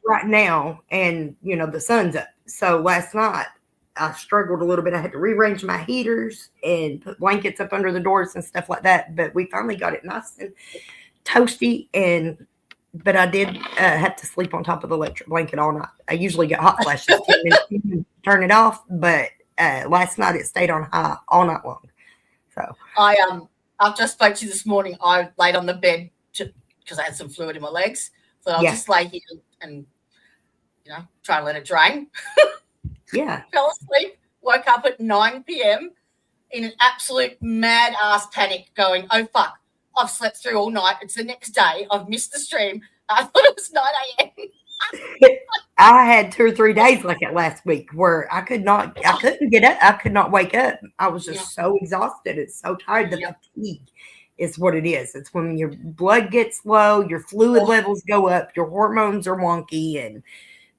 right now, and the sun's up. So last night I struggled a little bit. I had to rearrange my heaters and put blankets up under the doors and stuff like that. But we finally got it nice and toasty. And but I did have to sleep on top of the electric blanket all night. I usually get hot flashes 10 minutes to turn it off, but last night it stayed on high all night long. So I've just spoke to you this morning. I laid on the bed because I had some fluid in my legs. So I'll just lay here and try and let it drain. Yeah. Fell asleep, woke up at 9 p.m. in an absolute mad ass panic going, oh fuck, I've slept through all night. It's the next day. I've missed the stream. I thought it was 9 a.m. I had 2 or 3 days like it last week where I couldn't get up. I could not wake up. I was just so exhausted. It's so tired. The fatigue is what it is. It's when your blood gets low, your fluid levels go up, your hormones are wonky, and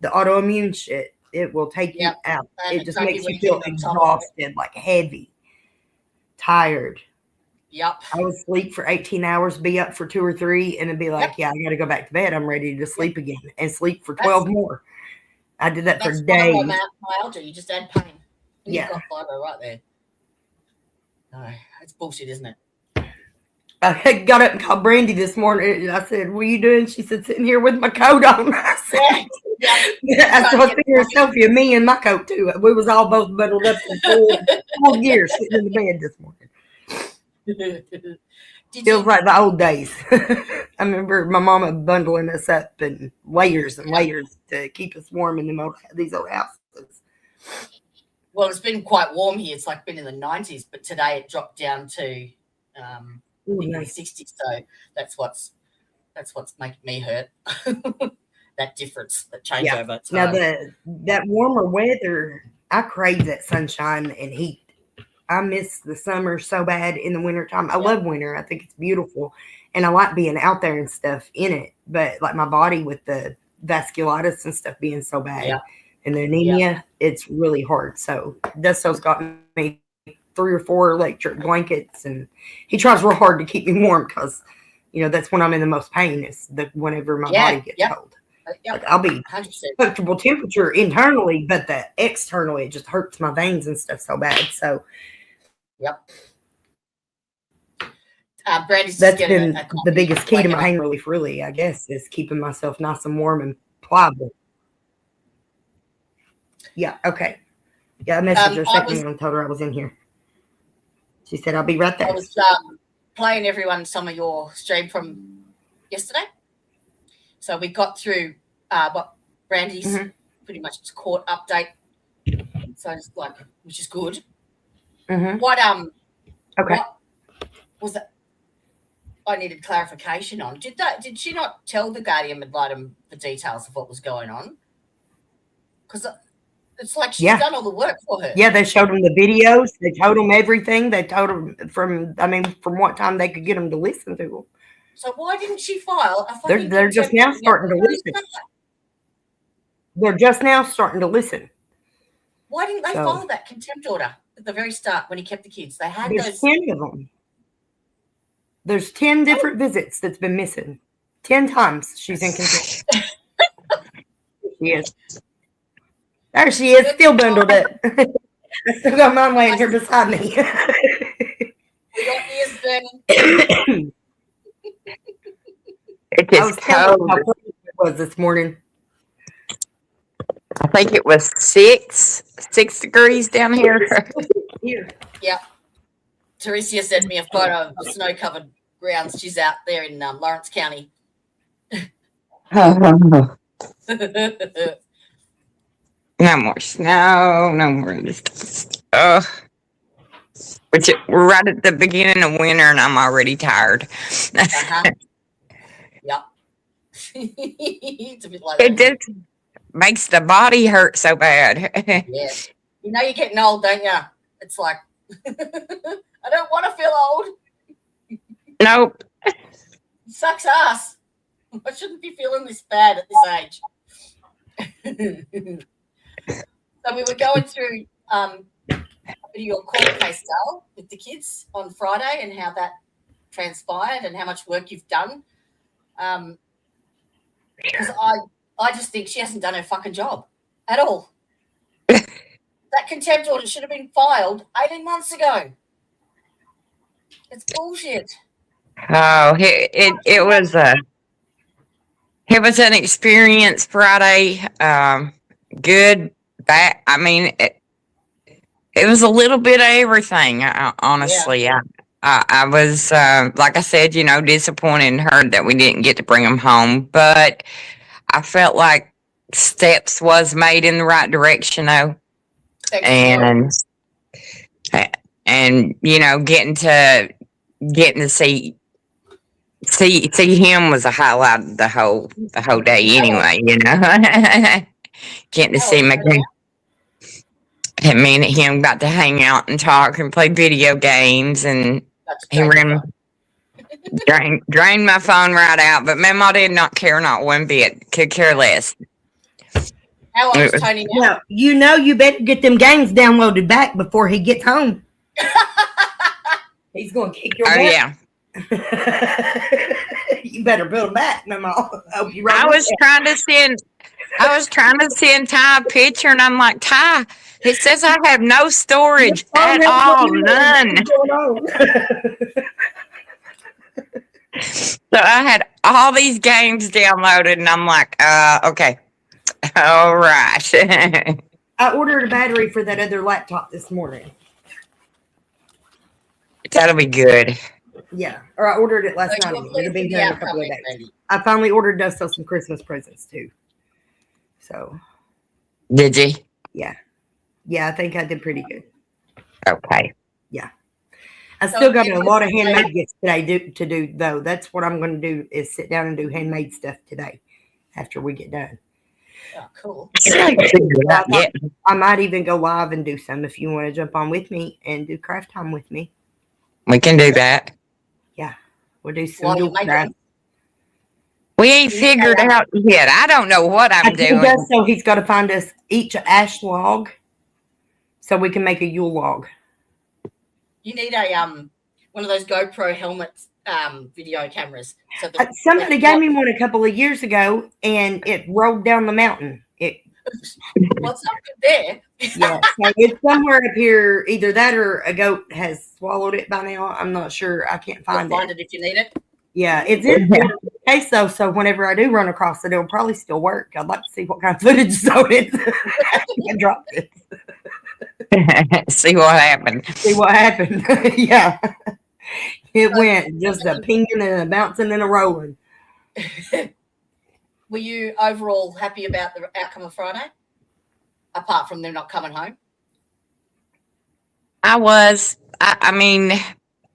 the autoimmune shit, it will take you out. And it just makes you feel exhausted, like heavy, tired. Yep. I would sleep for 18 hours, be up for 2 or 3, and then be like, I got to go back to bed. I'm ready to sleep again, and sleep for 12 more. I did that for days. Fibromyalgia. You just add pain. You've got fibro right there. No, it's bullshit, isn't it? I got up and called Brandy this morning. I said, what are you doing? She said, sitting here with my coat on. I said, I saw a picture of Sophie and me in my coat, too. We was all both bundled up in full gear sitting in the bed this morning. Feels like the old days. I remember my mama bundling us up in layers and layers to keep us warm in these old houses. Well, it's been quite warm here. It's like been in the 90s, but today it dropped down to in the 60s. So that's what's making me hurt. That difference, that changeover. Now that warmer weather, I crave that sunshine and heat. I miss the summer so bad in the wintertime. I love winter. I think it's beautiful. And I like being out there and stuff in it. But like my body with the vasculitis and stuff being so bad and the anemia, it's really hard. So Dusto's got me 3 or 4 electric blankets, and he tries real hard to keep me warm because, that's when I'm in the most pain is whenever my body gets cold. Like I'll be 100% comfortable temperature internally, but the externally, it just hurts my veins and stuff so bad. So Brandy's that's been the biggest key to my pain relief, really, I guess, is keeping myself nice and warm and pliable. Yeah, okay. Yeah, I messaged her second and told her I was in here. She said, I'll be right there. I was playing everyone some of your stream from yesterday. So we got through what Brandy's pretty much court update. So it's which is good. Mm-hmm. What was that? I needed clarification on. Did she not tell the Guardian ad litem the details of what was going on? Because it's like she's done all the work for her. Yeah, they showed them the videos. They told them everything. They told them from what time they could get them to listen to them. So why didn't she file a fucking They're just now starting to listen. They're just now starting to listen. Why didn't they follow that contempt order at the very start when he kept the kids? They had There's 10 of them. There's 10 different visits that's been missing. 10 times she's in contempt. She is. There she is, still bundled up. I still got mine laying here beside me. Your ears burning. It is cold. How cold it was this morning. I think it was 6 degrees down here. Yeah. Teresia sent me a photo of the snow-covered grounds. She's out there in Lawrence County. No more snow. No more. We're right at the beginning of winter, and I'm already tired. Yeah. It's a bit like it just makes the body hurt so bad. Yeah. You're getting old, don't you? It's like, I don't want to feel old. Nope. It sucks ass. I shouldn't be feeling this bad at this age. So we were going through a bit of your court case, Dale, with the kids on Friday and how that transpired and how much work you've done. Because I just think she hasn't done her fucking job at all. That contempt order should have been filed 18 months ago. It's bullshit. Oh, it was an experience Friday. Good, bad. I mean, it was a little bit of everything. Honestly, I was like I said, disappointed in her that we didn't get to bring them home, but I felt like steps was made in the right direction, though, and getting to see him was a highlight of the whole day anyway, getting to see him again. And me and him got to hang out and talk and play video games, and he drained my phone right out, but Mama did not care not one bit, could care less. How old is Tony now? No, you better get them games downloaded back before he gets home. He's going to kick your butt. Yeah. You better build them back, Mama. I was trying to send Ty a picture, and I'm like, Ty, it says I have no storage at all, none. So I had all these games downloaded, and I'm like, okay, all right. I ordered a battery for that other laptop this morning. That'll be good. Yeah, or I ordered it last night. It'll be here in a couple of days. I finally ordered Dusto some Christmas presents too. So. Did you? Yeah, I think I did pretty good. Okay. Yeah. I still got a lot of handmade gifts today to do, though. That's what I'm going to do, is sit down and do handmade stuff today after we get done. Oh, cool. I might even go live and do some if you want to jump on with me and do craft time with me. We can do that. Yeah. We'll do some craft. We ain't figured out yet. I don't know what I'm doing. So he's got to find us each an ash log so we can make a Yule log. You need a one of those GoPro helmets video cameras. So somebody gave me one a couple of years ago, and it rolled down the mountain. Well, it's not good there. Yeah, so it's somewhere up here. Either that or a goat has swallowed it by now. I'm not sure. I can't find it if you need it. Yeah, it's in the case though. So whenever I do run across it, it'll probably still work. I'd like to see what kind of footage is on it. I dropped it. See what happened. Yeah. It went just a pinging and a bouncing and a rolling. Were you overall happy about the outcome of Friday? Apart from them not coming home? I was. I mean,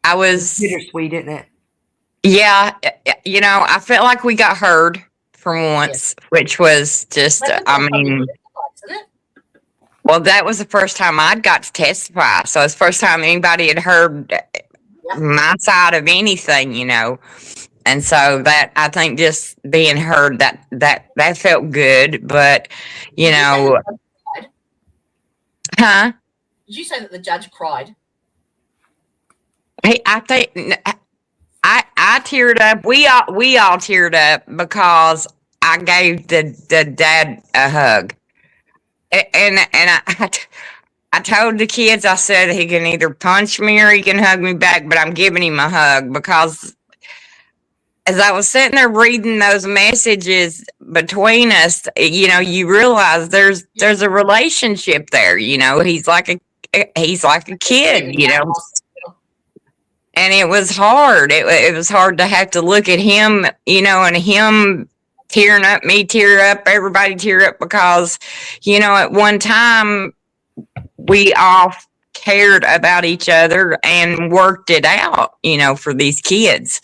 I was. Bittersweet, isn't it? Yeah. I felt like we got heard for once, which was just, well, that was the first time I'd got to testify. So it's the first time anybody had heard my side of anything, And so that, I think, just being heard, that felt good. But, huh? Did you say that the judge cried? Hey, I think I teared up. We all teared up because I gave the dad a hug. And I told the kids, I said he can either punch me or he can hug me back, but I'm giving him a hug because as I was sitting there reading those messages between us, you realize there's a relationship there. He's like a kid, and it was hard. It was hard to have to look at him, and him tearing up, me tear up, everybody tear up because, at one time we all cared about each other and worked it out, for these kids.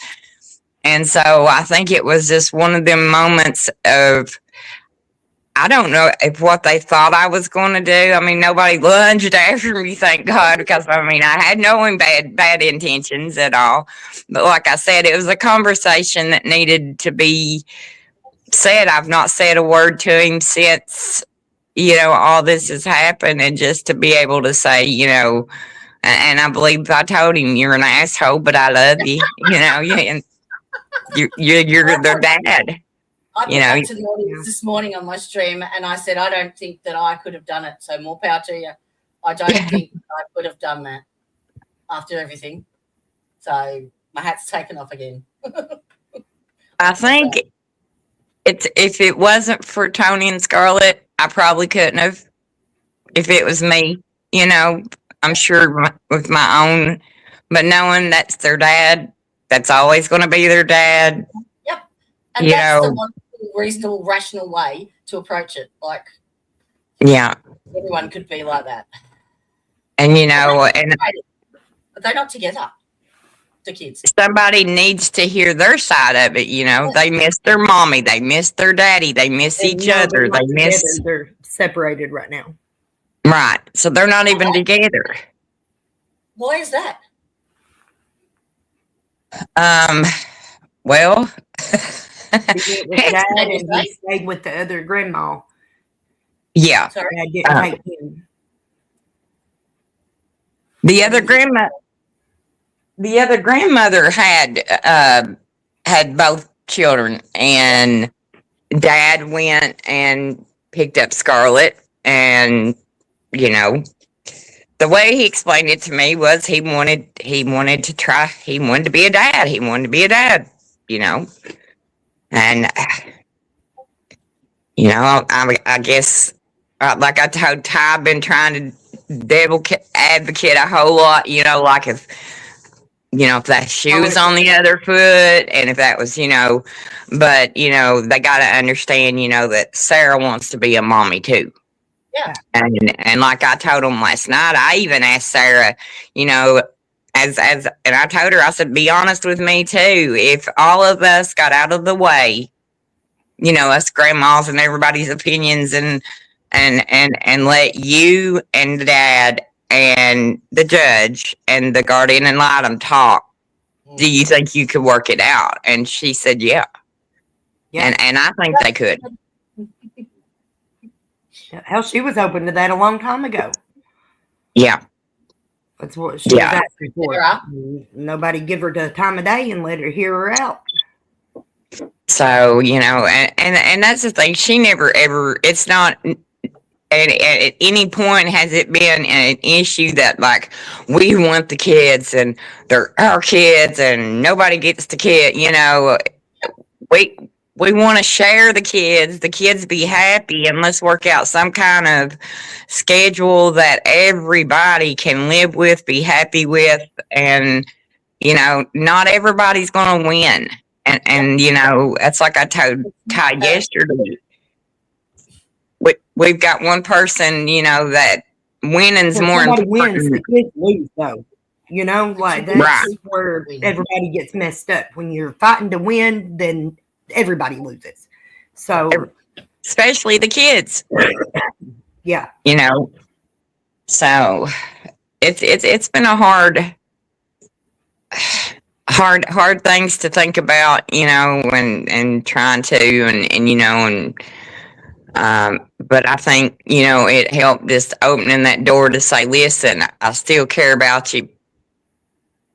And so I think it was just one of them moments of, I don't know if what they thought I was going to do. I mean, nobody lunged after me, thank God, because I had no bad intentions at all. But like I said, it was a conversation that needed to be said. I've not said a word to him since, all this has happened, and just to be able to say, and I believe I told him, you're an asshole, but I love you, and you're their dad. I put You know, that to the audience this morning on my stream, and I said, I don't think that I could have done it. So more power to you. I don't think I could have done that after everything. So my hat's taken off again. I think if it wasn't for Tony and Scarlett, I probably couldn't have. If it was me, I'm sure with my own, but knowing that's their dad, that's always going to be their dad. Yep. And that's the one reasonable, rational way to approach it. Like, yeah, everyone could be like that. And but they're not together. The kids. Somebody needs to hear their side of it. They miss their mommy, they miss their daddy, they miss each other, they miss. They're separated right now. Right, so they're not even together. Why is that? Well, He went with Dad and he stayed with the other grandma. Yeah. Dad didn't hate him. The other grandmother had both children, and Dad went and picked up Scarlett, and the way he explained it to me was he wanted to be a dad. He wanted to be a dad, and I guess like I told Ty, I've been trying to devil advocate a whole lot, like if that shoe was on the other foot, and if that was, but they got to understand, that Sarah wants to be a mommy too. Yeah. And like I told them last night, I even asked Sarah, and I told her, I said, be honest with me too. If all of us got out of the way, us grandmas and everybody's opinions and let you and Dad and the judge and the guardian ad litem talk, do you think you could work it out? And she said, yeah. And I think they could. Hell, she was open to that a long time ago. Yeah. That's what she was asking for. Yeah. Nobody give her the time of day and let her hear her out. So, and that's the thing. She never ever, it's not, at any point has it been an issue that like we want the kids and they're our kids and nobody gets the kid, we want to share the kids be happy, and let's work out some kind of schedule that everybody can live with, be happy with, and not everybody's going to win. And that's like I told Ty yesterday. We've got one person, that winning's more important. Wins, the kids lose, though. That's where everybody gets messed up. When you're fighting to win, then everybody loses. So, especially the kids. Yeah. So it's been a hard things to think about, and trying to, but I think, it helped just opening that door to say, listen, I still care about you.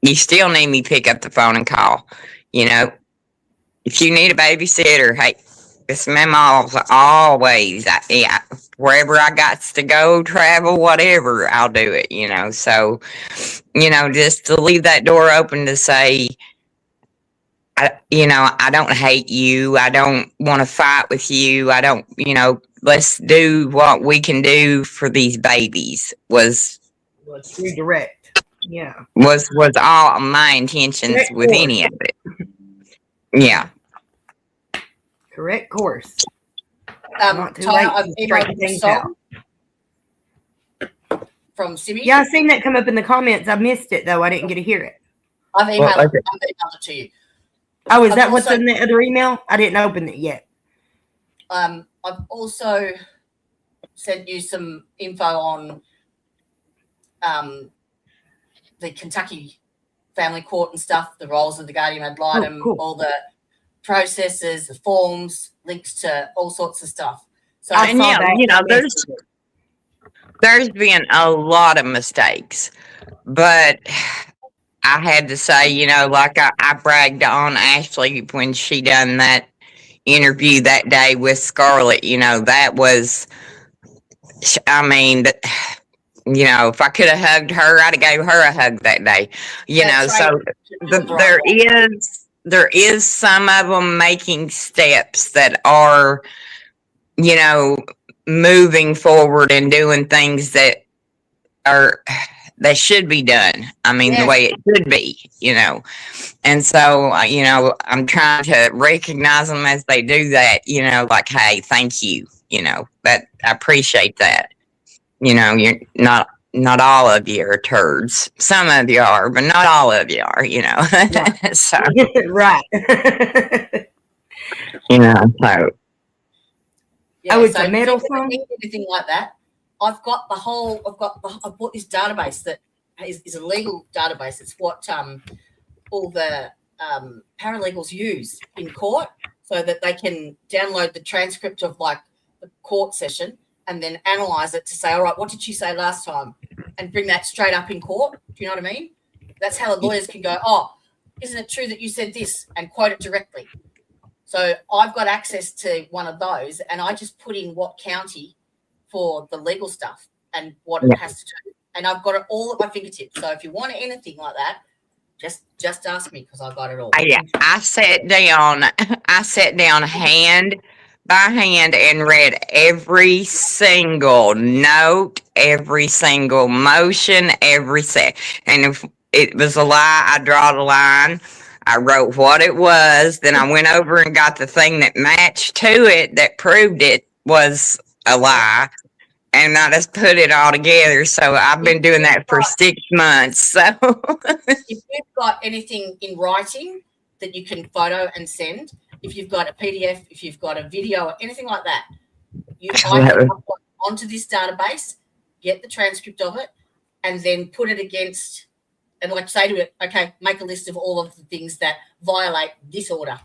You still need me to pick up the phone and call, If you need a babysitter, hey, it's Mama's always, wherever I got to go, travel, whatever, I'll do it, So, just to leave that door open to say, I don't hate you. I don't want to fight with you. I don't, let's do what we can do for these babies was redirect. Yeah. Was all my intentions with any of it. Yeah. Correct course. Not too late I've emailed things out. From Simi. Yeah, I seen that come up in the comments. I missed it though. I didn't get to hear it. I've emailed it to you. Oh, is that what's in the other email? I didn't open it yet. I've also sent you some info on the Kentucky family court and stuff, the roles of the guardian ad litem, all the processes, the forms, links to all sorts of stuff. So there's been a lot of mistakes, but I had to say, like I bragged on Ashley when she done that, interview that day with Scarlett, that was, I mean, if I could have hugged her, I'd have gave her a hug that day, That's right. so there is some of them making steps that are, moving forward and doing things that should be done. I mean, the way it should be, and so, I'm trying to recognize them as they do that, like, hey, thank you, that I appreciate that. You're not all of you are turds. Some of you are, but not all of you are, Right. so, Right. so. Yeah, Oh, it's so a metal if you ever phone? need anything like that, I bought this database that is a legal database. It's what all the paralegals use in court so that they can download the transcript of like the court session and then analyze it to say, all right, what did she say last time? And bring that straight up in court. Do you know what I mean? That's how the lawyers can go, oh, isn't it true that you said this, and quote it directly. So I've got access to one of those, and I just put in what county for the legal stuff and what it has to do. And I've got it all at my fingertips. So if you want anything like that, just ask me because I've got it all. I sat down hand by hand and read every single note, every single motion, and if it was a lie, I draw the line. I wrote what it was, then I went over and got the thing that matched to it that proved it was a lie, and I just put it all together. So I've been doing that for 6 months. So if you've got anything in writing that you can photo and send, if you've got a PDF, if you've got a video or anything like that, I can upload onto this database, get the transcript of it, and then put it against, and like say to it, okay, make a list of all of the things that violate this order.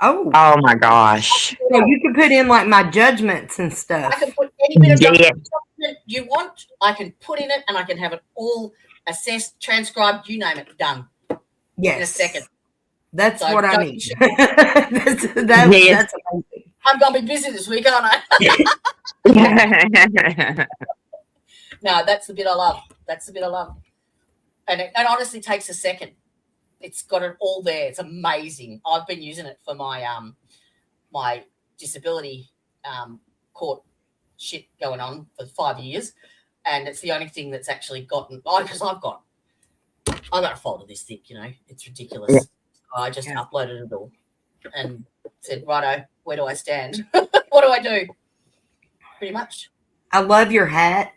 Oh my gosh. So you can put in like my judgments and stuff. I can put any bit of document you want, I can put in it, and I can have it all assessed, transcribed, you name it, done. Yes. In a second. That's So what I don't mean. you that's amazing. I'm going to be busy this week, aren't I? No, that's the bit I love. That's the bit I love. And it honestly takes a second. It's got it all there. It's amazing. I've been using it for my my disability court shit going on for 5 years, and it's the only thing that's actually gotten. Because I got a folder this thick. It's ridiculous. Yeah. I just uploaded it all and said, righto, where do I stand? What do I do? Pretty much. I love your hat.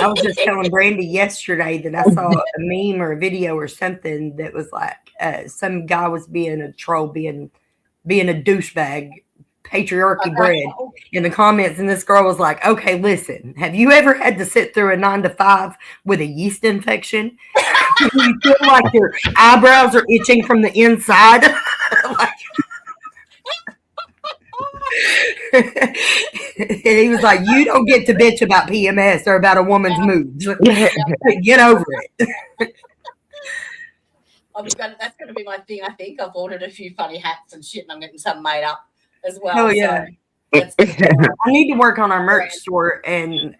I was just telling Brandy yesterday that I saw a meme or a video or something that was like some guy was being a troll, being a douchebag, patriarchy bred in the comments, and this girl was like, "Okay, listen, have you ever had to sit through a 9 to 5 with a yeast infection? You feel like your eyebrows are itching from the inside?" And he was like, "You don't get to bitch about PMS or about a woman's moods. Get over it." That's going to be my thing. I think I've ordered a few funny hats and shit, and I'm getting some made up as well. Oh yeah. So I need to work on our merch store, and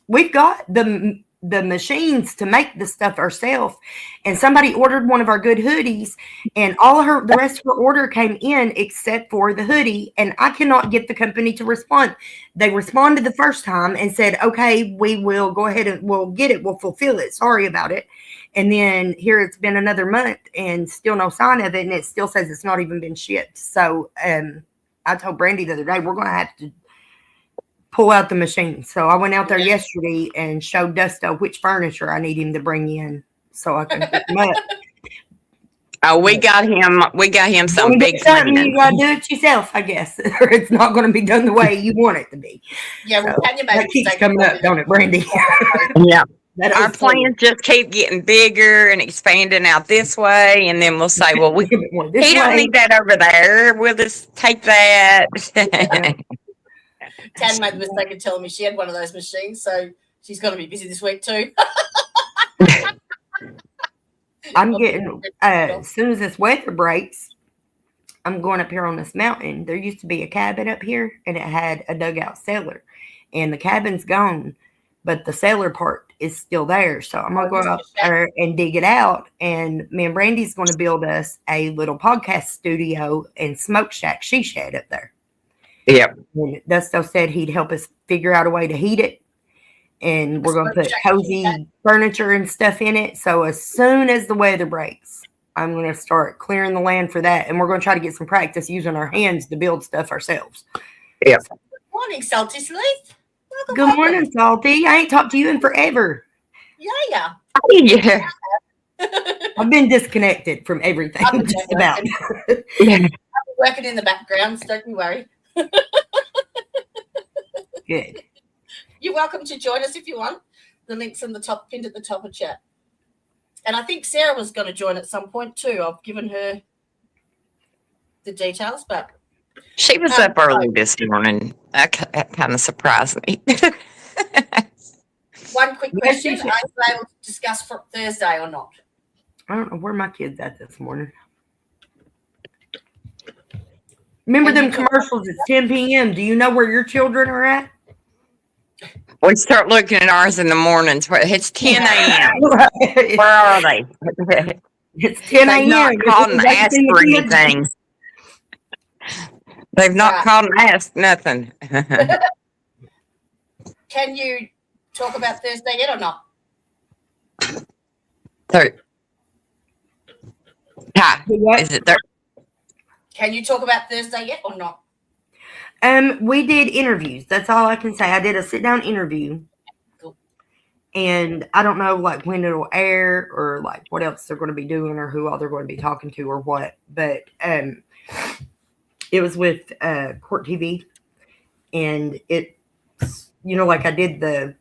we've got the machines to make the stuff ourselves. And somebody ordered one of our good hoodies, and the rest of her order came in except for the hoodie, and I cannot get the company to respond. They responded the first time and said, "Okay, we will go ahead and we'll get it, we'll fulfill it. Sorry about it." And then here it's been another month and still no sign of it, and it still says it's not even been shipped. So I told Brandy the other day, we're going to have to pull out the machine. So I went out there yesterday and showed Dusto which furniture I need him to bring in so I can pick them up. Oh, we got him some big something. You got to do it yourself, I guess, or it's not going to be done the way you want it to be. Yeah, well, So, that keeps coming up, don't it, Brandy? Yeah. Our plans plans just keep getting bigger and expanding out this way, and then we'll say, "Well, he don't need that over there. We'll just take that." Tan made the mistake of telling me she had one of those machines, so she's going to be busy this week too. I'm getting as soon as this weather breaks, I'm going up here on this mountain. There used to be a cabin up here, and it had a dugout cellar. And the cabin's gone, but the cellar part is still there. So I'm going to go up there and dig it out. And me and Brandy's going to build us a little podcast studio and smoke shack she shed up there. Yep. And Dusto said he'd help us figure out a way to heat it. And we're going to put cozy furniture and stuff in it. So as soon as the weather breaks, I'm going to start clearing the land for that. And we're going to try to get some practice using our hands to build stuff ourselves. Yep. Good morning, Salty Sleeth. Good morning, Salty. I ain't talked to you in forever. Yeah. Yeah. I've been disconnected from everything, just about. Yeah. I'm working in the background, so don't you worry. Good. You're welcome to join us if you want. The link's in the top, pinned at the top of chat. And I think Sarah was going to join at some point too. I've given her the details, but She was up early this morning. That kind of surprised me. one quick Yes, question: you should. are you able to discuss for Thursday or not? I don't know where my kids at this morning. Remember them commercials at 10 p.m. Do you know where your children are at? We start looking at ours in the mornings. It's 10 a.m. Where are they? It's 10 They've a.m. not called and asked for anything. They've not called and asked nothing. Can you talk about Thursday yet or not? Is it there? Can you talk about Thursday yet or not? We did interviews. That's all I can say. I did a sit-down interview. Cool. And I don't know like when it'll air or like what else they're going to be doing or who all they're going to be talking to or what. But it was with Court TV, and it, like I did the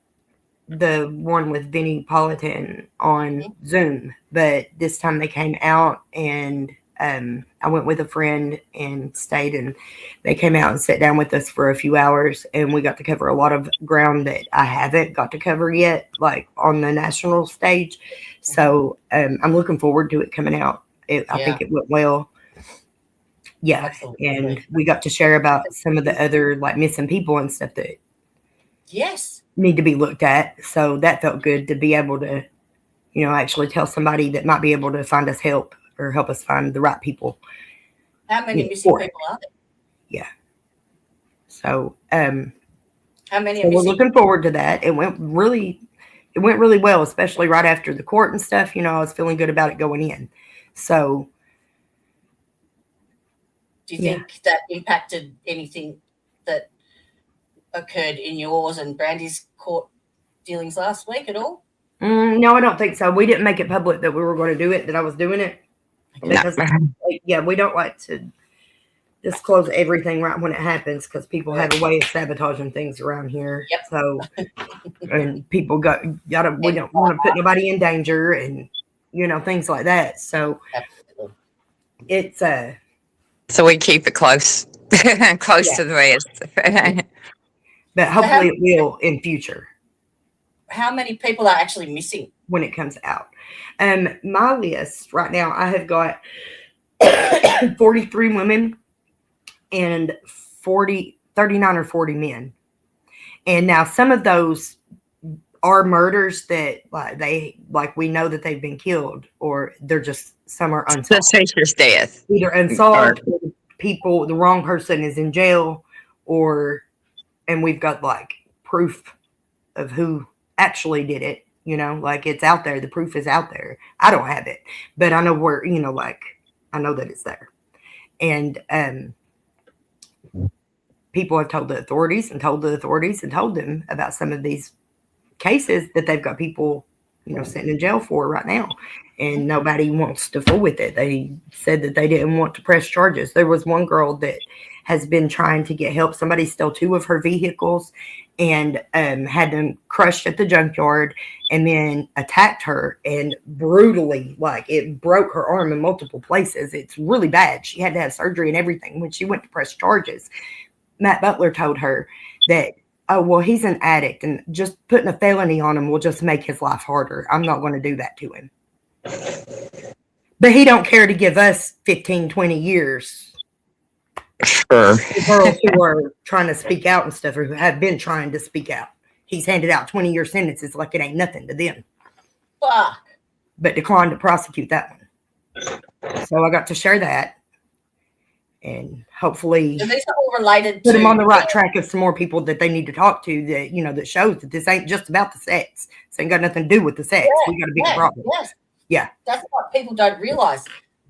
one with Vinnie Politan on Zoom, but this time they came out, and I went with a friend and stayed, and they came out and sat down with us for a few hours, and we got to cover a lot of ground that I haven't got to cover yet, like on the national stage. So I'm looking forward to it coming out. I think it went well. Yeah. Absolutely. And we got to share about some of the other like missing people and stuff that need to be looked at. So that felt good to be able to, actually tell somebody that might be able to find us help or help us find the right people. How many missing people are there? Yeah. So how many so we're looking forward to that. It went really well, especially right after the court and stuff. I was feeling good about it going in. So do you think that impacted anything that occurred in yours and Brandy's court dealings last week at all? No, I don't think so. We didn't make it public that we were going to do it, that I was doing it. Because, we don't like to disclose everything right when it happens because people have a way of sabotaging things around here. Yep. So, and people we don't want to put nobody in danger and, things like that. So, it's so we keep it close, close to the vest. But hopefully it will in future. How many people are actually missing when it comes out? My list right now, I have got 43 women and 39 or 40 men. And now some of those are murders that we know that they've been killed, or they're just, some are unsolved. Suspicious death. Either unsolved, or the wrong person is in jail, and we've got like proof of who actually did it. It's out there. The proof is out there. I don't have it, but I know where, I know that it's there. And people have told the authorities and told them about some of these cases that they've got people, sitting in jail for right now. And nobody wants to fool with it. They said that they didn't want to press charges. There was one girl that has been trying to get help. Somebody stole 2 of her vehicles and had them crushed at the junkyard, and then attacked her and brutally, it broke her arm in multiple places. It's really bad. She had to have surgery and everything. When she went to press charges, Matt Butler told her that, oh, well, he's an addict, and just putting a felony on him will just make his life harder. I'm not going to do that to him. But he don't care to give us 15, 20 years Sure. The girls who are trying to speak out and stuff, or who have been trying to speak out. He's handed out 20-year sentences like it ain't nothing to them, Fuck. but declined to prosecute that one. So I got to share that, and hopefully So these are all related put to them on the right track of some more people that they need to talk to, that, you know, that shows that this ain't just about the sex. This ain't got nothing to do with the sex. We got a bigger problem. Yes. Yeah. That's what people don't realize.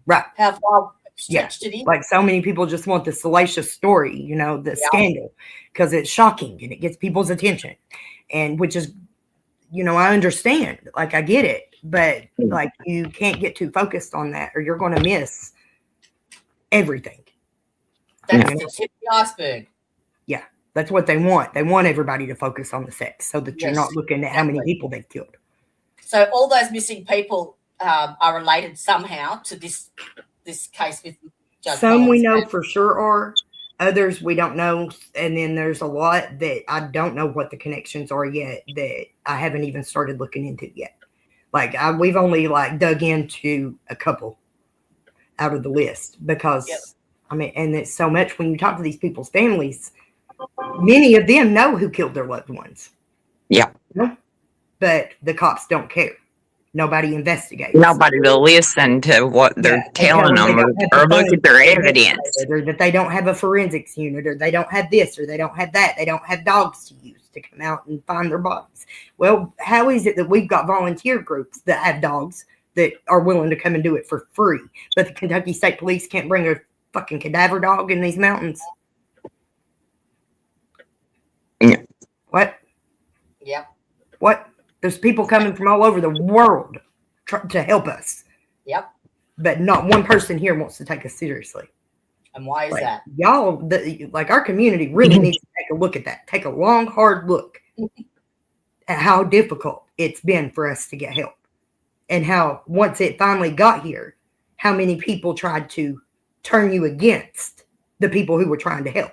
Right. How far stretched it is. Like, so many people just want the salacious story, you know, the Yeah. scandal, because it's shocking and it gets people's attention, and which is, you know, I understand, like, I get it, but like, you can't get too focused on that or you're going to miss everything. That's the tip of the iceberg. That's what they want. They want everybody to focus on the sex so that you're Yes, not looking at how many exactly. people they've killed. So all those missing people are related somehow to this case with Judge Some we Mullins. know for sure are, others we don't know, and then there's a lot that I don't know what the connections are yet, that I haven't even started looking into yet. Like, we've only like dug into a couple out of the list, because Yep. I mean, and it's so much when you talk to these people's families, many of them know who killed their loved ones. Yeah. But the cops don't care. Nobody investigates. Nobody will listen to what they're Yeah, telling they them, don't have the or look funds at their to investigate evidence. it, or that they don't have a forensics unit, or they don't have this, or they don't have that. They don't have dogs to use to come out and find their bodies. Well, how is it that we've got volunteer groups that have dogs that are willing to come and do it for free, but the Kentucky State Police can't bring a fucking cadaver dog in these mountains? Yeah. What? Yep. What? There's people coming from all over the world to help us, Yep. but not one person here wants to take us seriously. And why is Like, that? y'all, like, our community really needs to take a look at that. Take a long, hard look at how difficult it's been for us to get help, and how once it finally got here, how many people tried to turn you against the people who were trying to help.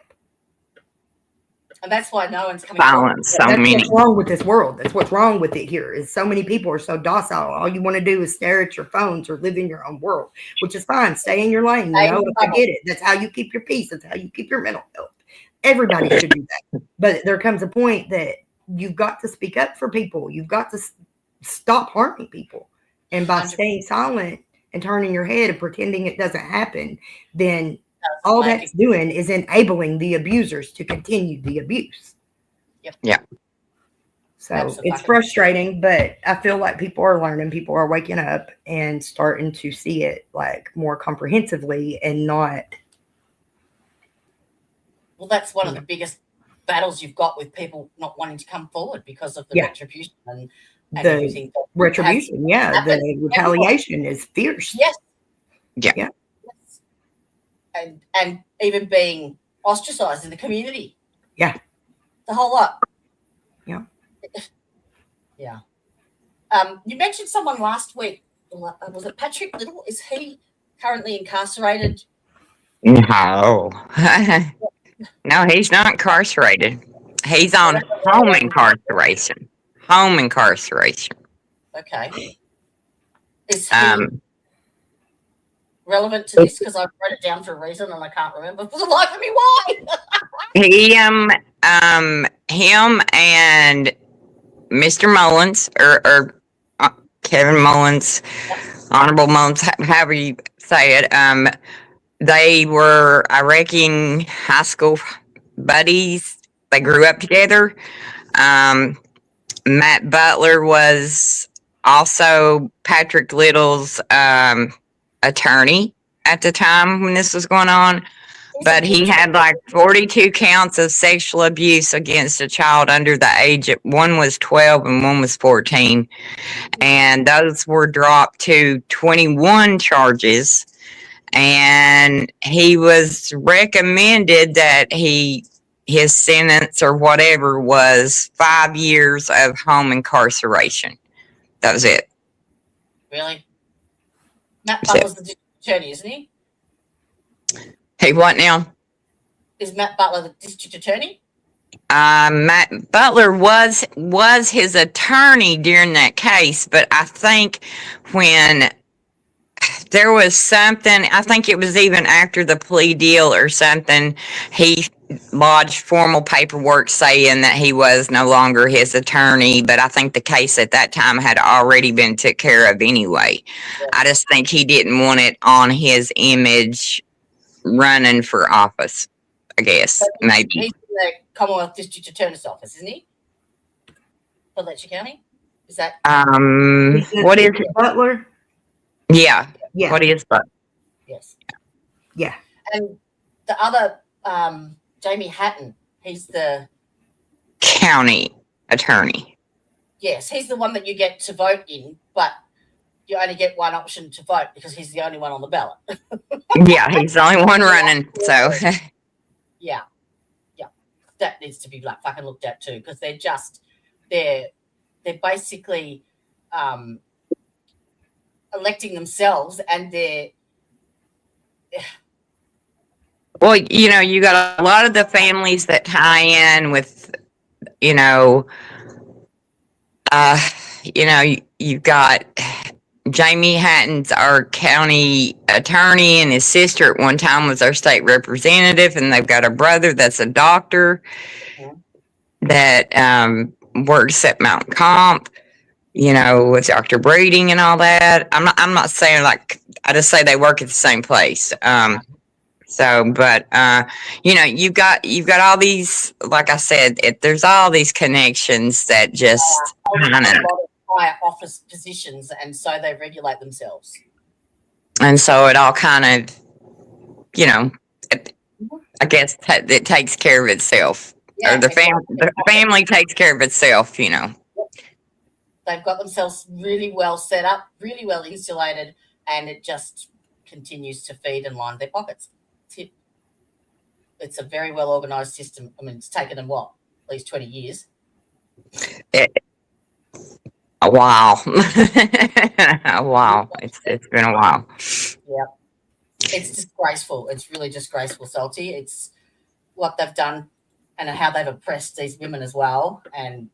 And that's why no one's coming Violence, so That's many. what's wrong with this world. That's what's wrong with it here, is so many people are so docile. All you want to do is stare at your phones or live in your own world, which is fine. Stay in your lane. You Stay in know, your I bubble. get it. That's how you keep your peace. That's how you keep your mental health. Everybody should do that. But there comes a point that you've got to speak up for people. You've got to stop harming people. And by 100%. staying silent and turning your head and pretending it doesn't happen, then That's all like that's doing is enabling the abusers to continue the abuse. Yep. Yeah. So Absolutely. it's frustrating, but I feel like people are learning, people are waking up and starting to see it like more comprehensively, and not. Well, that's one of the biggest battles you've got with people not wanting to come forward because of the Yeah. retribution and The everything. that retribution. Yeah. happened. The retaliation is fierce. Yes. Yeah. Yeah. Yes. And even being ostracized in the community. Yeah. The whole lot. Yeah. Yeah. You mentioned someone last week. Was it Patrick Little? Is he currently incarcerated? No. No, he's not incarcerated. He's on home incarceration. Home incarceration. Okay. Is he relevant to this? Because I've wrote it down for a reason and I can't remember for the life of me why. Him and Mr. Mullins, or Kevin Mullins, Honorable Mullins, however you say it, they were, I reckon, high school buddies. They grew up together. Matt Butler was also Patrick Little's attorney at the time when this was going on. But he had like 42 counts of sexual abuse against a child under the age of, one was 12 and one was 14. And those were dropped to 21 charges. And he was recommended that his sentence or whatever was 5 years of home incarceration. That was it. Really? Matt Butler's the district attorney, isn't he? Hey, what now? Is Matt Butler the district attorney? Matt Butler was his attorney during that case, but I think when there was something, I think it was even after the plea deal or something, he lodged formal paperwork saying that he was no longer his attorney, but I think the case at that time had already been took care of anyway. I just think he didn't want it on his image running for office, I guess, maybe. He's in the Commonwealth District Attorney's Office, isn't he? For Letcher County? Is that? What is it? Butler? Yeah. Yeah. What is that? Yes. Yeah. And the other, Jamie Hatton, he's the County attorney. yes, he's the one that you get to vote in, but you only get one option to vote because he's the only one on the ballot. Yeah, he's the only one running. So Yeah, that needs to be like fucking looked at too, because they're basically electing themselves, and they're well, you got a lot of the families that tie in with, you've got Jamie Hatton's our county attorney, and his sister at one time was our state representative, and they've got a brother that's a doctor that works at Mountain Comp, with Dr. Breeding and all that. I'm not saying like, I just say they work at the same place. But you've got all these, like I said, there's all these connections that just kind of higher office positions, and so they regulate themselves. And so it all kind of, I guess it takes care of itself. Yeah, Or the family takes care of itself, They've got themselves really well set up, really well insulated, and it just continues to feed and line their pockets. It's a very well organized system. I mean, it's taken them at least 20 years. A while. A while. It's been a while. Yeah. It's disgraceful. It's really disgraceful, Salty. It's what they've done and how they've oppressed these women as well. And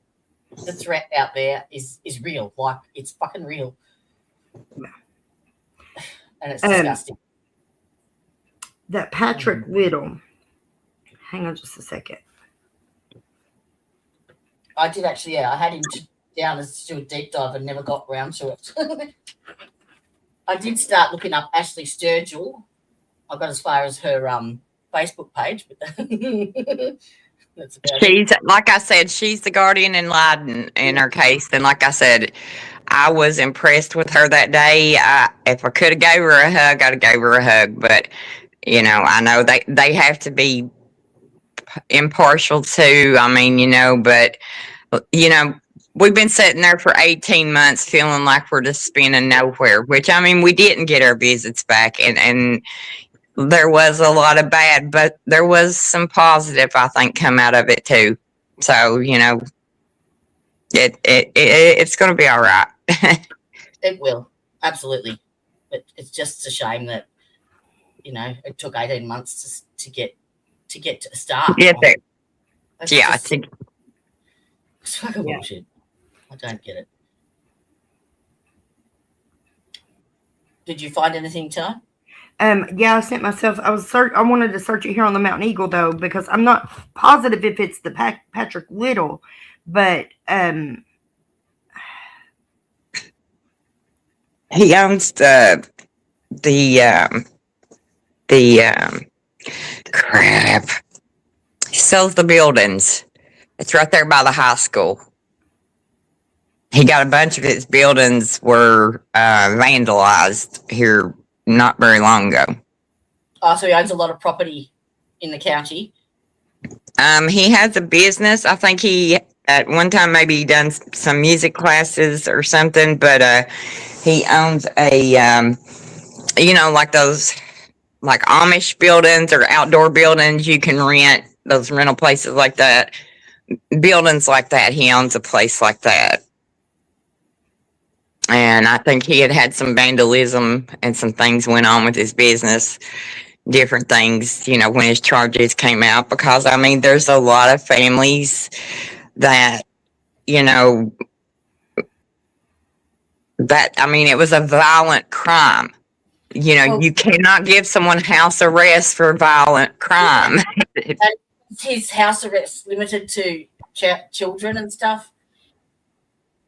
the threat out there is real. Like, it's fucking real. And it's disgusting. That Patrick Little. Hang on just a second. I did actually, I had him down as to do a deep dive and never got around to it. I did start looking up Ashley Sturgill. I got as far as her Facebook page, but that's about She's, like I said, she's the guardian ad litem in her case. And like I said, I was impressed with her that day. If I could have gave her a hug, I'd have gave her a hug. But, I know they have to be impartial too. I mean, but, we've been sitting there for 18 months feeling like we're just spinning nowhere, which, I mean, we didn't get our visits back. And there was a lot of bad, but there was some positive, I think, come out of it too. So, it's going to be all right. It will, absolutely. But it's just a shame that, it took 18 months to get to start. Get there. That's Yeah. just- it's fucking bullshit. I don't get it. Did you find anything, Ty? Yeah, I sent myself. I wanted to search it here on the Mountain Eagle though, because I'm not positive if it's the Patrick Little, but he owns the crap. He sells the buildings. It's right there by the high school. He got a bunch of his buildings were vandalized here not very long ago. Oh, so he owns a lot of property in the county. He has a business. I think he at one time maybe done some music classes or something, but he owns a like those like Amish buildings or outdoor buildings you can rent, those rental places like that. Buildings like that. He owns a place like that. And I think he had some vandalism and some things went on with his business, different things, when his charges came out. Because, I mean, there's a lot of families that, it was a violent crime. you know, Well- you cannot give someone house arrest for violent crime. Is his house arrest limited to children and stuff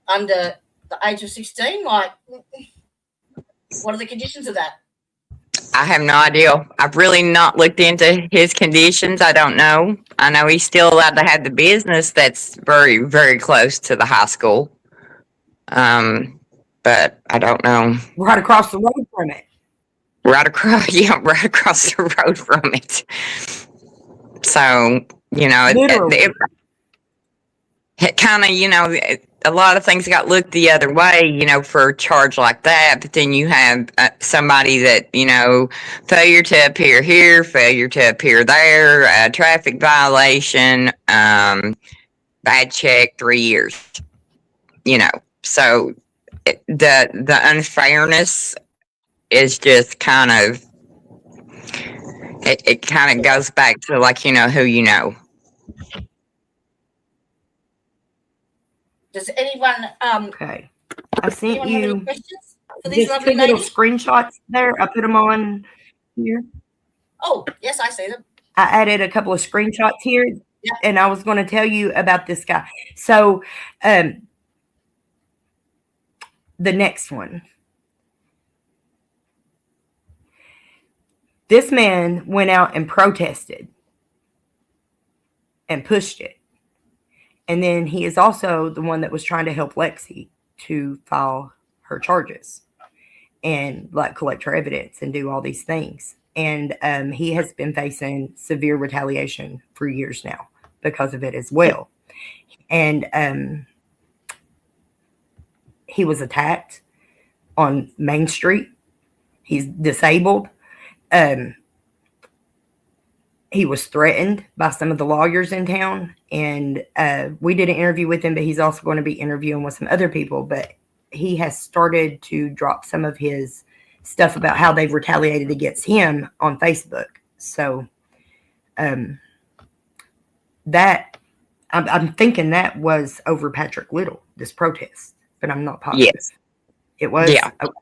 under the age of 16? Like, what are the conditions of that? I have no idea. I've really not looked into his conditions. I don't know. I know he's still allowed to have the business that's very, very close to the high school. But I don't know. Right across the road from it. Right across, yeah, right across the road from it. So, you know, Literally. it kind of, you know, a lot of things got looked the other way, you know, for a charge like that. But then you have somebody that, you know, failure to appear here, failure to appear there, traffic violation, bad check, 3 years. You know, so the unfairness is just kind of it kind of goes back to, like, you know, who you know. Does anyone Okay. I sent anyone have any you questions for these just lovely two little ladies? screenshots there. I put them on here. Oh, yes, I see them. I added a couple of screenshots here, Yeah. and I was going to tell you about this guy. So, the next one. This man went out and protested and pushed it. And then he is also the one that was trying to help Lexi to file her charges and like collect her evidence and do all these things. And he has been facing severe retaliation for years now because of it as well. And he was attacked on Main Street. He's disabled. He was threatened by some of the lawyers in town, and we did an interview with him, but he's also going to be interviewing with some other people. But he has started to drop some of his stuff about how they've retaliated against him on Facebook. So that I'm thinking that was over Patrick Little, this protest, but I'm not positive. Yes. It was. Yeah. Okay.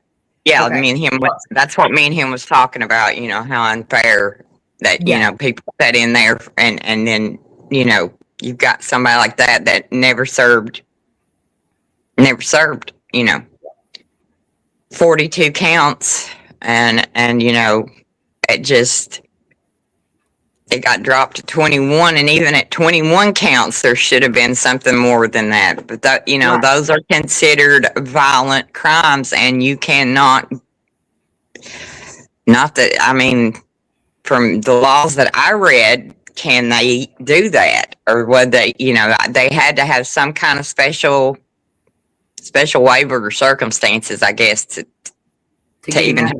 Yeah, Okay. me and him. That's what me and him was talking about. You know, how unfair that you Yeah. know people sat in there, and then, you know, you've got somebody like that never served. You know, 42 counts, and you know, it got dropped to 21, and even at 21 counts, there should have been something more than that. But that, you know, Right. those are considered violent crimes, and you cannot. Not that, I mean, from the laws that I read, can they do that, or would they? You know, they had to have some kind of special waiver or circumstances, I guess, to get him even out.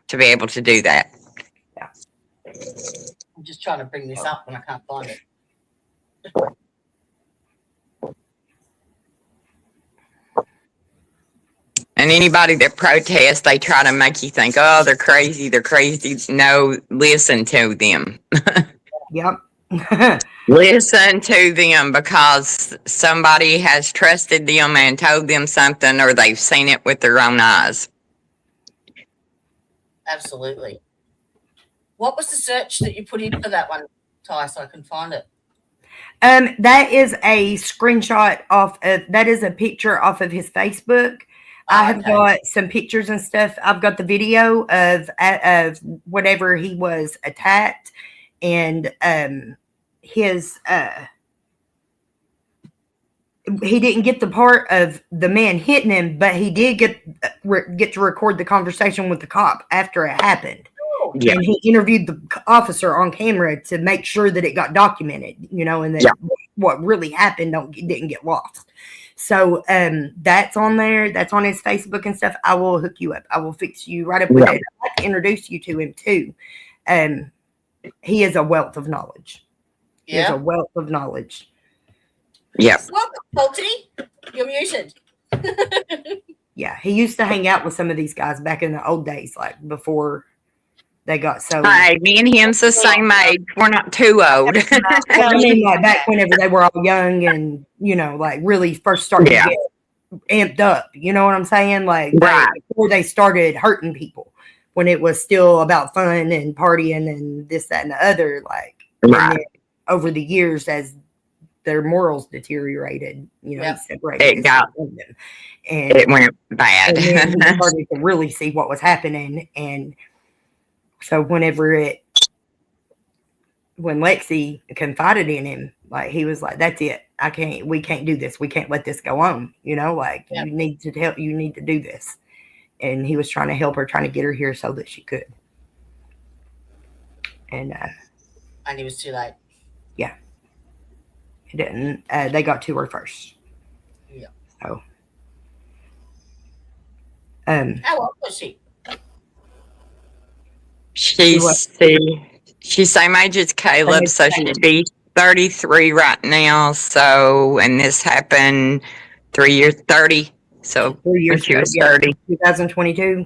to be able to do that. I'm just trying to bring this up and I can't find it. And anybody that protests, they try to make you think, oh, they're crazy. No, listen to them. Yep. Listen to them, because somebody has trusted them and told them something, or they've seen it with their own eyes. Absolutely. What was the search that you put in for that one, Ty, so I can find it? That is a screenshot that is a picture off of his Facebook. I have Okay. got some pictures and stuff. I've got the video of whenever he was attacked, and his he didn't get the part of the man hitting him, but he did get to record the conversation with the cop after it happened. Yeah. And he interviewed the officer on camera to make sure that it got documented, you know, and that what really happened didn't get lost. So that's on there. That's on his Facebook and stuff. I will hook you up. I will fix you right up with it. I'd like to introduce you to him too. He is a wealth of knowledge. He is a Yeah. wealth of knowledge. Yeah. Welcome, Colty. You're muted. Yeah, he used to hang out with some of these guys back in the old days, like before they got so. Hey, me and him's the same age. We're not too old. I mean, like back whenever they were all young and, you know, like really first started Yeah. to get amped up. You know what I'm saying? Like Right. before they started hurting people, when it was still about fun and partying and this, that, and the other. Like, and Right. then over the years, as their morals deteriorated, you know, Yeah. he separated It himself got- from them. And It went bad. and then we started to really see what was happening. And so when Lexi confided in him, like he was like, "That's it. We can't do this. We can't let this go on. You know, like Yeah. you need to do this." And he was trying to help her, trying to get her here so that she could. And And he was too late. it didn't. They got to her first. Yeah. So, How old was she? She's same age as Caleb, age so as Caleb. she'd be 33 right now. So, and this happened 3 years, 30. So 3 when years she ago, was yeah, 30. 2022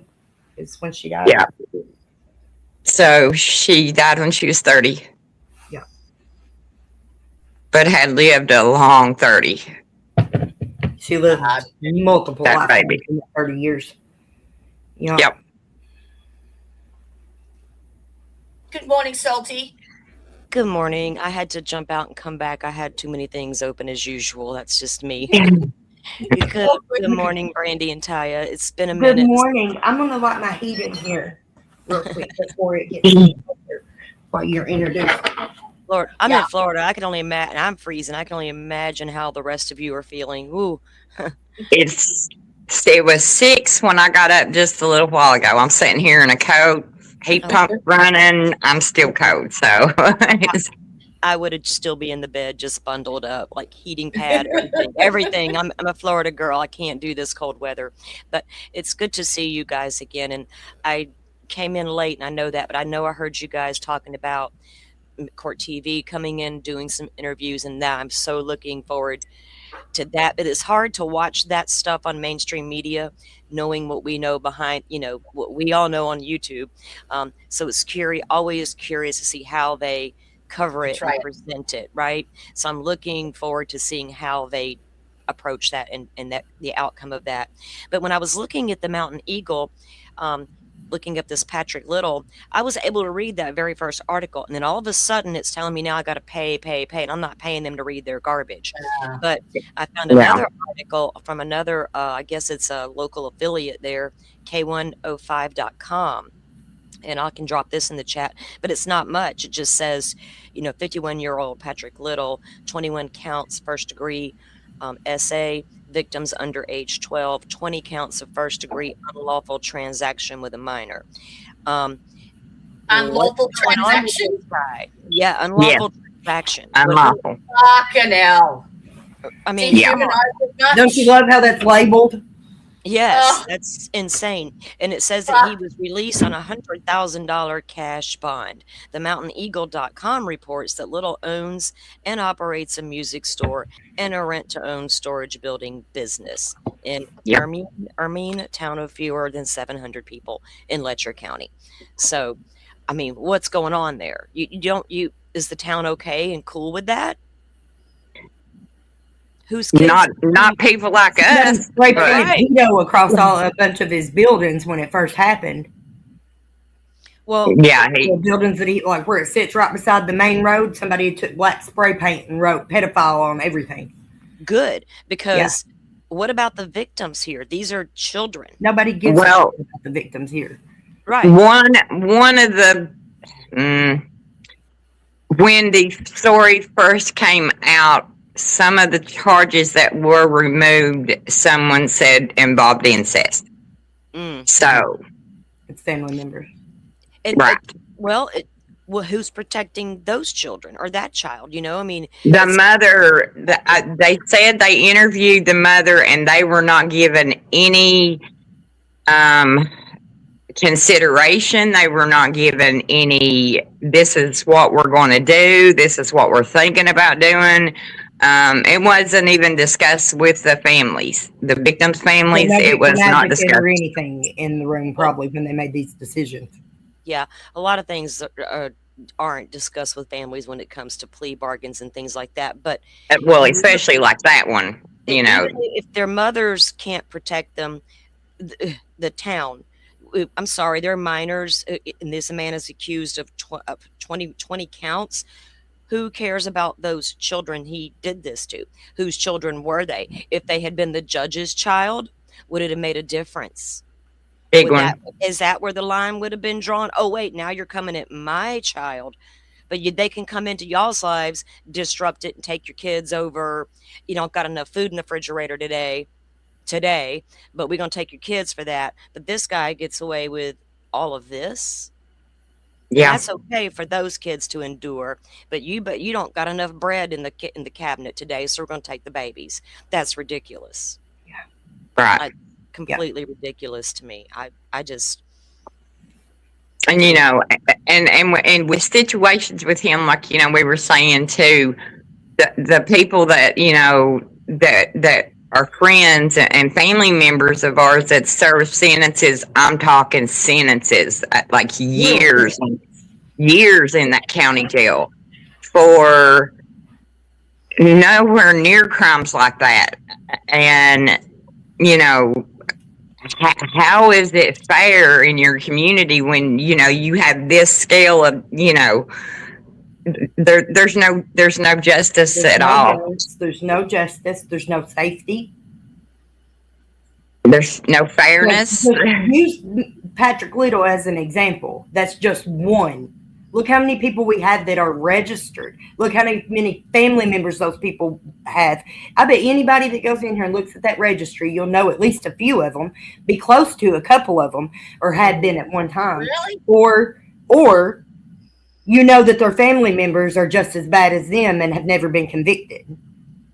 is when she died. Yeah. So she died when she was 30. Yeah. But had lived a long 30. She lived multiple That lifetimes baby. in that 30 years. You know, Yep. Good morning, Salty. Good morning. I had to jump out and come back. I had too many things open as usual. That's just me. Good morning, Brandy and Taya. It's been a Good minute. morning. I'm going to light my heat in here real quick before it gets colder while you're introduced. Lord, I'm Yeah. in Florida. I can only imagine. I'm freezing. I can only imagine how the rest of you are feeling. Ooh, It was 6 when I got up just a little while ago. I'm sitting here in a coat, heat pump running. I'm still cold. So I would still be in the bed, just bundled up, like heating pad, everything. I'm a Florida girl. I can't do this cold weather, but it's good to see you guys again. And I came in late, and I know that, but I know I heard you guys talking about Court TV coming in, doing some interviews, and that I'm so looking forward to that. But it's hard to watch that stuff on mainstream media, knowing what we know behind, what we all know on YouTube. So it's always curious to see how they cover it and present it, right? So I'm looking forward to seeing how they approach that and that the outcome of that. But when I was looking at the Mountain Eagle, looking up this Patrick Little, I was able to read that very first article, and then all of a sudden it's telling me now I got to pay, and I'm not paying them to read their garbage. But I found another article from another, I guess it's a local affiliate there, K105.com. And I can drop this in the chat, but it's not much. It just says, 51-year-old Patrick Little, 21 counts, first degree SA, victims under age 12, 20 counts of first degree unlawful transaction with a minor. Unlawful transaction? Yeah, unlawful transaction. unlawful. Fucking hell. I mean, Don't you love how that's labeled? Yes, that's insane. And it says that he was released on a $100,000 cash bond. The MountainEagle.com reports that Little owns and operates a music store and a rent-to-own storage building business in Hermine, town of fewer than 700 people in Letcher County. So, I mean, what's going on there? Is the town okay and cool with that? Who's not people like us? Spray painted Tito across a bunch of his buildings when it first happened. Well, yeah, the buildings that like where it sits right beside the main road. Somebody took black spray paint and wrote pedophile on everything. Good, because what about the victims here? These are children. Nobody gives a shit about the victims here. Right. One of the when the story first came out, some of the charges that were removed, someone said involved incest. So it's family members. Right. Well, who's protecting those children or that child? I mean, the mother, they said they interviewed the mother and they were not given any consideration. They were not given any, this is what we're going to do. This is what we're thinking about doing. It wasn't even discussed with the families, the victims' families. It was not discussed. Or anything in the room probably when they made these decisions. Yeah, a lot of things aren't discussed with families when it comes to plea bargains and things like that. But well, especially like that one. you know. Even if their mothers can't protect them, the town. I'm sorry, they're minors, and this man is accused of 20 counts. Who cares about those children he did this to? Whose children were they? If they had been the judge's child, would it have made a difference? Big Would one. that, is that where the line would have been drawn? Oh, wait, now you're coming at my child. But they can come into y'all's lives, disrupt it, and take your kids over. You don't got enough food in the refrigerator today, but we're going to take your kids for that. But this guy gets away with all of this. Yeah. That's okay for those kids to endure, but you don't got enough bread in the cabinet today, so we're going to take the babies. That's ridiculous. Right. Completely ridiculous to me. I just, And you know, and with situations with him, like, you know, we were saying too, the people that, you know, that are friends and family members of ours that serve sentences, I'm talking sentences, like years in that county jail for nowhere near crimes like that. And you know, how is it fair in your community when, you know, you have this scale of, you know, there's no justice at all. There's no justice. There's no safety. There's no fairness. Use Patrick Little as an example. That's just one. Look how many people we have that are registered. Look how many family members those people have. I bet anybody that goes in here and looks at that registry, you'll know at least a few of them, be close to a couple of them, or had been at one time. Really? Or you know that their family members are just as bad as them and have never been convicted.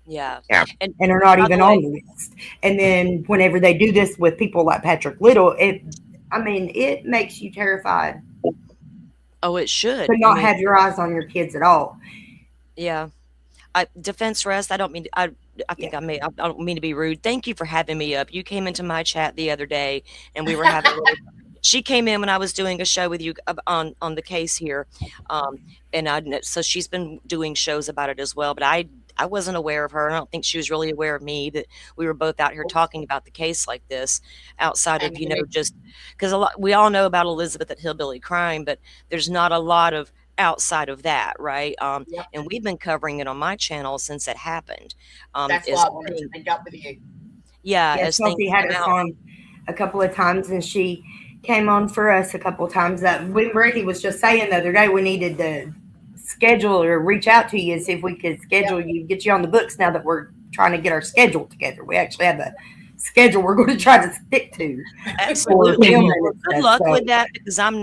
yeah. And are not even on the list. And then whenever they do this with people like Patrick Little, it makes you terrified Oh, it should. to not have your eyes on your kids at all. Yeah. Defense Rest. I don't mean. I think I don't mean to be rude. Thank you for having me up. You came into my chat the other day, and we were having. She came in when I was doing a show with you on the case here, so she's been doing shows about it as well. But I wasn't aware of her. I don't think she was really aware of me, that we were both out here talking about the case like this, outside of, you know, just because we all know about Elizabeth at Hillbilly Crime, but there's not a lot of outside of that, right? And we've been covering it on my channel since it happened. That's why I wanted to link up with you. Yeah, Yeah, as things Sophie had come us out. on a couple of times, and she came on for us a couple of times. When Brady was just saying the other day, we needed to schedule or reach out to you and see if we could schedule you, get you on the books now that we're trying to get our schedule together. We actually have a schedule we're going to try to stick to. Absolutely. filming Well, and good stuff, luck so- with that, because I'm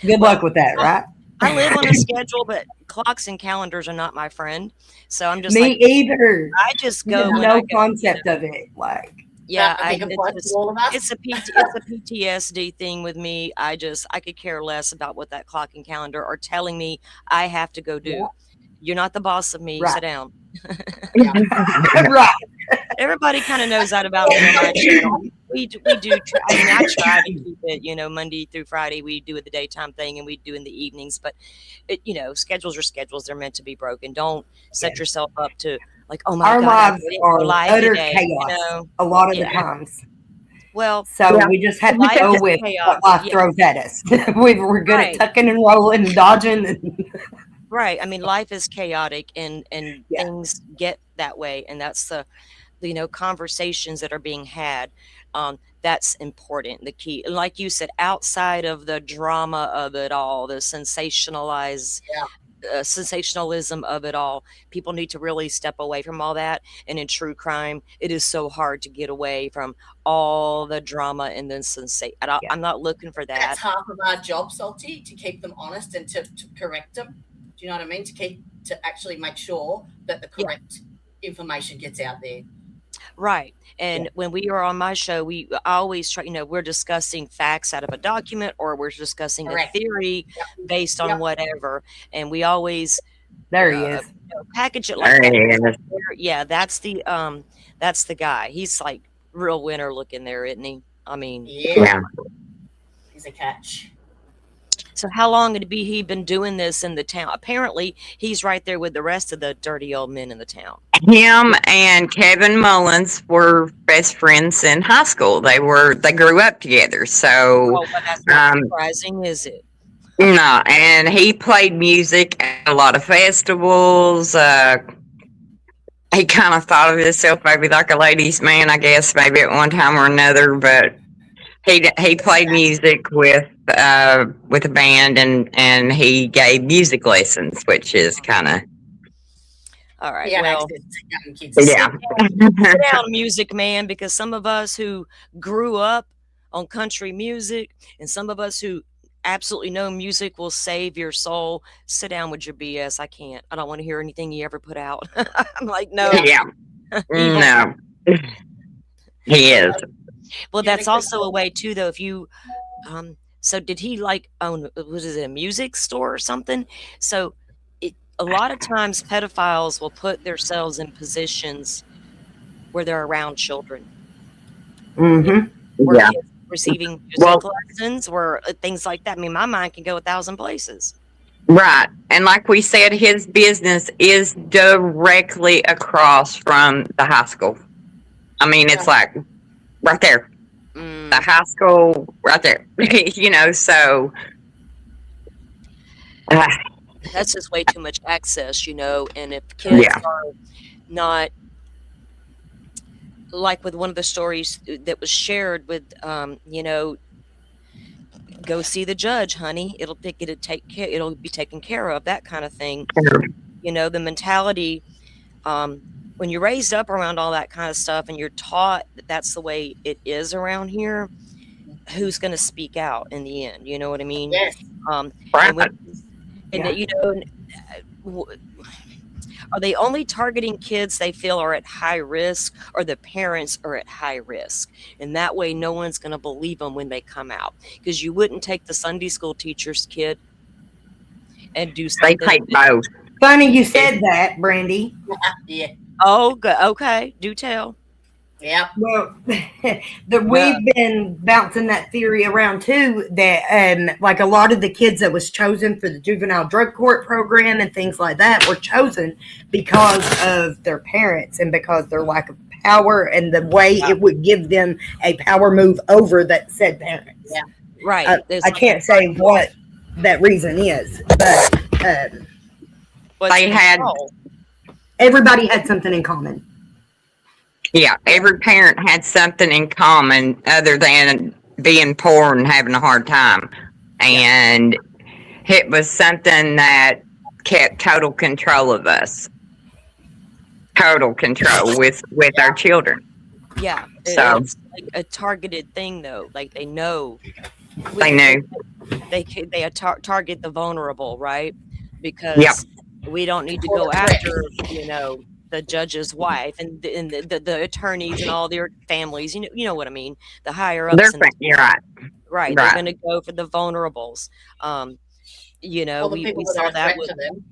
Good luck with that, right? I live on a schedule, but clocks and calendars are not my friend. So I'm just Me like, either. I just You go have when no I go. concept of it. Like, Yeah, I think it applies to all of us. it's a PTSD thing with me. I could care less about what that clock and calendar are telling me I have to go do. Yeah. You're not the boss of me. Right. Sit down. right. Everybody kind of knows that about me on my channel. We do. I try to keep it, you know, Monday through Friday. We do the daytime thing, and we do in the evenings. But schedules are schedules. They're meant to be broken. Don't set yourself up to like, oh my Our God, lives I'm are live utter today, chaos you know? a lot of the Yeah. times. Well, So we just have to Life go is with chaos, what life yeah. throws at us. We're good Right. at tucking and rolling and dodging. And right. I mean, life is chaotic, and Yeah. things get that way, and that's the conversations that are being had. That's important. The key, like you said, outside of the drama of it all, the sensationalism of it all, people need to really step away from all that. And in true crime, it is so hard to get away from all the drama and then I'm not looking for that. That's half of our job, Salty, to keep them honest and to correct them. Do you know what I mean? To actually make sure that the correct information gets out there. Right. And when we are on my show, I always try, we're discussing facts out of a document, or we're discussing Correct. a theory based on whatever. And we always there he is. package it like There that. he is. Yeah, that's the guy. He's like real winner looking there, isn't he? I mean, Yeah. He's a catch. so how long had he been doing this in the town? Apparently, he's right there with the rest of the dirty old men in the town. him and Kevin Mullins were best friends in high school. They grew up together. So, Oh, but that's not um, surprising, is it? no, and he played music at a lot of festivals. He kind of thought of himself maybe like a ladies' man, I guess, maybe at one time or another. But he played music with a band, and he gave music lessons, which is kind of All right. Yeah, Well, access to young kids. yeah. sit down, music man, because some of us who grew up on country music and some of us who absolutely know music will save your soul, sit down with your BS. I can't. I don't want to hear anything you ever put out. I'm like, no. Yeah, Evil. no, he is. Well, Yeah, that's because- also a way too, though. If you, so did he like own? Was it a music store or something? So, a lot of times pedophiles will put themselves in positions where they're around children, Mm-hmm. where Yeah, kids receiving Well- music lessons, where things like that. I mean, my mind can go 1,000 places. right. And like we said, his business is directly across from the high school. I mean, it's like right there. Mm, The high school right there. So that's just way too much access, and if kids Yeah. are not, like with one of the stories that was shared with, go see the judge, honey. It'll be taken care of, that kind of thing. The mentality, when you're raised up around all that kind of stuff and you're taught that that's the way it is around here, who's going to speak out in the end? You know what I mean? Yes. And, right. are they only targeting kids they feel are at high risk, or the parents are at high risk? And that way no one's going to believe them when they come out, because you wouldn't take the Sunday school teacher's kid and do They something. take both. Funny you said that, Brandy. Yeah. Oh, okay, do tell. Yep. Well, we've been bouncing that theory around too, that like a lot of the kids that was chosen for the juvenile drug court program and things like that were chosen because of their parents and because their lack of power and the way it would give them a power move over that said parents. Yeah. Right. I can't say what that reason is, but They had- everybody had something in common. Yeah, every parent had something in common other than being poor and having a hard time. And it was something that kept total control of us. Total control with our children. Yeah. So- It's like a targeted thing, though. Like they know. They knew. They target the vulnerable, right? Because Yep. we don't need to go after, the judge's wife and the attorneys and all their families. You know what I mean? The higher ups. You're right. Right. They're Right. going to go for the vulnerables. All the we people saw that are that threat with, to them.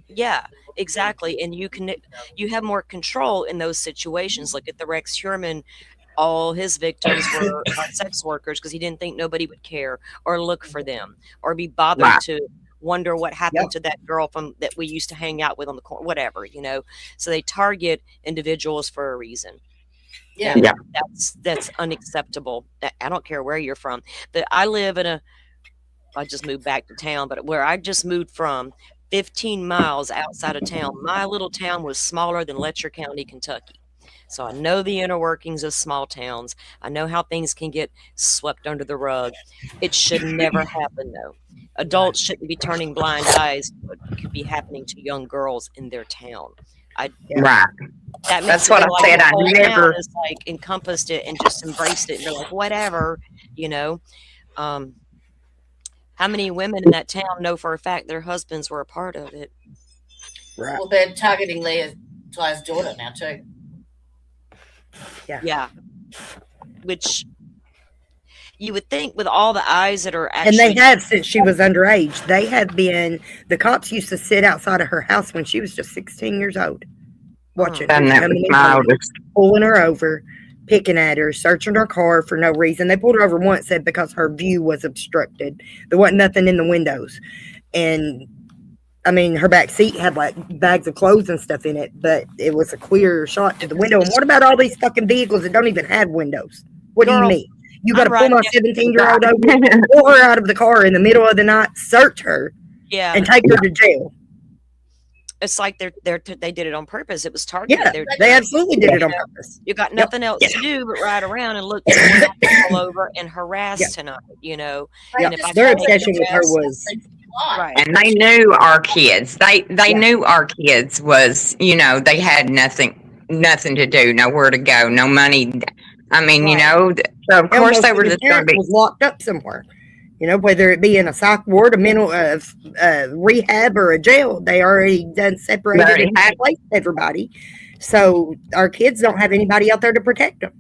yeah, exactly. And you have more control in those situations. Look at the Rex Hurman. All his victims were sex workers because he didn't think nobody would care or look for them or be bothered Right. to wonder what happened to that girl that we used to hang out with on the corner, whatever, So they target individuals for a reason. Yeah. And Yeah. that's unacceptable. I don't care where you're from. I just moved back to town, but where I just moved from, 15 miles outside of town, my little town was smaller than Letcher County, Kentucky. So I know the inner workings of small towns. I know how things can get swept under the rug. It should never happen, though. Adults shouldn't be turning blind eyes to what could be happening to young girls in their town. Right. That makes That's it what I like said. the I whole never- town is like encompassed it and just embraced it. And they're like, whatever, How many women in that town know for a fact their husbands were a part of it? Right. Well, they're targeting Leah's daughter now too. Yeah. Which you would think with all the eyes that are And actually they have since she was underage. They have been, the cops used to sit outside of her house when she was just 16 years old, watching her And that coming was and my going, oldest. pulling her over, picking at her, searching her car for no reason. They pulled her over once, said because her view was obstructed. There wasn't nothing in the windows. And I mean, her back seat had like bags of clothes and stuff in it, but it was a clear shot to the window. And what about all these fucking vehicles that don't even have windows? What do you Girl, mean? You got to pull I'm my right 17-year-old over, pull her out of the car in the middle of the night, search her, Yeah, and take her to jail. it's like they did it on purpose. It was targeted. Yeah, they absolutely did it on purpose. You got nothing else to do but ride around and look someone else all over and harass tonight, you know. Yeah, And if I their told obsession you with her this- was right. And they knew our kids. They knew our kids was, you know, they had nothing to do, nowhere to go, no money. I mean, you know, so of course almost they were the just going to parent be. was locked up somewhere. You know, whether it be in a psych ward, a mental rehab, or a jail, they already done separated Already and had- replaced everybody. So our kids don't have anybody out there to protect them.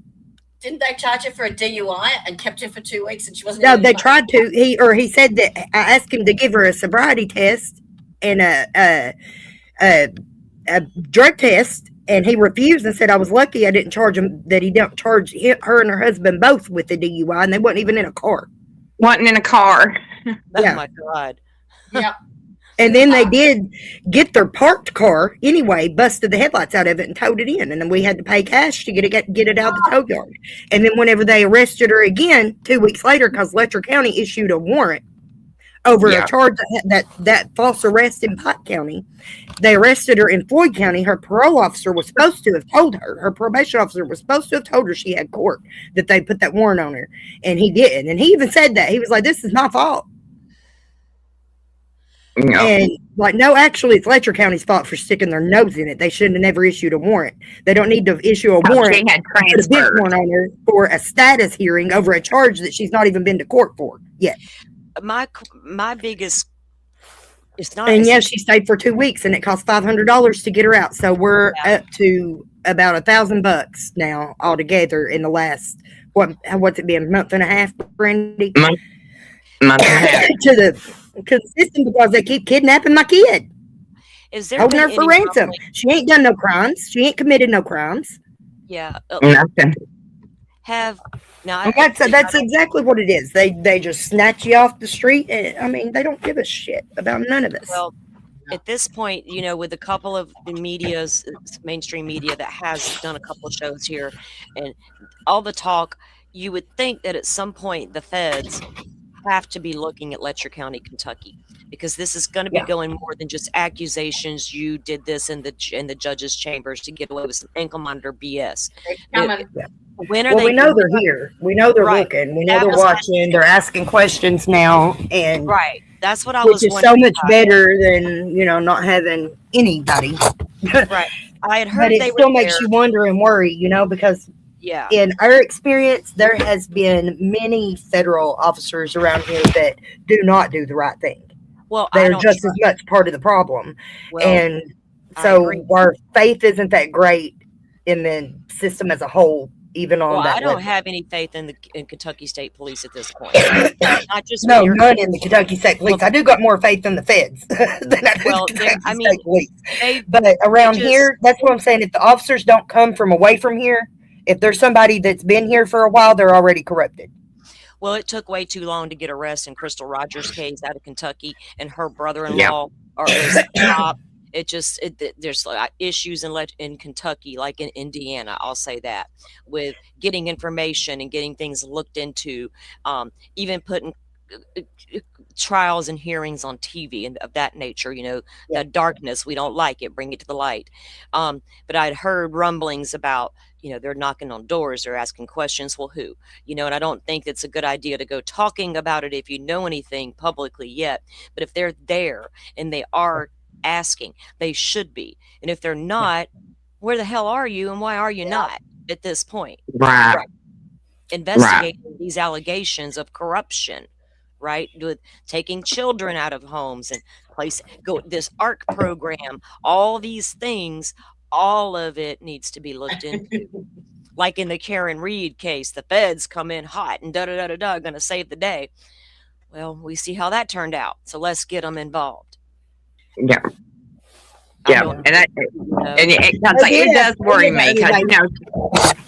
Didn't they charge her for a DUI and kept her for 2 weeks and she wasn't? No, even they fucking- tried to. He said that I asked him to give her a sobriety test and a drug test, and he refused and said I was lucky I didn't charge him, that he don't charge her and her husband both with the DUI, and they wasn't even in a car. Wasn't in a car. Oh Yeah. my God. Yeah. And then they did get their parked car anyway, busted the headlights out of it and towed it in. And then we had to pay cash to get it out of the tow yard. And then whenever they arrested her again 2 weeks later, because Letcher County issued a warrant over Yeah. a charge that false arrest in Pike County, they arrested her in Floyd County. Her parole officer was supposed to have told her, her probation officer was supposed to have told her she had court, that they put that warrant on her. And he didn't. And he even said that. He was like, this is my fault. You know, And like, no, actually, it's Letcher County's fault for sticking their nose in it. They shouldn't have never issued a warrant. They don't need to issue a warrant. she had Put a bench transferred. warrant on her for a status hearing over a charge that she's not even been to court for yet. My biggest, it's not. And it's- yeah, she stayed for 2 weeks, and it cost $500 to get her out. So we're up to about $1,000 now altogether in the last what's it been, a month and a half, Brandy? Month and a half. to the system, because they keep kidnapping my kid, Is there holding her been for any ransom. rumbling- She ain't done no crimes. She ain't committed no crimes. Yeah. Nothing. Have now. And that's exactly what it is. They just snatch you off the street. And, I mean, they don't give a shit about none of us. Well, at this point, you know, with a couple of the media's mainstream media that has done a couple of shows here, and all the talk, you would think that at some point the feds have to be looking at Letcher County, Kentucky, because this is going to be going more than just accusations. You did this in the judge's chambers to get away with some ankle monitor BS. Coming. When are Well, they? we know they're here. We know they're Right. looking. We know That they're was my- watching. They're asking questions now, and Right. That's what I which was is so wondering much about. better than not having anybody. Right. I had heard But they it still were makes there. you wonder and worry, because Yeah. in our experience, there has been many federal officers around here that do not do the right thing. Well, I They're don't just as trust- much part of the problem. well, And I so agree. our faith isn't that great in the system as a whole, even on well, that I don't level. have any faith in Kentucky State Police at this point. Not just No, your- none in the Kentucky State Police. I do got more faith in the feds than I do Well, the there- Kentucky I mean, State Police. they, But around just- here, that's what I'm saying. If the officers don't come from away from here, if there's somebody that's been here for a while, they're already corrupted. well, it took way too long to get arrested in Crystal Rogers' case out of Kentucky, and her brother-in-law is a cop. There's issues in Kentucky, like in Indiana. I'll say that, with getting information and getting things looked into, even putting trials and hearings on TV and of that nature. The darkness, we don't like it, bring it to the light. But I'd heard rumblings about, they're knocking on doors, they're asking questions. Well, who? And I don't think it's a good idea to go talking about it if you know anything publicly yet. But if they're there and they are asking, they should be. And if they're not, where the hell are you and why are you not at this point? Right. Investigating these allegations of corruption, right? With taking children out of homes and this ARC program, all these things, all of it needs to be looked into. Like in the Karen Reed case, the feds come in hot and gonna save the day. Well, we see how that turned out. So let's get them involved. Yeah. I Yeah. don't And know. it does worry me because,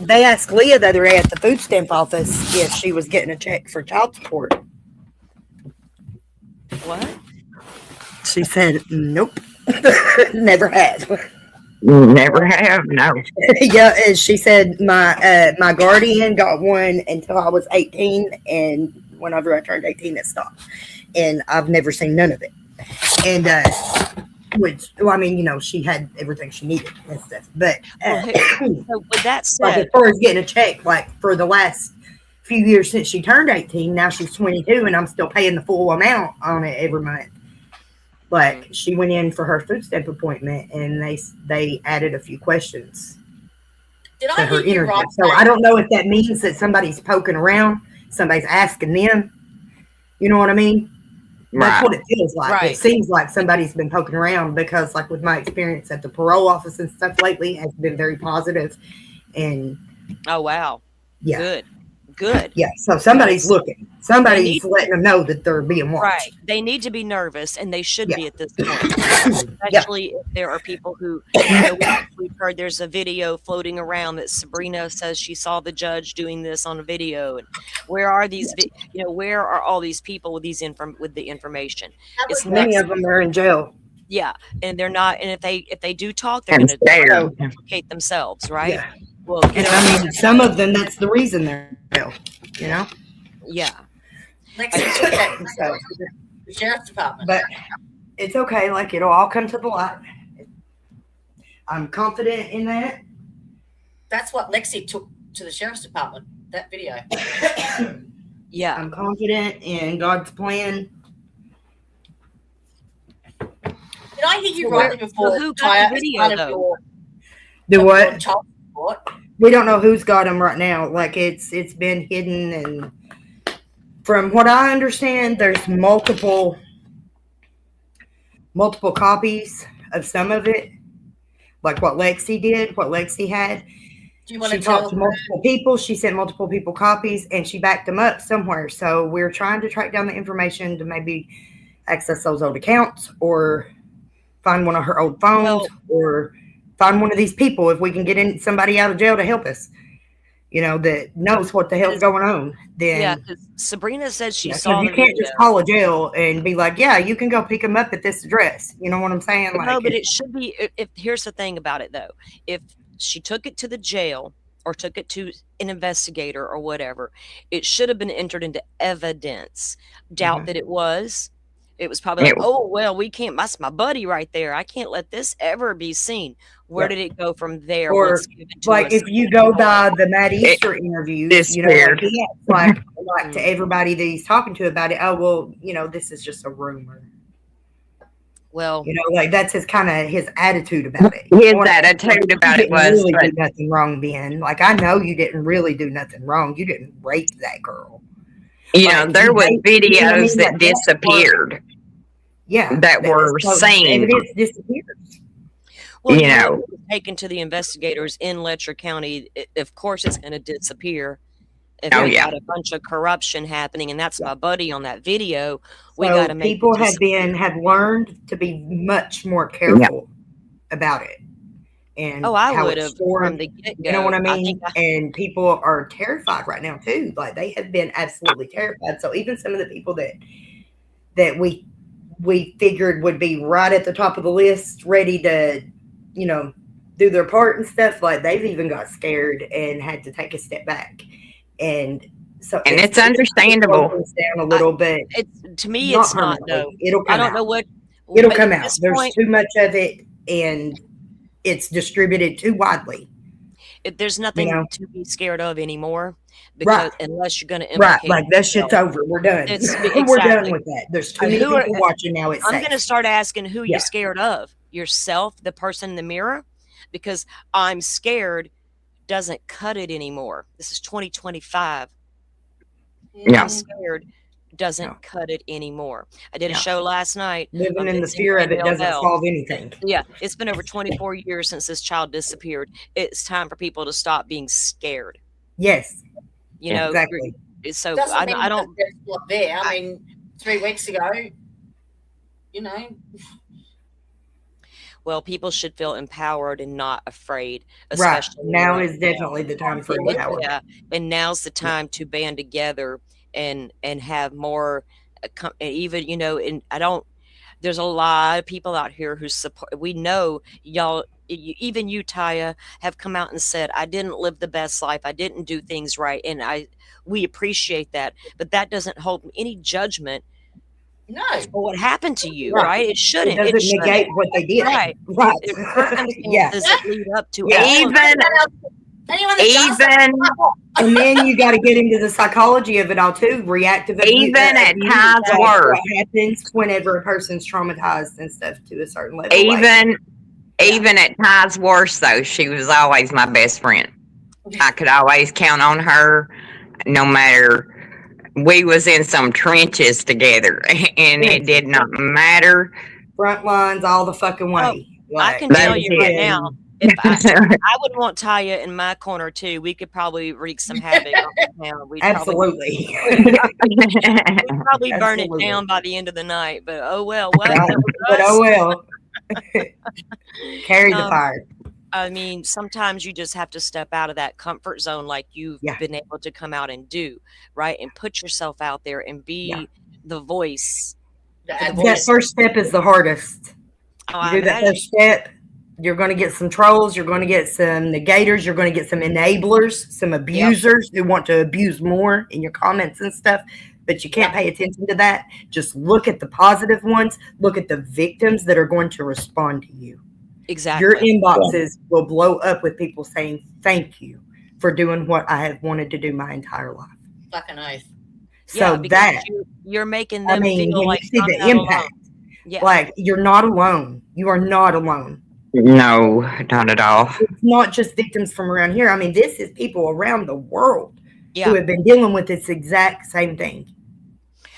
They asked Leah the other day at the food stamp office if she was getting a check for child support. What? She said, "Nope, never had." Never have. No. Yeah, and she said my guardian got one until I was 18, and whenever I turned 18, it stopped, and I've never seen none of it. And which, well, I mean, she had everything she needed and stuff. But Well, so with that like as said, far as getting a check, like for the last few years since she turned 18, now she's 22, and I'm still paying the full amount on it every month. Like she went in for her food stamp appointment, and they added a few questions Did to I her hear you interview. right? So I don't know if that means that somebody's poking around, somebody's asking them. You know what I mean? That's Right. what it feels like. Right. It seems like somebody's been poking around because, like, with my experience at the parole office and stuff lately, has been very positive. And oh wow, yeah, good. yeah. So somebody's looking. Somebody's need- letting them know that they're being Right. watched. They need to be nervous, and they should Yeah. be at this point. Yeah. Especially if there are people who, we've heard there's a video floating around that Sabrina says she saw the judge doing this on a video. And where are these, where are all these people with with the information? That It's was Many Lexi. of them are in jail. Yeah, and they're not. And if they do talk, they're And going to scared. implicate themselves, right? Yeah. Well, And I mean, some of them, that's the reason they're in jail. You know. yeah. Lexi took that So, to the sheriff's department. but it's okay. Like, it'll all come to the light. I'm confident in that. That's what Lexi took to the sheriff's department. That video. Yeah. I'm confident in God's plan. Did I hear you So rightly before? so who got the Tyre, as video, part of though? your- Do of what? your child support? We don't know who's got them right now. Like it's been hidden, and from what I understand, there's multiple copies of some of it. Like what Lexi did, what Lexi had. Do you want She to tell talked to multiple people. She sent multiple people copies, and she backed them up somewhere. So we're trying to track down the information to maybe access those old accounts, or find one of her old phones, Well- or find one of these people if we can get in somebody out of jail to help us. That knows what the hell's going on. Then Yeah, 'cause Sabrina said she 'cause saw you the can't video. just call a jail and be like, "Yeah, you can go pick them up at this address." You know what I'm saying? Like, No, but it should be. If here's the thing about it, though, if she took it to the jail or took it to an investigator or whatever, it should have been entered into evidence. Doubt Mhm. that it was. It was probably like, oh well, we can't. That's my buddy right there. I can't let this ever be seen. Where Yeah. did it go from there? Or, once given to like us? if you go by the Matt Easter interviews, disappeared. like, he acts like to everybody that he's talking to about it, oh well, this is just a rumor. Well, Like that's his kind of his attitude about it. His Or, attitude you about it didn't was, really but do nothing wrong, Ben. Like I know you didn't really do nothing wrong. You didn't rape that girl. there was you know what I videos mean? that Like, that's disappeared. Yeah, That were so seen. evidence disappears. well, You know, know. if it was taken to the investigators in Letcher County. Of course, it's going to disappear. If Oh, we yeah. got a bunch of corruption happening, and that's my buddy on that video, we So got to make it people disappear. have learned to be much more careful about it. And Oh, I how would it's have stored. from the get go. You know what I I mean? think And people are terrified right now too. Like they have been absolutely terrified. So even some of the people that we figured would be right at the top of the list, ready to, do their part and stuff, like they've even got scared and had to take a step back. And so And it's understandable. It slows down a little bit. it's to me, it's not. No, permanently. It'll come I don't out. know what. It'll but come at out. this There's point, too much of it, and it's distributed too widely. there's nothing know? to be scared of anymore, because Right. unless you're going to Right, implicate like that shit's yourself. over. We're done. It's- We're done exactly. with that. There's too And many who are- people watching now. It's I'm safe. going to start asking who Yeah. you're scared of. Yourself, the person in the mirror, because I'm scared doesn't cut it anymore. This is 2025. Yeah. I'm scared doesn't No. cut it anymore. I did a Yeah. show last night. Living on in the Vincent fear of it Crandell doesn't Bell. solve anything. Yeah, it's been over 24 years since this child disappeared. It's time for people to stop being scared. Yes, You know, exactly. so Doesn't mean I don't. that it's not there. I mean, 3 weeks ago, you know, Well, people should feel empowered and not afraid. Right Especially now right is definitely the time for Absolutely. empowerment. Yeah, and now's the time to band together and have more, even and I don't. there's a lot of people out here who support. We know y'all, even you, Taya, have come out and said, I didn't live the best life. I didn't do things right. And we appreciate that. But that doesn't hold any judgment No. for what happened to you, Right. right? It It shouldn't. doesn't shouldn't. negate what they did. Right. Right. Circumstances Yeah. that lead up to Yeah. all of Even Anyone that does that, even And then you got to get into the psychology of it all too. Reactive abuse. even at abuse, times that's worse. what happens whenever a person's traumatized and stuff to a certain level. like- Even at times worse though, she was always my best friend. I could always count on her, no matter. We was in some trenches together, and it did not matter. front lines all the fucking way. I can That tell is you right it. now, if I would want Taya in my corner too. We could probably wreak some havoc on the town. We'd Absolutely. probably burn it Absolutely. down by the end of the night. But oh well, what? Right. That was But us. oh well. Carry the Um, fire. I mean, sometimes you just have to step out of that comfort zone, like you've Yeah. been able to come out and do, right? And put yourself out there and be Yeah. the voice. that- That first step is the hardest. Oh, You I do that imagine. first step, you're going to get some trolls, you're going to get some negators, you're going to get some enablers, some abusers who want to abuse more in your comments and stuff. But you can't pay attention to that. Just look at the positive ones. Look at the victims that are going to respond to you. Exactly. Your inboxes will blow up with people saying, thank you for doing what I have wanted to do my entire life. fucking oath. So because that, you're making I them mean, feel when like you see I'm the not alone. impact, Yeah. like you're not alone. You are not alone. No, not at all. It's not just victims from around here. I mean, this is people around the world Yeah. who have been dealing with this exact same thing.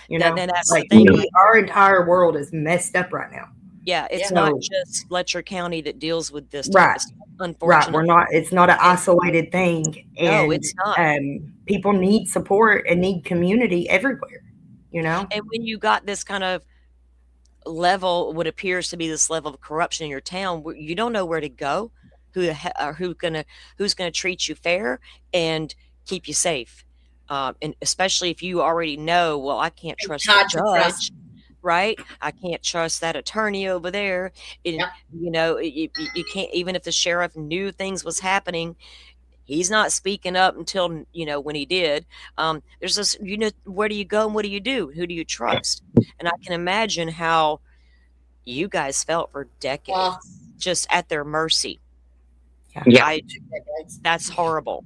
You know, Then that's like the thing. our entire world is messed up right now. Yeah, it's Yeah. not just Letcher County that deals with this type Right. of stuff, Right. unfortunately. We're not, it's not an isolated thing. And No, it's not. people need support and need community everywhere, you know? And when you got this kind of level, what appears to be this level of corruption in your town, you don't know where to go, who's gonna treat you fair and keep you safe, and especially if you already know, well, I can't trust the hard to trust. judge, right? I can't trust that attorney over there. Yep. You know, you can't, even if the sheriff knew things was happening. He's not speaking up until, when he did. There's this, where do you go and what do you do? Who do you trust? And I can imagine how you guys felt for decades, Well, just at their mercy. Yeah. That's horrible.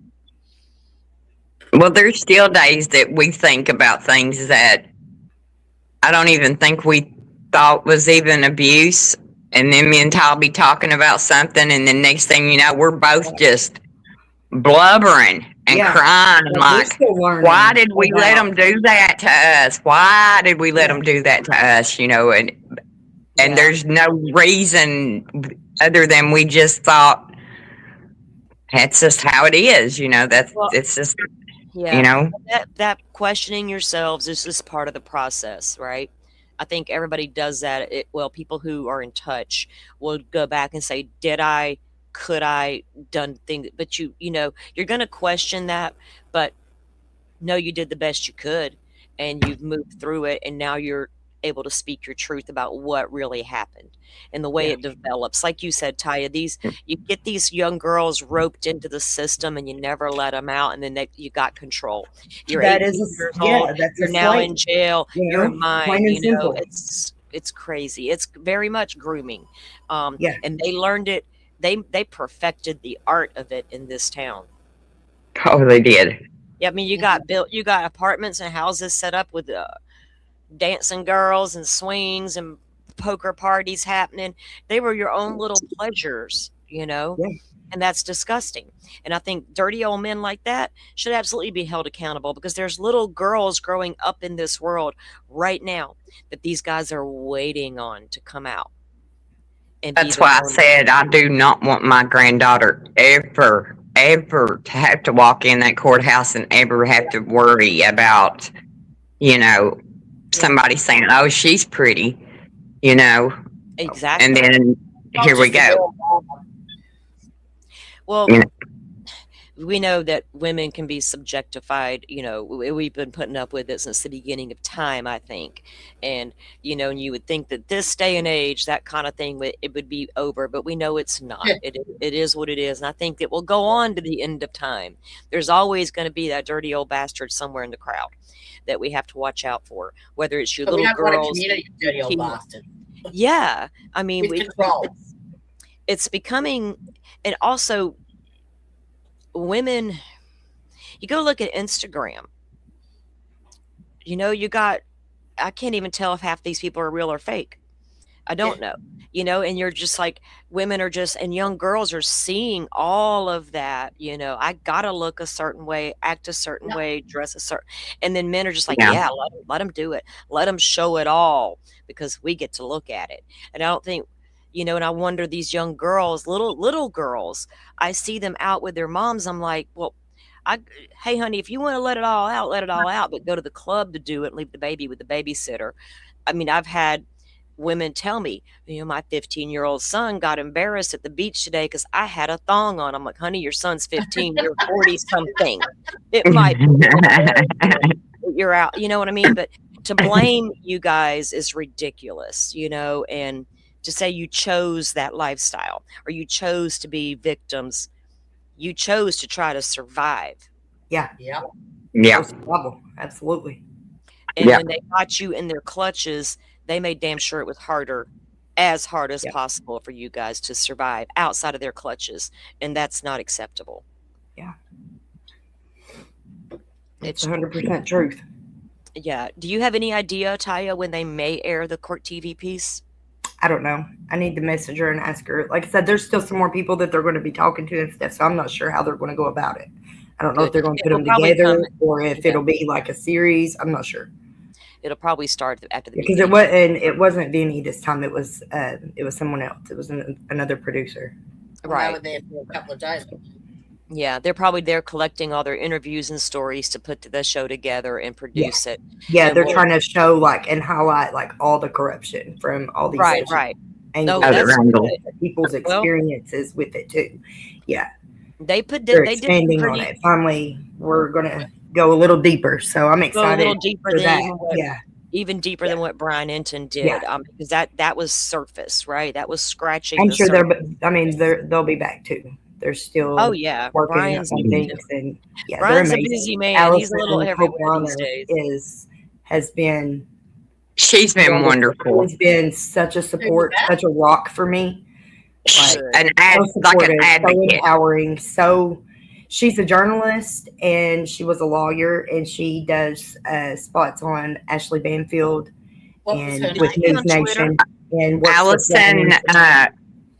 Well, there's still days that we think about things that I don't even think we thought was even abuse. And then me and Ty will be talking about something, and the next thing you know, we're both just blubbering and Yeah. crying. But we're Like, still learning why did we let about- them do that to us? Why did we let them do that to us? And Yeah. there's no reason other than we just thought that's just how it is. It's just, Yeah. That questioning yourselves is just part of the process, right? I think everybody does that. People who are in touch will go back and say, could I done things? But you're going to question that, but no, you did the best you could and you've moved through it. And now you're able to speak your truth about what really happened and the way it develops. Like you said, Taya, you get these young girls roped into the system and you never let them out. And then you got control. You're 18 years old. That's You're a now slave, in jail. you You're know? in mine. Plain and simple. It's crazy. It's very much grooming. Yeah. And they learned it. They perfected the art of it in this town. oh, they did. Yeah, I mean, you got apartments and houses set up with dancing girls and swings and poker parties happening. They were your own little pleasures, Yeah. and that's disgusting. And I think dirty old men like that should absolutely be held accountable, because there's little girls growing up in this world right now that these guys are waiting on to come out. And be That's their why I own- said I do not want my granddaughter ever to have to walk in that courthouse and ever have to worry about, somebody saying, "Oh, she's pretty," Exactly. and then here we go. Well, Yeah. we know that women can be subjectified. You know, we've been putting up with it since the beginning of time, I think. And, you know, and you would think that this day and age, that kind of thing, it would be over, but we know it's not. It is what it is. And I think it will go on to the end of time. There's always going to be that dirty old bastard somewhere in the crowd that we have to watch out for, whether it's your But we little don't want a girls. community of dirty old bastard. Yeah. I mean, With control. it's becoming, and also women, you go look at Instagram, you know, I can't even tell if half these people are real or fake. I don't know, you know, and you're just like, women are just, and young girls are seeing all of that, you know, I gotta look a certain way, act a certain way, dress a certain, and then men are just like, let them do it. Let them show it all because we get to look at it. And I don't think, you know, and I wonder, these young girls, little girls, I see them out with their moms. I'm like, well, hey, honey, if you want to let it all out, let it all out, but go to the club to do it and leave the baby with the babysitter. I mean, I've had women tell me, you know, my 15-year-old son got embarrassed at the beach today because I had a thong on. I'm like, honey, your son's 15, you're 40 something. It might be you're out, you know what I mean? But to blame you guys is ridiculous, you know, and to say you chose that lifestyle or you chose to be victims, you chose to try to survive. Yeah. Survival. Absolutely. And when they got you in their clutches, they made damn sure it was as hard as possible for you guys to survive outside of their clutches. And that's not acceptable. Yeah. It's 100% truth. Yeah. Do you have any idea, Taya, when they may air the Court TV piece? I don't know. I need to message her and ask her. Like I said, there's still some more people that they're going to be talking to and stuff, so I'm not sure how they're going to go about it. I don't know if they're going to put them together or if it'll be like a series. I'm not sure. It'll probably start after the because it wasn't Vinny this time. It was someone else. It was another producer. Right. I was there for a couple of days. Yeah, they're probably there collecting all their interviews and stories to put the show together and produce it. Yeah, and they're trying to show like and highlight like all the corruption from all these angles, people's experiences with it too. Yeah, they did expanding on it. Finally, we're gonna go a little deeper, so I'm excited. A little deeper than that. Even deeper than what Brian Enton did, because that was surface, right? That was scratching. I'm sure they'll be back too. They're still working Brian's on things, and Brian's a busy man. Allison, he's a little everywhere these days. She's been wonderful. She's been such a support, such a rock for me. Like an advocate, so empowering. So she's a journalist and she was a lawyer, and she does spots on Ashley Banfield and with News Nation. And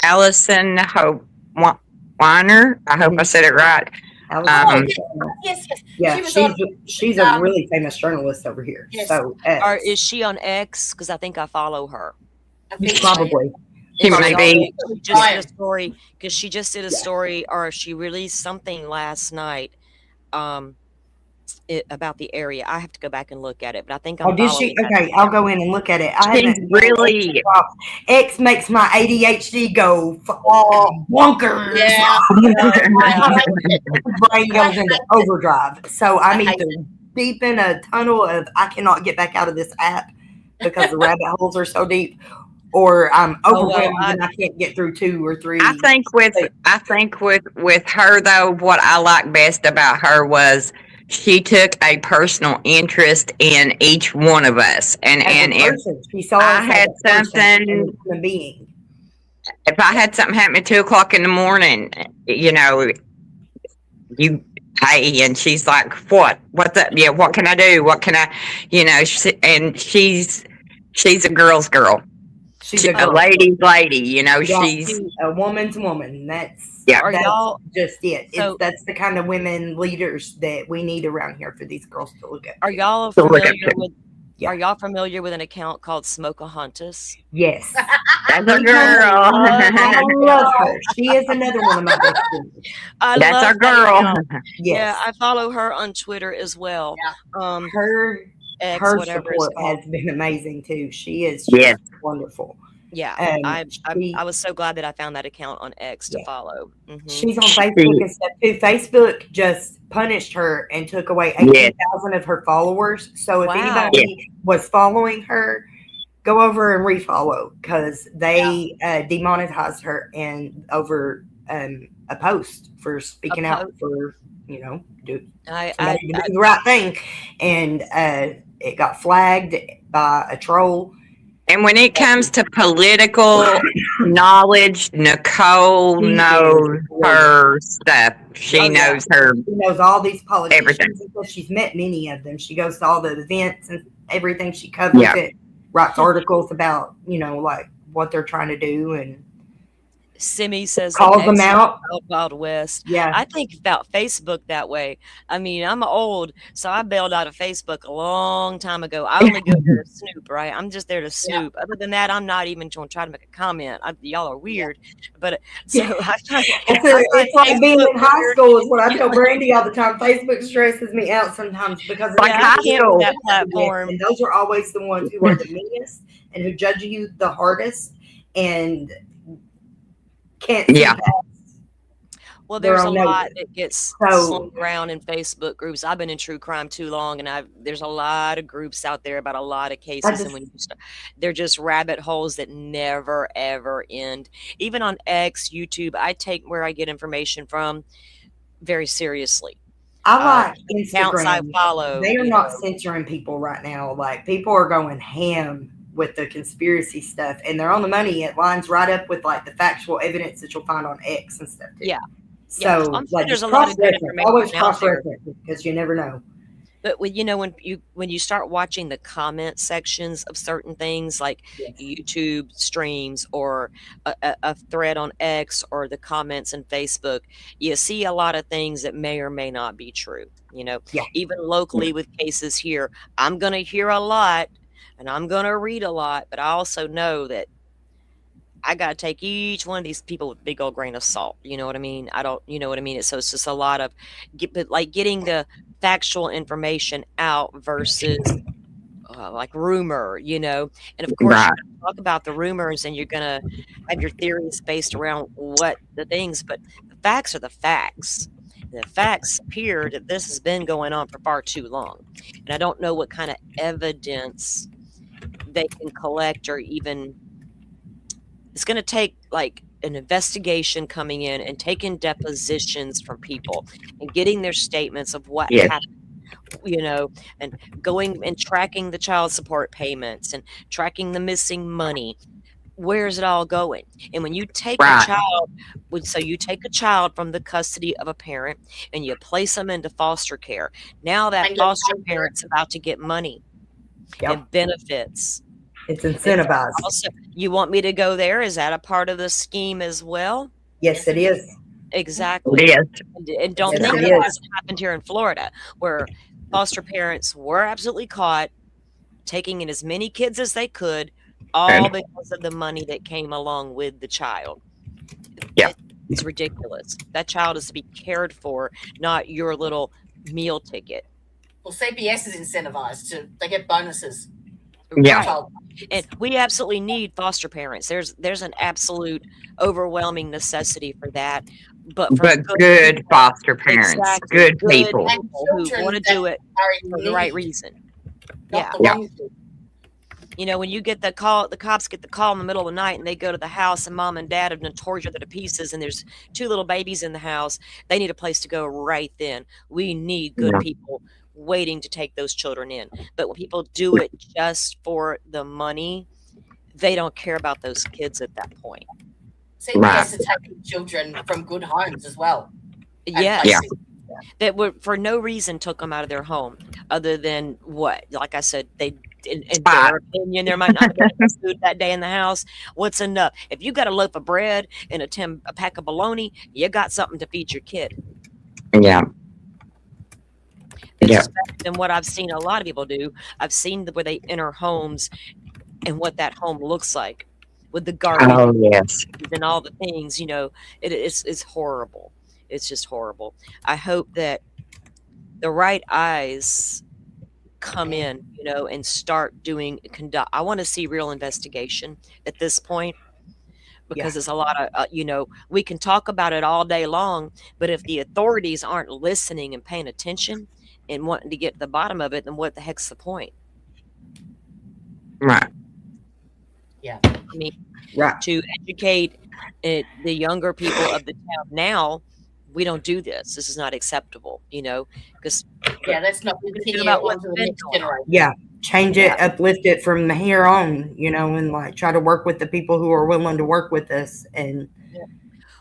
Allison Weiner. I hope I said it right. Yes. Yeah, she's a really famous journalist over here. Yes. So, is she on X? Because I think I follow her. Probably. She might be. Just did a story because she just did a story, or she released something last night. About the area. I have to go back and look at it, but I think I'm. Did she? Okay, I'll go in and look at it. Really. X makes my ADHD go bonkers. Yeah. Brain goes into overdrive. So I'm either deep in a tunnel of I cannot get back out of this app because the rabbit holes are so deep, or I'm overwhelmed and I can't get through 2 or 3. I think with her though, what I like best about her was she took a personal interest in each one of us, and if I had something, if I had something happen at 2:00 in the morning, you know, and she's like, what can I do? What can I, you know, she's a girl's girl. She's a lady's lady, you know. She's a woman's woman. That's just it. That's the kind of women leaders that we need around here for these girls to look at. Are y'all familiar with? Are y'all familiar with an account called Smokahontas? Yes, that's a girl. I love her. She is another one of my best friends. That's our girl. Yes. Yeah, I follow her on Twitter as well. Yeah. Her support has been amazing too. She is wonderful. Yeah, She- I was so glad that I found that account on X to Yeah. follow. Mhm. She's on Facebook and stuff too. Facebook just punished her and took away Yes. 18,000 of her followers. So if Wow. anybody was following her, go over and refollow because they demonetized her and over a post for speaking out post. for, you know, I somebody to do the right thing. And it got flagged by a troll. And when it comes to political knowledge, Nicole She knows is her stuff. She Oh, yeah. knows her. She knows all these politicians Everything. because she's met many of them. She goes to all the events and everything. She covers Yeah. it, writes articles about, you know, like what they're trying to do and Simi says calls them X is out. Wild Wild West. Yeah. I think about Facebook that way. I mean, I'm old, so I bailed out of Facebook a long time ago. I only go there to snoop, right? I'm just there to snoop. Other than that, I'm not even going to try to make a comment. Y'all are weird, but so I find It's like being in Facebook high weird. school is what I tell Brandy all the time. Facebook stresses me out sometimes because Like it's high I can't school. with that platform. and those are always the ones who are the meanest and who judge you the hardest and can't see Yeah. past. Well, They're there's a on lot notice. that gets So- slung around in Facebook groups. I've been in true crime too long, and there's a lot of groups out there about a lot of cases, just- and when you they're just rabbit holes that never ever end. Even on X, YouTube, I take where I get information from very seriously. I like Accounts I Instagram. follow, They are you not know. censoring people right now. Like people are going ham with the conspiracy stuff, and they're on the money. It lines right up with like the factual evidence that you'll find on X and stuff too. Yeah. So Yeah, I'm sure like there's just a lot of good cross-reference. Always information out there. cross-reference because you never know. But when you start watching the comment sections of certain things like Yes. YouTube streams or a thread on X or the comments in Facebook, you see a lot of things that may or may not be true. You know, Yeah. even locally with cases here, I'm going to hear a lot and I'm going to read a lot, but I also know that I got to take each one of these people with a big old grain of salt. You know what I mean? You know what I mean? So it's just a lot of getting the factual information out versus like rumor, you know. And of course, Right. you talk about the rumors and you're going to have your theories based around what the things, but the facts are the facts. The facts appear that this has been going on for far too long. And I don't know what kind of evidence they can collect or even. It's going to take like an investigation coming in and taking depositions from people and getting their statements of what Yes. happened, you know, and going and tracking the child support payments and tracking the missing money. Where's it all going? And when you take Right. a child, so you take a child from the custody of a parent and you place them into foster care. Now that And you're foster paying for it. parent's about to get money Yep. and benefits. It's incentivized. Also, you want me to go there? Is that a part of the scheme as well? Yes, it is. Exactly. It is. And don't Yes, think it that is. hasn't happened here in Florida, where foster parents were absolutely caught taking in as many kids as they could, all because of the money that came along with the child. Yeah. It's ridiculous. That child is to be cared for, not your little meal ticket. Well, CPS is incentivized they get bonuses. Yeah. Right. Child- And we absolutely need foster parents. There's an absolute overwhelming necessity for that. But But good people, foster parents, exactly, good people. And people who children want to that do it are in for the right need, reason. not Yeah. the Yeah. ones who- You know, when you get the call, the cops get the call in the middle of the night and they go to the house and mom and dad have been tortured to pieces and there's 2 little babies in the house. They need a place to go right then. We need good Yeah. people waiting to take those children in. But when people do it just for the money, they don't care about those kids at that point. CPS are taking children from good homes as well. and Yes. places. That were for no reason took them out of their home other than what? Like I said, they in their opinion, there might not have been enough food that day in the house. What's enough? If you got a loaf of bread and a pack of bologna, you got something to feed your kid. Yeah. It's Yeah. better than what I've seen a lot of people do. I've seen where they enter homes and what that home looks like with the garbage Oh, yes. and all the things, you know, it's horrible. It's just horrible. I hope that the right eyes come in, and start conduct. I want to see real investigation at this point, because it's a lot of, we can talk about it all day long, but if the authorities aren't listening and paying attention and wanting to get to the bottom of it, then what the heck's the point? Right. Yeah. I mean, Right. to educate the younger people of the town now, we don't do this. This is not acceptable, because Let's not continue about on what's to the been next going on. generation. Yeah. Change it, uplift it from here on, and like try to work with the people who are willing to work with us and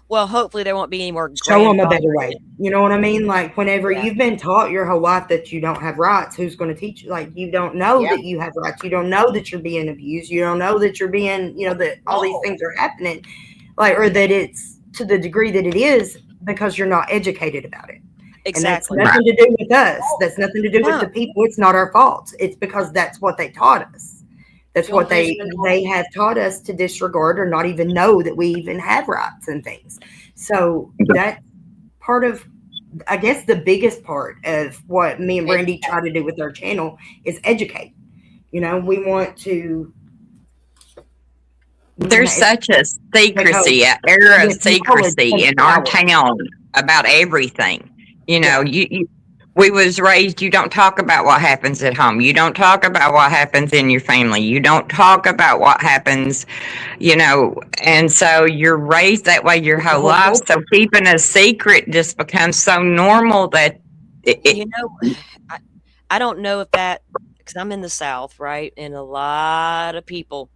well, hopefully there won't be any more show them a better grandfathered way. You know what I mean? Like whenever Yeah. you've been taught your whole life that you don't have rights, who's going to teach you? Like you don't know Yeah. that you have rights. You don't know that you're being abused. You don't know that you're being, that all these No. things are happening, like, or that it's to the degree that it is because you're not educated about it. Exactly. And that's nothing to do with us. That's nothing to do with No. the people. It's not our fault. It's because that's what they taught us. That's Your what they vision. have taught us to disregard or not even know that we even have rights and things. So that's part of, I guess, the biggest part of what me and Brandy try to do with our channel is educate. We want to. There's such a secrecy, an era of Yes, knowledge secrecy is in our power. town about everything. We was raised, you don't talk about what happens at home. You don't talk about what happens in your family. You don't talk about what happens, and so you're raised that way your whole life. So keeping a secret just becomes so normal that I don't know if that, because I'm in the South, right? And a lot of people,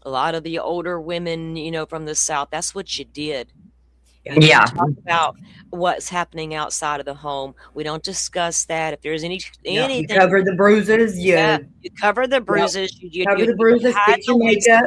a lot of the older women, from the South, that's what you did. We Yeah. don't talk about what's happening outside of the home. We don't discuss that. If there's anything, You cover the bruises. You cover the bruises. You cover the bruises. hide Fix your the makeup.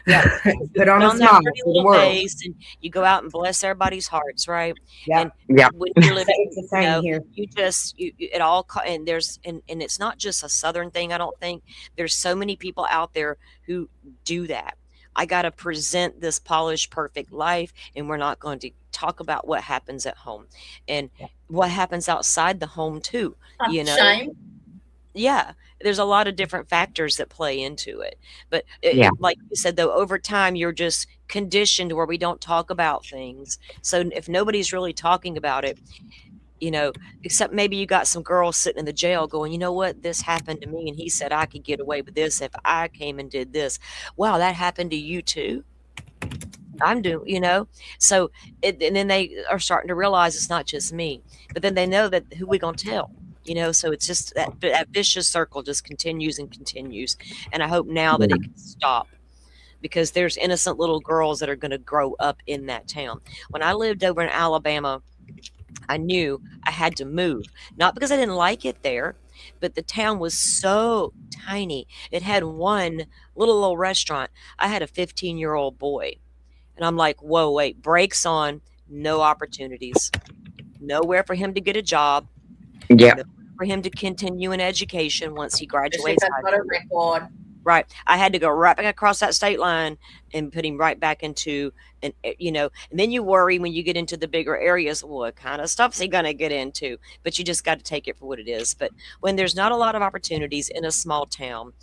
Yeah. Put on a that smile pretty for the little world. face, and you go out and bless everybody's hearts, right? Yeah. And Yeah. when you're living, It's the same here. it all, and there's, and it's not just a Southern thing. I don't think there's so many people out there who do that. I got to present this polished, perfect life, and we're not going to talk about what happens at home and what happens outside the home too. Shame. Yeah, there's a lot of different factors that play into it. But like you said, though, over time, you're just conditioned where we don't talk about things. So if nobody's really talking about it, except maybe you got some girls sitting in the jail going, you know what, this happened to me, and he said I could get away with this if I came and did this. Wow, that happened to you too. I'm doing, so and then they are starting to realize it's not just me, but then they know that who we gonna tell, so it's just that vicious circle just continues and continues. And I hope now that it can stop, because there's innocent little girls that are going to grow up in that town. When I lived over in Alabama, I knew I had to move, not because I didn't like it there, but the town was so tiny. It had one little old restaurant. I had a 15-year-old boy, and I'm like, whoa, wait, brakes on, no opportunities, nowhere for him to get a job, Yeah. for him to continue in education once he If graduates. I've got a record. Right. I had to go right back across that state line and put him right back into, and then you worry when you get into the bigger areas, what kind of stuff's he going to get into? But you just got to take it for what it is. But when there's not a lot of opportunities in a small town,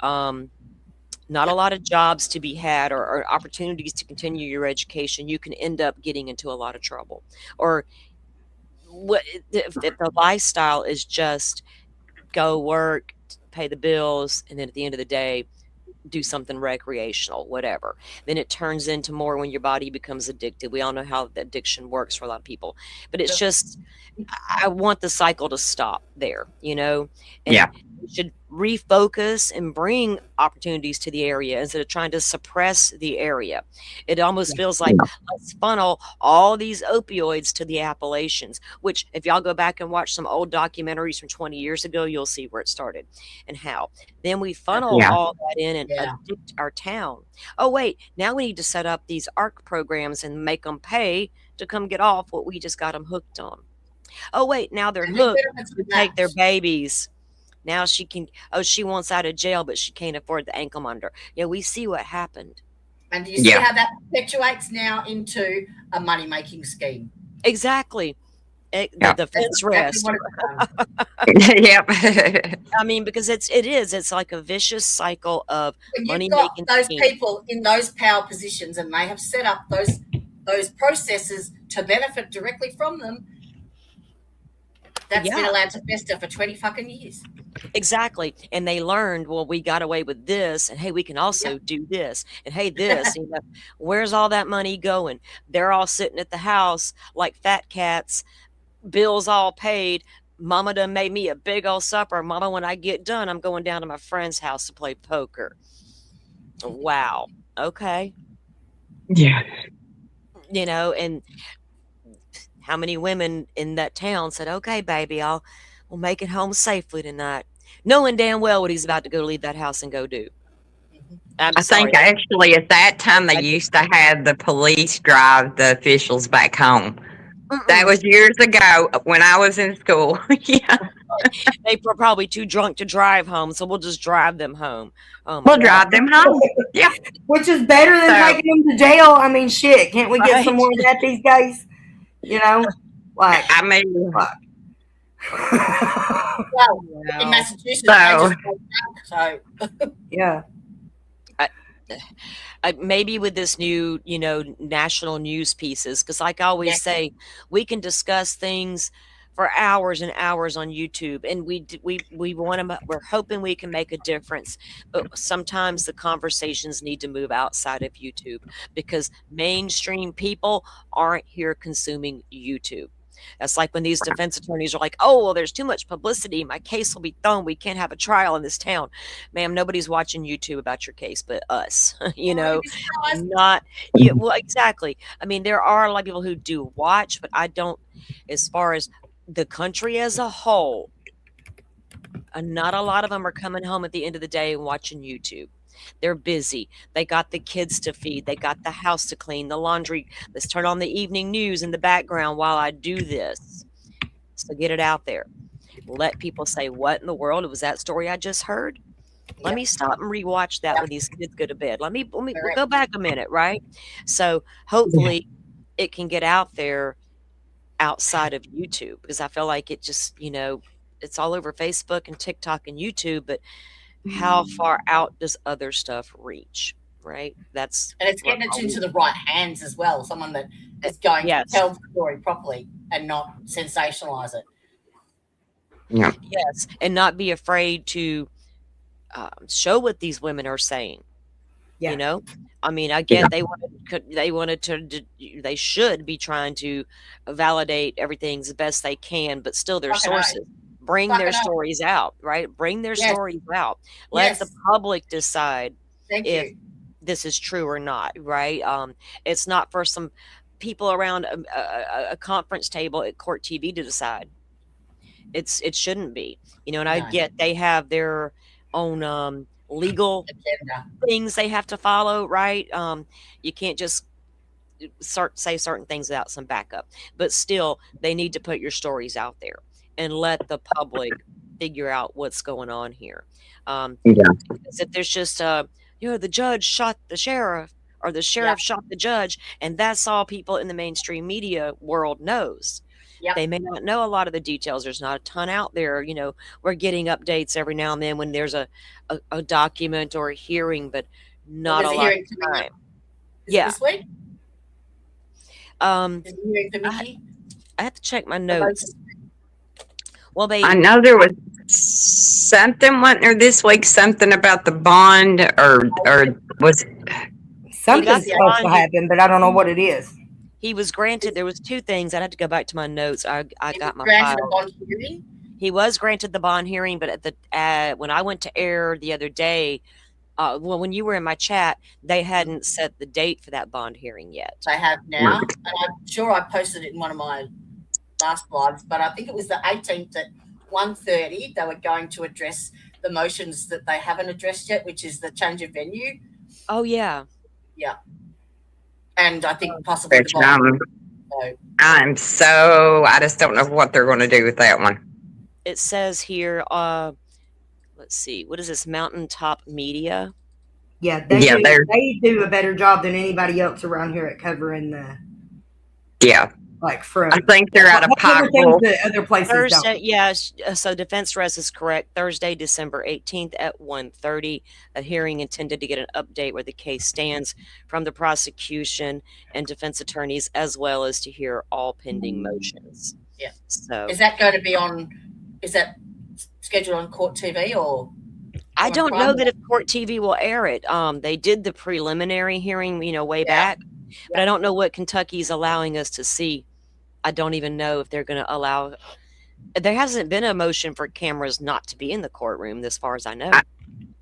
not a lot of jobs to be had, or opportunities to continue your education, you can end up getting into a lot of trouble. Or what if the lifestyle is just go work, pay the bills, and then at the end of the day do something recreational, whatever, then it turns into more when your body becomes addicted. We all know how the addiction works for a lot of people, but it's just, I want the cycle to stop there, and we should refocus and bring opportunities to the area instead of trying to suppress the area. It almost feels like, let's funnel all these opioids to the Appalachians, which if y'all go back and watch some old documentaries from 20 years ago, you'll see where it started and how. Then we funnel all that in and addict our town. Oh, wait, now we need to set up these ARC programs and make them pay to come get off what we just got them hooked on. Oh, wait, now they're hooked to take their babies. Now she wants out of jail, but she can't afford the ankle monitor. We see what happened. And do you see how that perpetuates now into a money-making scheme? Exactly. Yeah. The fence That's rest. exactly what it's done. Yep. I mean, because it's like a vicious cycle of When you've money got making those schemes. people in those power positions and they have set up those processes to benefit directly from them, that's been Yeah. allowed to fester for 20 fucking years. Exactly. And they learned, well, we got away with this, and hey, we can also do this, and hey, this, where's all that money going? They're all sitting at the house like fat cats, bills all paid. Mama done made me a big old supper. Mama, when I get done, I'm going down to my friend's house to play poker. Wow. Okay. Yeah. And how many women in that town said, okay, baby, we'll make it home safely tonight, knowing damn well what he's about to go leave that house and go do. I'm I sorry. think actually at that time they used to have the police drive the officials back home. That was years ago when I was in school. Yeah. They were probably too drunk to drive home, so we'll just drive them home. We'll God. drive them home. Yeah. Which is better than So- taking them to jail. I mean, shit. Can't we get some Right. more of that these days? You know, like. I mean, Well, in Wow. Massachusetts, So- they just go back, so Yeah. Maybe with this new, national news pieces, because like I always Yes. say, we can discuss things for hours and hours on YouTube, and we want to. We're hoping we can make a difference, but sometimes the conversations need to move outside of YouTube because mainstream people aren't here consuming YouTube. That's like when these defense attorneys are like, oh, well, there's too much publicity. My case will be thrown. We can't have a trial in this town. Ma'am, nobody's watching YouTube about your case but us, not you. Well, exactly. I mean, there are a lot of people who do watch, but I don't, as far as the country as a whole, not a lot of them are coming home at the end of the day and watching YouTube. They're busy. They got the kids to feed. They got the house to clean, the laundry. Let's turn on the evening news in the background while I do this. So get it out there. Let people say, what in the world was that story I just heard? Let me stop and rewatch that when these kids go to bed. Let me we'll go back a minute, right? So hopefully it can get out there outside of YouTube, because I feel like it just, it's all over Facebook and TikTok and YouTube, but how far out does other stuff reach, right? and it's getting it into the right hands as well. Someone that is going Yes. to tell the story properly and not sensationalize it. Yeah. Yes, and not be afraid to show what these women are saying. Yeah. I mean, I get they wanted to they should be trying to validate everything as best they can, but still their Fucking right. sources. Bring their stories out, right? Bring their Yes. stories out. Let the Yes. public decide Thank if you. this is true or not, right? It's not for some people around a conference table at court TV to decide. It shouldn't be, and I No. get they have their own legal Agenda. things they have to follow, right? You can't just say certain things without some backup, but still they need to put your stories out there and let the public figure out what's going on here. Yeah. Because if there's just the judge shot the sheriff or the sheriff shot the judge, and that's all people in the mainstream media world knows. Yep. They may not know a lot of the details. There's not a ton out there. We're getting updates every now and then when there's a document or a hearing, but not There's a a lot hearing of coming up. time. Is it Yeah. this week? There's a hearing for Mickey. I have to check my notes. Well, I know there was something, wasn't there this week, something about the bond or was Something's the supposed to bond. happen, but I don't know what it is. he was granted. There was two things. I'd have to go back to my notes. I got my Granted file. a bond hearing. He was granted the bond hearing, but when I went to air the other day, when you were in my chat, they hadn't set the date for that bond hearing yet. They have now, and I'm sure I posted it in one of my last lives, but I think it was the 18th at 1:30. They were going to address the motions that they haven't addressed yet, which is the change of venue, Oh yeah, and I think possibly the which bond. So, I just don't know what they're going to do with that one. it says here. Let's see. What is this? Mountaintop Media. Yeah, Yeah, they do a better job than anybody else around here at covering the Yeah. Like from I think they're out of that's other things Pikeville. that other places Thursday, don't. yeah. So Defense Rest is correct. Thursday, December 18th at 1:30. A hearing intended to get an update where the case stands from the prosecution and defense attorneys, as well as to hear all pending motions. Yeah. So Is that going to be on? Is that scheduled on Court TV or? I on don't know Prime? that if Court TV will air it. They did the preliminary hearing, way back, but I don't know what Kentucky's allowing us to see. I don't even know if they're going to allow. There hasn't been a motion for cameras not to be in the courtroom, as far as I know. No,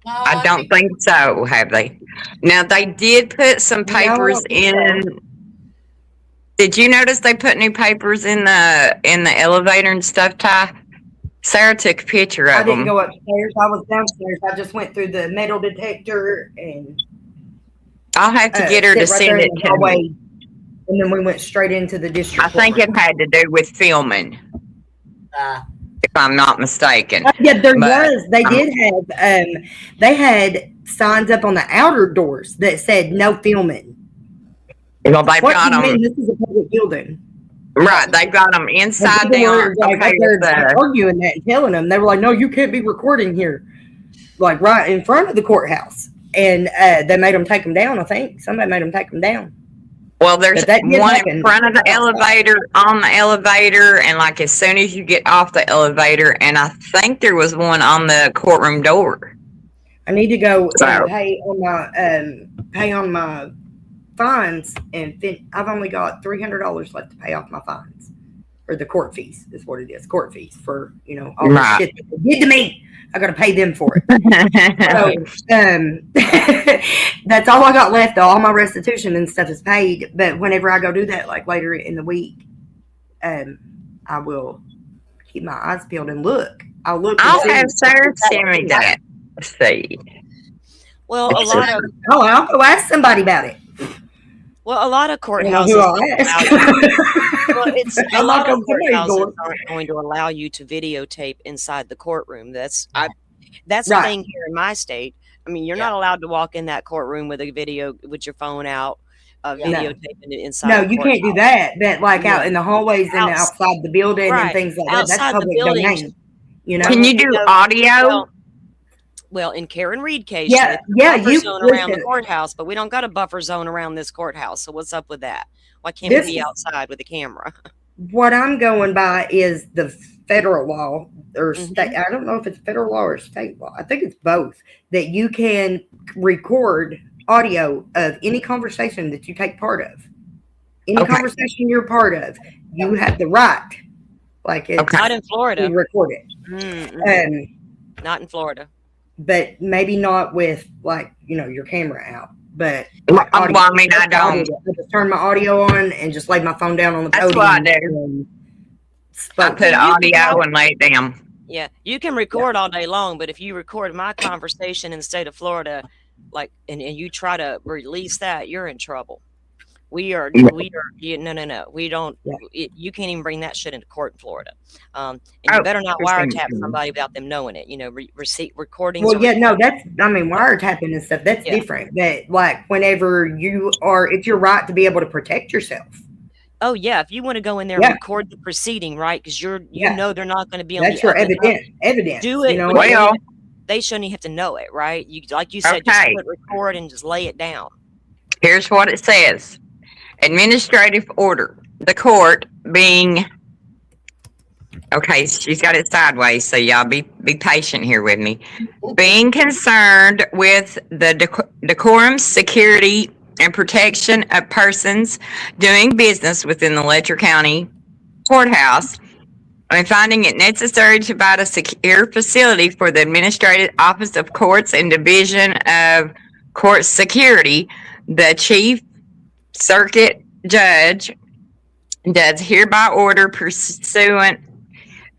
I don't think so, have they? Now, they did put some No, I papers don't think so. in. Did you notice they put new papers in the elevator and stuff, Ty? Sarah took a picture I of didn't them. go upstairs. I was downstairs. I just went through the metal detector and I'll have to get her to sit right there send in it the to hallway, me. and then we went straight into the district. I think it courtroom. had to do with filming, if I'm not mistaken. Yeah, there But, was. They did have. They had signs up on the outer doors that said "No filming." Well, they've What got do you them, mean? This is a public building. right, they've got them And inside people down. were like up Okay, there the- arguing that and telling them. They were like, "No, you can't be recording here," like right in front of the courthouse. And they made them take them down. I think somebody made them take them down. Well, there's But that did one happen. in front of the elevator, on the elevator, and like as soon as you get off the elevator, and I think there was one on the courtroom door. I need to go So- and pay on my fines, and I've only got $300 left to pay off my fines, or the court fees is what it is. Court fees for all the Right. shit that they did to me. I got to pay them for it. So that's all I got left. All my restitution and stuff is paid. But whenever I go do that, like later in the week, I will keep my eyes peeled and look. I'll look. and I'll see. have Sarah send me that. Let's see. Well, a lot of Oh, I'll go ask somebody about it. courthouses. Who I'll ask. Well, it's a I'll lot knock of on somebody's courthouses door. aren't going to allow you to videotape inside the courtroom. That's the Right. thing here in my state. I mean, you're not allowed to walk in that courtroom with a video with your phone out, videotaping it inside. No, the you can't do courthouse. that. But like out in the hallways and Outs- outside the building Right. and things like that, that's Outside the public building. domain. You know. Can you do audio? Well, in Karen Reed case, Yeah, it's a yeah, buffer you- zone around the listen. courthouse, but we don't got a buffer zone around this courthouse. So what's up with that? Why can't we This be is- outside with a camera? What I'm going by is the federal law or Mhm. state. I don't know if it's federal law or state law. I think it's both. That you can record audio of any conversation that you take part of. Any Okay. conversation you're part of, you have the right. Like it's Okay. Not in Florida. to record it. Mm-mm. Not in Florida. But maybe not with like your camera out. But Well, audio. I mean, I don't. I just turn my audio on and just lay my phone down on the That's podium. what I do. and I spoke. put audio and lay it down. Yeah, you can record all day long, but if you record my conversation in the state of Florida, and you try to release that, you're in trouble. We are no. We don't. Yeah. You can't even bring that shit into court in Florida. And you better not wiretap somebody without them knowing it. Receipt recordings. Well, are yeah, no, wiretapping and stuff, that's Yeah. different. But like whenever it's your right to be able to protect yourself. Oh yeah, if you want to go in there Yeah. and record the proceeding, right? Because you Yeah. know they're not going to be on That's the your up and up. evidence. Do it. You know? Well, They shouldn't have to know it, right? You like you said, just Okay. put record and just lay it down. here's what it says. Administrative order. The court being, okay, she's got it sideways, so y'all be patient here with me. Being concerned with the decorum, security, and protection of persons doing business within the Letcher County Courthouse, and finding it necessary to provide a secure facility for the Administrative Office of Courts and Division of Court Security, the Chief Circuit Judge does hereby order pursuant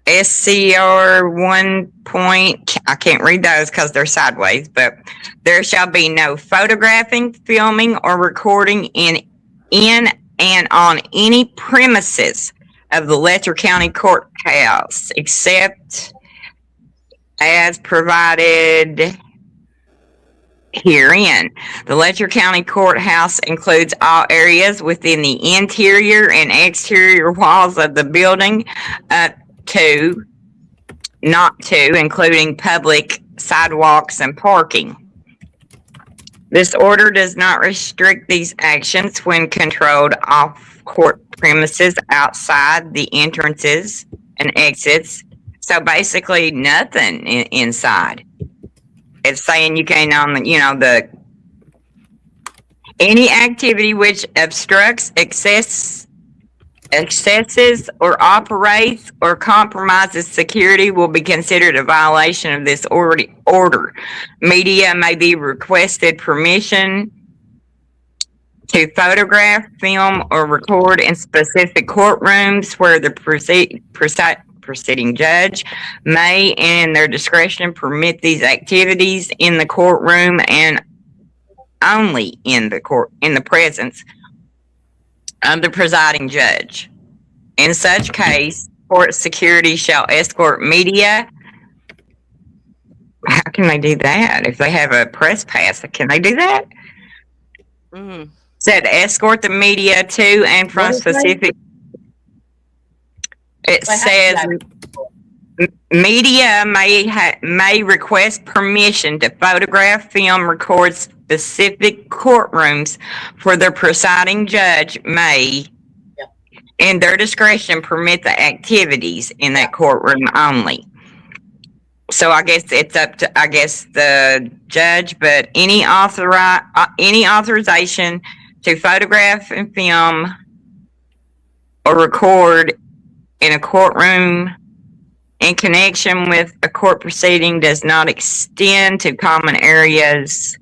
SCR 1 point, I can't read those because they're sideways, but there shall be no photographing, filming, or recording in and on any premises of the Letcher County Courthouse except as provided herein. The Letcher County Courthouse includes all areas within the interior and exterior walls of the building up to, not to, including public sidewalks and parking. This order does not restrict these actions when controlled off court premises outside the entrances and exits. So basically nothing inside. It's saying you can't any activity which obstructs, accesses or operates or compromises security will be considered a violation of this order. Media may be requested permission to photograph, film, or record in specific courtrooms where the proceeding judge may, in their discretion, permit these activities in the courtroom and only in the presence of the presiding judge. In such case, court security shall escort media. How can they do that? If they have a press pass, can they do that? Mm. Said escort the media to and from specific. It says media may request permission to photograph, film, record specific courtrooms for the presiding judge may, in their discretion, permit the activities in that courtroom only. So I guess it's up to the judge, but any authorization to photograph and film or record in a courtroom in connection with a court proceeding does not extend to common areas.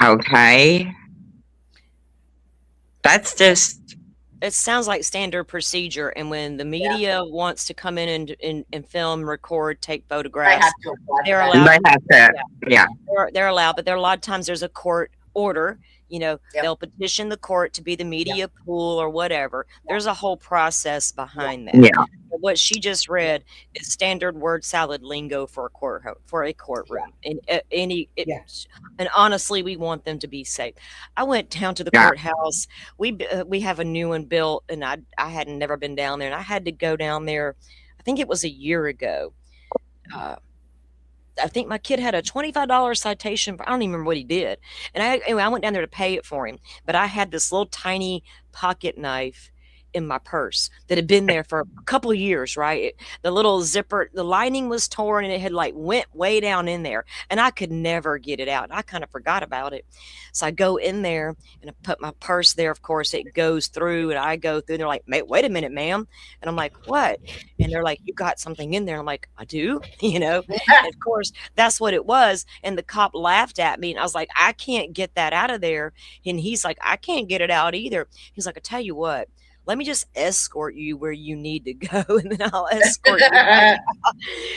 Okay. That's just... It sounds like standard procedure. And when the media wants to come in and film, record, take photographs, they're allowed. They have to, yeah. They're allowed, but there are a lot of times there's a court order. They'll petition the court to be the media pool or whatever. There's a whole process behind that. Yeah. But what she just read is standard word salad lingo for a courtroom. And and honestly, we want them to be safe. I went down to the courthouse. We have a new one built, and I hadn't never been down there, and I had to go down there. I think it was a year ago. I think my kid had a $25 citation. I don't even remember what he did. And I went down there to pay it for him. But I had this little tiny pocket knife in my purse that had been there for a couple of years, right? The little zipper, the lining was torn and it had went way down in there. And I could never get it out. I kind of forgot about it. So I go in there and I put my purse there. Of course, it goes through and I go through and they're like, wait a minute, ma'am. And I'm like, what? And they're like, you got something in there. I'm like, I do, And of course, that's what it was. And the cop laughed at me and I was like, I can't get that out of there. And he's like, I can't get it out either. He's like, I tell you what, let me just escort you where you need to go, and then I'll escort you.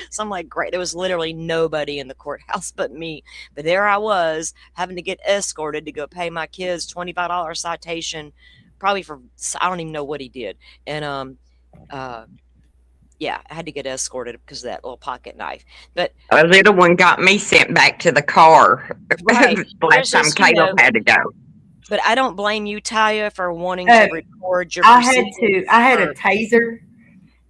So I'm like, great. There was literally nobody in the courthouse but me. But there I was having to get escorted to go pay my kids $25 citation, probably for, I don't even know what he did. And I had to get escorted because of that little pocket knife. But a little one got me sent back to the car. Right. Last time Caleb had to go. But I don't blame you, Taya, for wanting to record your. I had a taser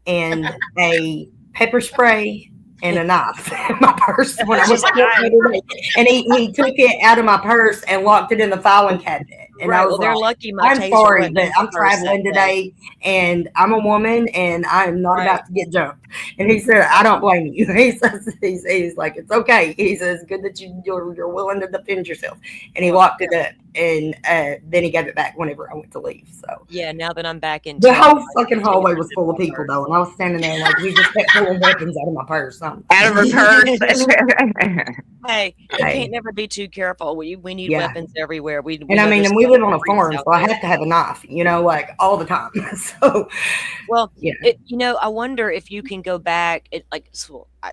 and a pepper spray and a knife in my purse when I was and he took it out of my purse and locked it in the filing cabinet. And I was they're like, lucky. My I'm taser sorry, went but in the I'm purse traveling that today, and I'm a woman, and I am not about to get jumped. And he said, I don't blame you. He says, he's like, it's okay. He says, good that you're willing to defend yourself. And he locked it up, and then he gave it back whenever I went to leave. So yeah, now that I'm back in the whole fucking hallway was full of people though, and I was standing there like we just kept pulling weapons out of my purse. Out of her purse. Hey, you can't never be too careful. We need weapons everywhere. We and we live on a farm, so I have to have a knife, like all the time. So, well, I wonder if you can go back.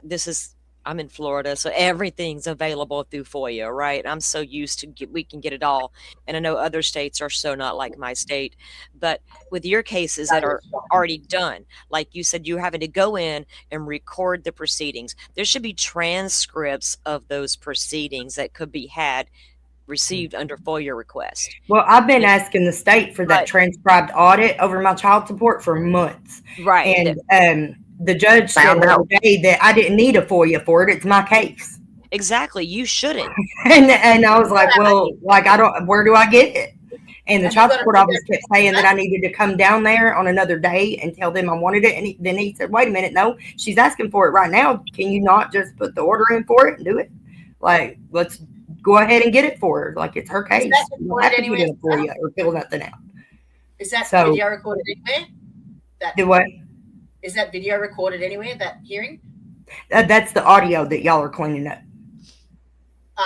This is I'm in Florida, so everything's available through FOIA, right? I'm so used to we can get it all. And I know other states are so not like my state. But with your cases that are already done, like you said, you're having to go in and record the proceedings. There should be transcripts of those proceedings that could be received under FOIA request. Well, I've been asking the state for that Right. transcribed audit over my child support for months. Right. And the judge said the other day that I didn't need a FOIA for it. It's my case. Exactly. You shouldn't. And I was like, well, like, where do I get it? And the And child you gotta support put office your- kept saying that I needed to come down there on another day and tell them I wanted it. And then he said, wait a minute, no, she's asking for it right now. Can you not just put the order in for it and do it? Like, let's go ahead and get it for her. Like, it's her case. that You don't have to recorded put it anywhere? in for you or fill nothing out. Is that So- video recorded anywhere? Do what? Is that video recorded anywhere? That hearing? That's the audio that y'all are cleaning up.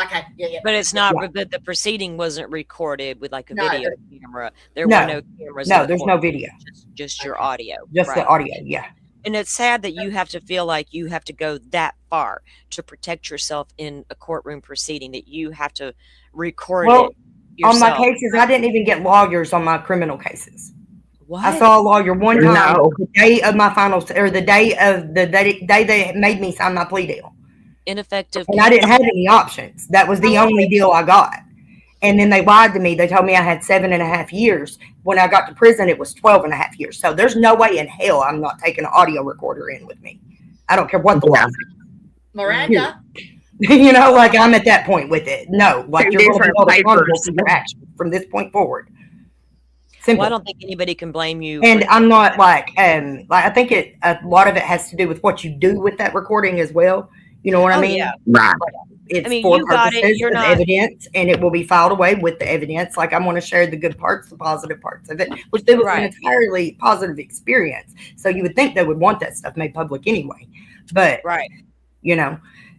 Okay, yeah. But it's not, Yeah. but the proceeding wasn't recorded with like a No. video camera. There No. were no cameras. in No, the there's no courtroom, video. just your audio. Just right. the audio. Yeah. And it's sad that you have to feel like you have to go that far to protect yourself in a courtroom proceeding, that you have to record Well, it yourself. On my cases, I didn't even get lawyers on my criminal cases. What? I saw a lawyer one time No. the day of my finals, or the day they made me sign my plea deal. Ineffective. And I didn't have any options. That was the only deal I got. And then they lied to me. They told me I had 7.5 years. When I got to prison, it was 12.5 years. So there's no way in hell I'm not taking an audio recorder in with me. I don't care what the law says. Miranda, You know, like, I'm at that point with it. No, like, Two you're going to be different held accountable papers. for your actions from this point forward. Simple. Well, I don't think anybody can blame you. And for- I'm not like I think a lot of it has to do with what you do with that recording as well. You know what I Oh, mean? yeah. Right. It's I mean, for you got it, purposes you're of not- evidence, and it will be filed away with the evidence. Like, I'm going to share the good parts, the positive parts of it, which it was an Right. entirely positive experience. So you would think they would want that stuff made public anyway, but Right. you know,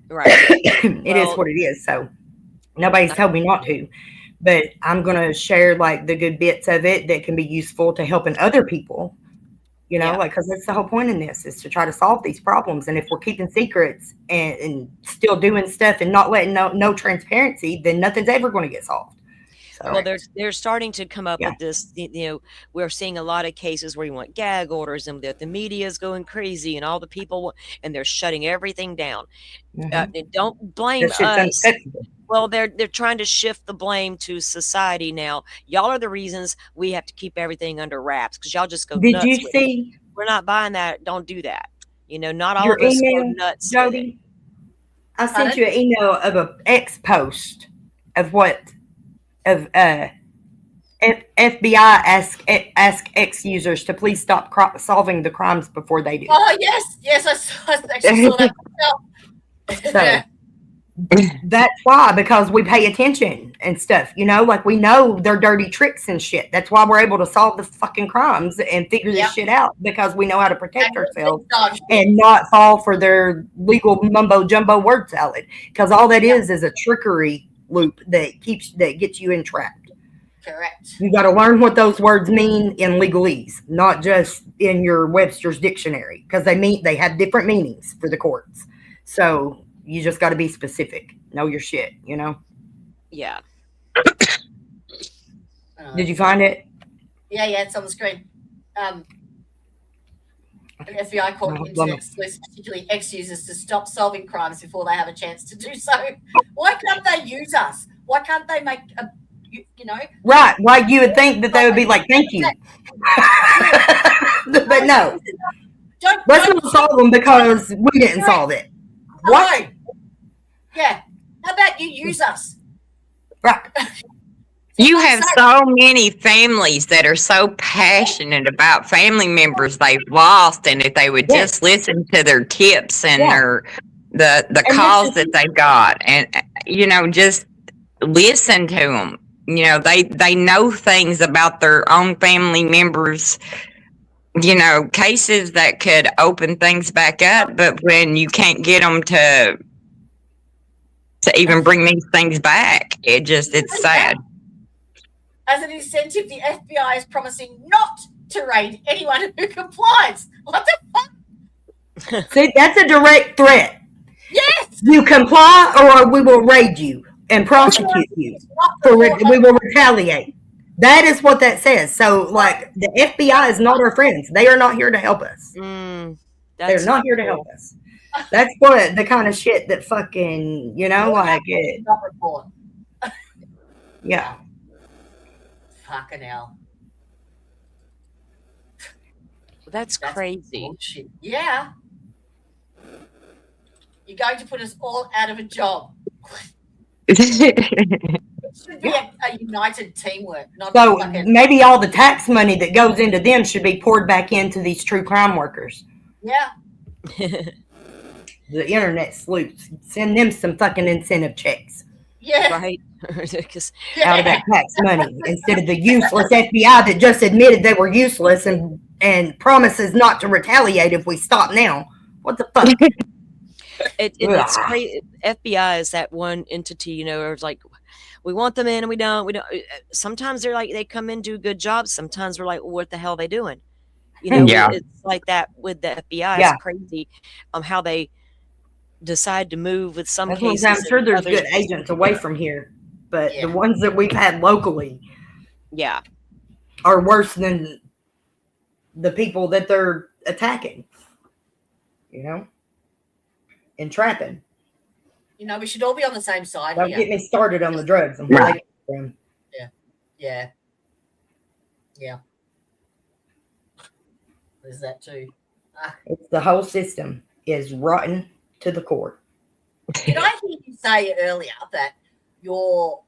Right. it is Well- what it is. So nobody's told me not to, but I'm going to share like the good bits of it that can be useful to helping other people, you know, Yeah. like, cause that's the whole point in this, is to try to solve these problems. And if we're keeping secrets and still doing stuff and not letting no transparency, then nothing's ever going to get solved. So, Well, they're starting to come up Yeah. with this. We're seeing a lot of cases where you want gag orders, and the media is going crazy, and all the people, and they're shutting everything down. mhm. And don't blame That shit's us. unacceptable. Well, they're trying to shift the blame to society now. Y'all are the reasons we have to keep everything under wraps, because y'all just go Did nuts. you with it. see, We're not buying that. Don't do that. Not all Your of us go email, nuts. with it. Jody? I sent you an email of a X post of FBI ask X users to please stop solving the crimes before they do. oh yes, I actually saw that myself. So that's why, because we pay attention and stuff, like we know their dirty tricks and shit. That's why we're able to solve the fucking crimes and figure this Yep. shit out, because we know how to protect ourselves Dog shit. and not fall for their legal mumbo jumbo word salad. Because all that is a trickery loop that gets you entrapped. Correct. You got to learn what those words mean in legalese, not just in your Webster's dictionary, because they have different meanings for the courts. So you just got to be specific. Know your shit. Yeah. Did you find it? Yeah, it's on the screen. An FBI called Oh, internet sleuths, particularly X users, to stop solving crimes before they have a chance to do so. Why can't they use us? Why can't they make Right. Like you would think that they would be like, thank you. But no, let's not solve them because we didn't solve it. What? No. Yeah. How about you use us? Right. You have so many families that are so passionate about family members they've lost, and if they would Yes. just listen to their tips and Yeah. the And calls this that they've got, and just listen to them. They know things about their own family members. Cases that could open things back up, but when you can't get them to even bring these things back, it's sad. As an incentive, the FBI is promising not to raid anyone who complies. What the fuck? See, that's a direct threat. Yes. You comply, or we will raid you and prosecute you. It's not the We will retaliate. That is what that says. So, like, the FBI is not our friends. They are not here to help us. They're They're not here to help us. That's what the kind of shit that fucking, like it. Not report. Yeah. Fucking hell. That's crazy. Bullshit. Yeah. You're going to put us all out of a job. It should be a united teamwork, not So fucking. maybe all the tax money that goes into them should be poured back into these true crime workers. Yeah. The internet sleuths. Send them some fucking incentive checks Yeah. Right? 'Cause Yeah. out of that tax money instead of the useless FBI that just admitted they were useless and promises not to retaliate if we stop now. What the fuck? it's crazy. FBI is that one entity, or it's like we want them in and we don't. Sometimes they're like they come in, do good jobs. Sometimes we're like, what the hell are they doing? Yeah. It's like that with the FBI. Yeah. It's crazy how they decide to move with some That's what cases. I'm sure and there's others good agents away from here, but Yeah. the ones that we've had locally Yeah. are worse than the people that they're attacking, and trapping. We should all be on the same side Don't here. get me started on the drugs. Right. Yeah. Yeah. There's that too. It's the whole system is rotten to the core. Did I hear you say earlier that your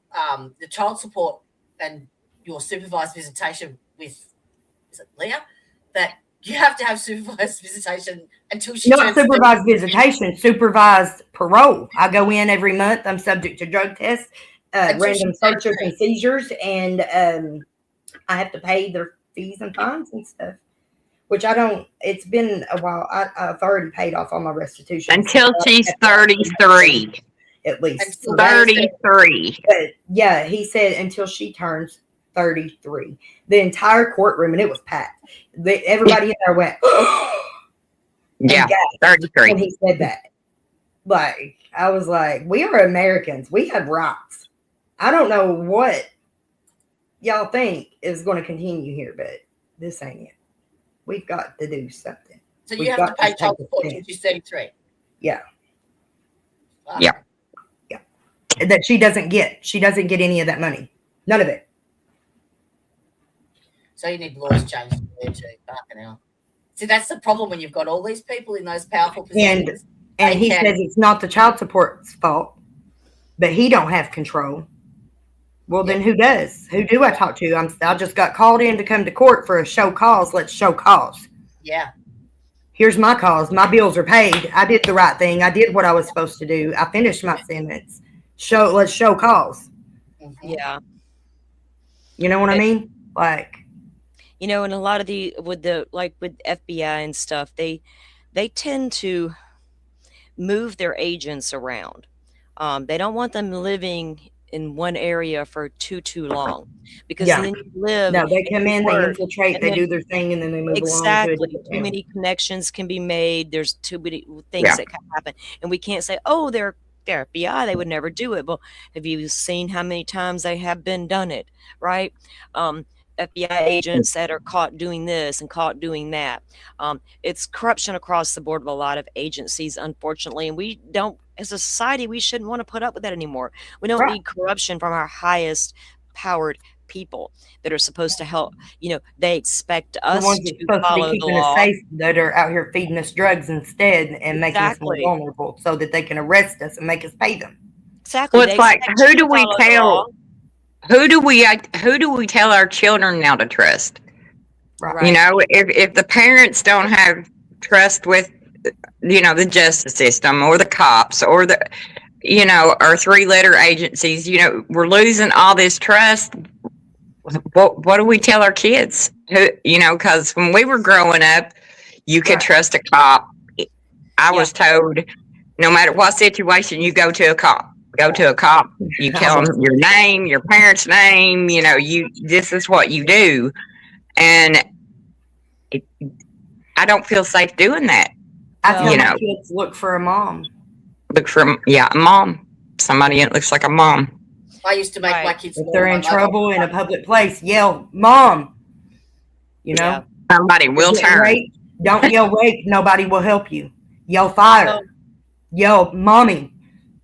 the child support and your supervised visitation with, is it Leah, that you have to have supervised visitation until she Not turns supervised visitation, supervised parole. I go in every month. I'm subject to drug tests, Until random she's searches 33. and seizures, and I have to pay their fees and fines and stuff. Which I don't. It's been a while. I've already paid off all my restitution Until she's 33. at least. Until that is 33. But yeah, he said until she turns 33. The entire courtroom, and it was packed. Everybody in there went, Yeah, when 33. he said that. Like, I was like, we are Americans. We have rights. I don't know what y'all think is going to continue here, but this ain't it. We've got to do something. So We've you have to got pay to child take a support stand. until she's 33. Yeah. Wow. Yeah. That she doesn't get. She doesn't get any of that money. None of it. So you need laws changed there too. Fucking hell. See, that's the problem when you've got all these people in those powerful positions. And They he can- says it's not the child support's fault, but he don't have control. Well, then who does? Who do I talk to? I just got called in to come to court for a show cause. Let's show cause. Yeah. Here's my cause. My bills are paid. I did the right thing. I did what I was supposed to do. I finished my sentence. Let's show cause. Mhm. Yeah. You know what I mean? Like, And a lot of with FBI and stuff, they tend to move their agents around. They don't want them living in one area for too long, because Yeah. then you live. no, they come in, they work, infiltrate, and they then- do their thing, and then they move along to a Exactly. different Too town. many connections can be made. There's too many things Yeah. that can happen, and we can't say, "Oh, they're FBI. They would never do it." Well, have you seen how many times they have been done it? Right? FBI agents that are caught doing this and caught doing that. It's corruption across the board with a lot of agencies, unfortunately, and we don't, as a society, we shouldn't want to put up with that anymore. We don't Right. need corruption from our highest powered people that are supposed to help. They expect The us ones that's to supposed to follow be the keeping us law. safe that are out here feeding us drugs instead and making us more Exactly. vulnerable so that they can arrest us and make us pay them. Exactly. Well, They it's like, expect who you to do we follow the tell? law. Who do we tell our children now to trust? Right. If the parents don't have trust with, the justice system or the cops or our 3-letter agencies, we're losing all this trust. What do we tell our kids? Because when we were growing up, you could Right. trust a cop. I was told, no matter what situation, you go to a cop. Go to a cop. You tell them your name, your parents' name. This is what you do, and I don't feel safe doing that. I tell You my know. kids look for a mom. Look for, a mom. Somebody that looks like a mom. I used to make Right. my kids. If call they're my in mother. trouble in a public place, yell, "Mom!" You know, Yeah. Somebody will Getting turn. raped, don't yell rape. Nobody will help you. Yell fire. Well- Yell mommy.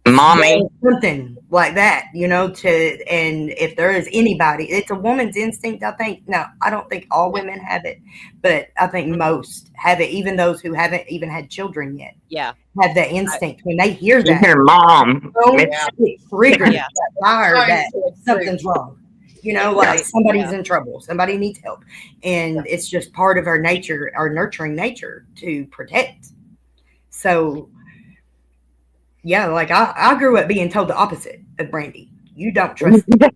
Mommy. Yell something like that, and if there is anybody, it's a woman's instinct, I think. No, I don't think all women have it, but I think most have it, even those who haven't even had children yet Yeah. have that instinct when they hear You that. hear mom. Don't It's- get triggered, Yeah. that fire, Sorry, that it's something's wrong. Like Right. somebody's Yeah. in trouble, somebody needs help, and it's just part of our nature, our nurturing nature, to protect. So yeah, like I grew up being told the opposite of Brandy. You don't trust them.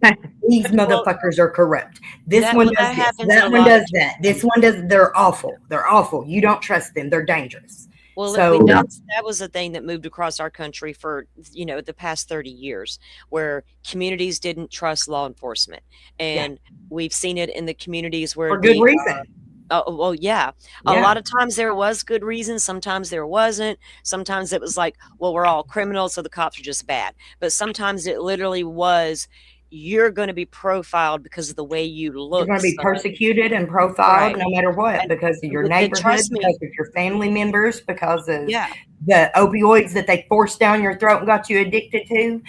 These motherfuckers are corrupt. This That- one well, does that this. happens That a one lot. does that. This one does. They're awful. They're awful. You don't trust them. They're dangerous. Well, So- that was a thing that moved across our country for the past 30 years, where communities didn't trust law enforcement, and we've seen it in the communities where For good the, reason. well, yeah. A lot of times there was good reason. Sometimes there wasn't. Sometimes it was like, well, we're all criminals, so the cops are just bad. But sometimes it literally was, you're going to be profiled because of the way you look. You're going to be son. persecuted and profiled Right. no matter what, And- because of your but neighborhood, trust me. because of your family members, because of Yeah. the opioids that they forced down your throat and got you addicted to.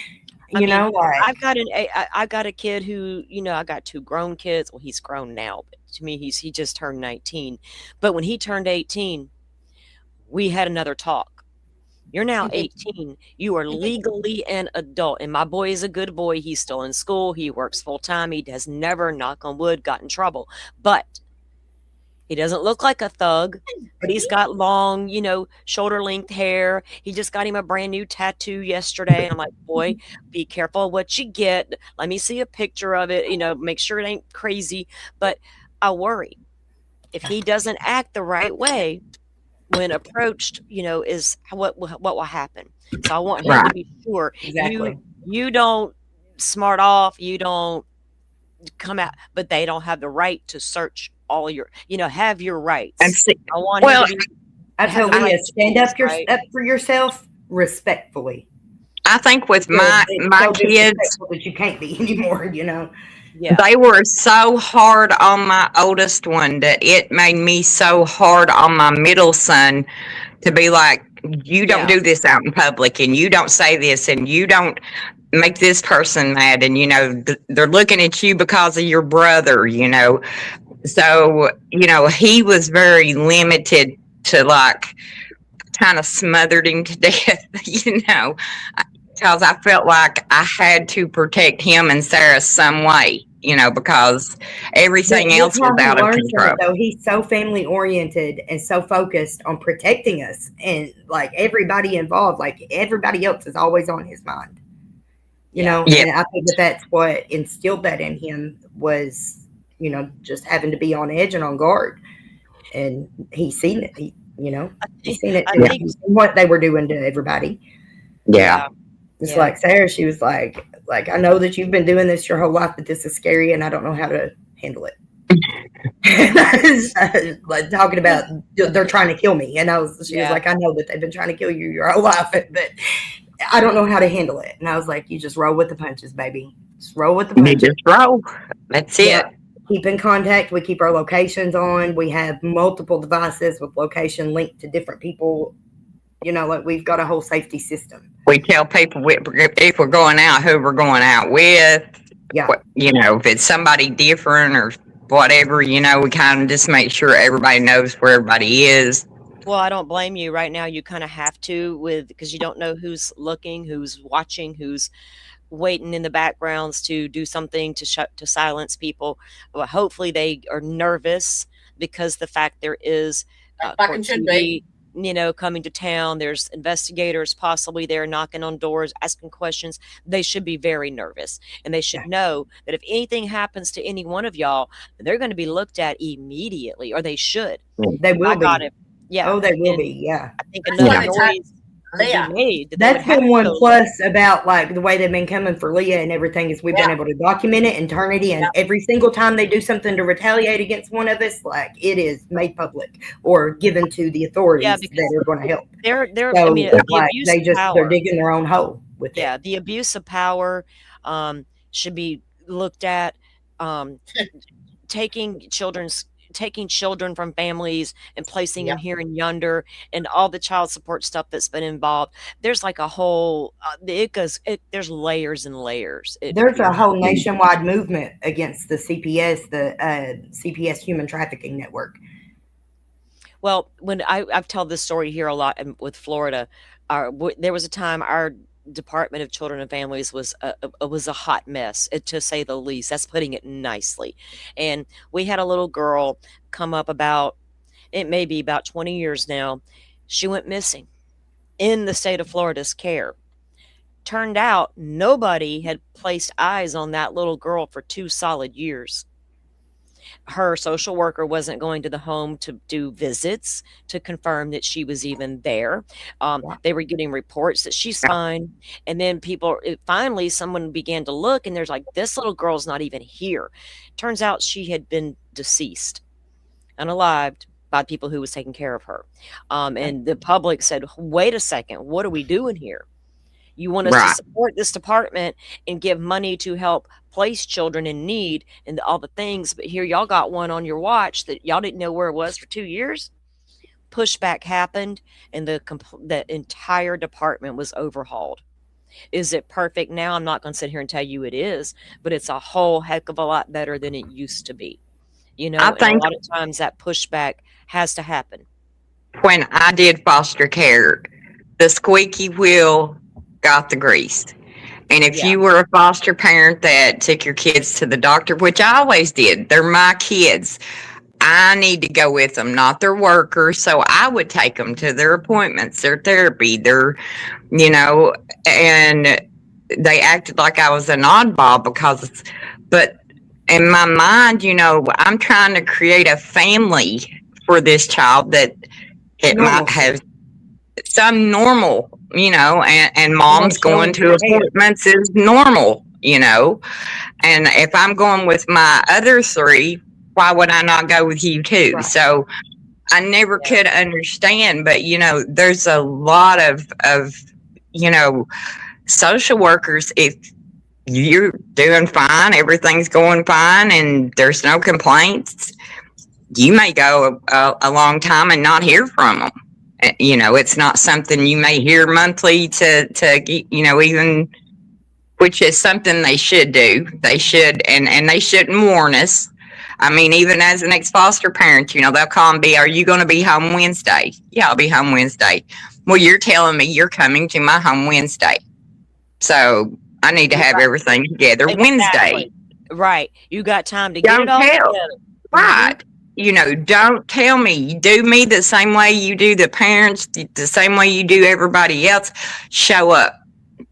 I mean, Like I've got a kid who, I got two grown kids. Well, he's grown now, but to me, he just turned 19. But when he turned 18, we had another talk. You're now 18. You are legally an adult. And my boy is a good boy. He's still in school. He works full time. He has never, knock on wood, got in trouble. But he doesn't look like a thug, but he's got long, shoulder length hair. He just got him a brand new tattoo yesterday. I'm like, boy, be careful what you get. Let me see a picture of it, make sure it ain't crazy. But I worry if he doesn't act the right way when approached, is what will happen. So I want him to be sure exactly. you don't smart off, you don't come out, but they don't have the right to search all your, have your rights. And see, I want well, him to be, I tell I- Leah, stand up right. up for yourself respectfully. I think with Because my it's so kids, disrespectful that you can't be anymore. yeah. they were so hard on my oldest one that it made me so hard on my middle son to be like, you don't Yeah. do this out in public, and you don't say this, and you don't make this person mad, and they're looking at you because of your brother. So he was very limited to, like, kind of smothered him to death, because I felt like I had to protect him and Sarah some way, because everything But else look how was he out of learns from it, control. though. He's so family oriented and so focused on protecting us, and like everybody involved, like everybody else is always on his mind. Yeah. And I think that's what instilled that in him was, just having to be on edge and on guard. And he's seen it. He's seen it. I Too. think- He's seen what they were doing to everybody. Yeah. Just Yeah. like Sarah, she was like, I know that you've been doing this your whole life, but this is scary, and I don't know how to handle it. Like talking about they're trying to kill me, and she was like, I know that they've been trying to kill you your whole life, but I don't know how to handle it. And I was like, you just roll with the punches, baby. Just roll with the You punches. just roll. That's it. Yeah. Keep in contact. We keep our locations on. We have multiple devices with location linked to different people. Like we've got a whole safety system. We tell people if we're going out, who we're going out with. Yeah. If it's somebody different or whatever, we kind of just make sure everybody knows where everybody is. Well, I don't blame you. Right now, you kind of have to because you don't know who's looking, who's watching, who's waiting in the backgrounds to do something to silence people. Well, hopefully they are nervous because the fact there is Fucking should be. coming to town. There's investigators possibly there knocking on doors, asking questions. They should be very nervous, and they should know that if anything happens to any one of y'all, they're going to be looked at immediately, or they should. They will I be. got it. Yeah. Oh, they will And be. Yeah. I think That's another why they noise. Leah. made. That they That's would have been one to- plus about like the way they've been coming for Leah and everything is we've been able to document it and turn it in. Every single time they do something to retaliate against one of us, like it is made public or given to the authorities because that are going to help. they're So I mean, the like abuse they of just power. they're digging their own hole with Yeah, it. the abuse of power should be looked at. Taking children from families and placing them here and yonder, and all the child support stuff that's been involved. There's like a whole there's layers and layers. There's a whole nationwide movement against the CPS, the CPS Human Trafficking Network. Well, when I've told this story here a lot with Florida, there was a time our Department of Children and Families was a hot mess, to say the least. That's putting it nicely. And we had a little girl come up it may be about 20 years now. She went missing in the state of Florida's care. Turned out nobody had placed eyes on that little girl for 2 solid years. Her social worker wasn't going to the home to do visits to confirm that she was even there. They were getting reports that she's fine. And then finally someone began to look and there's like, this little girl's not even here. Turns out she had been deceased, unalived, by people who was taking care of her. And the public said, wait a second, what are we doing here? You want us to support this department and give money to help place children in need and all the things, but here y'all got one on your watch that y'all didn't know where it was for 2 years. Pushback happened and the entire department was overhauled. Is it perfect now? I'm not going to sit here and tell you it is, but it's a whole heck of a lot better than it used to be. You know, and a lot of times that pushback has to happen. When I did foster care, the squeaky wheel got the grease. And if you were a foster parent that took your kids to the doctor, which I always did, they're my kids. I need to go with them, not their workers. So I would take them to their appointments, their therapy, and they acted like I was an oddball but in my mind, I'm trying to create a family for this child that it might have some normal, and mom's going to appointments is normal, and if I'm going with my other 3, why would I not go with you too? Right. So I never could understand, but there's a lot of social workers. If you're doing fine, everything's going fine, and there's no complaints, you may go a long time and not hear from them. It's not something you may hear monthly to even, which is something they should do. They should, and they shouldn't warn us. I mean, even as an ex-foster parent, they'll call and be, are you going to be home Wednesday? Yeah, I'll be home Wednesday. Well, you're telling me you're coming to my home Wednesday. So I need to have everything together Wednesday. Right. You got time to get it all together. Right. Don't tell me. You do me the same way you do the parents, the same way you do everybody else. Show up.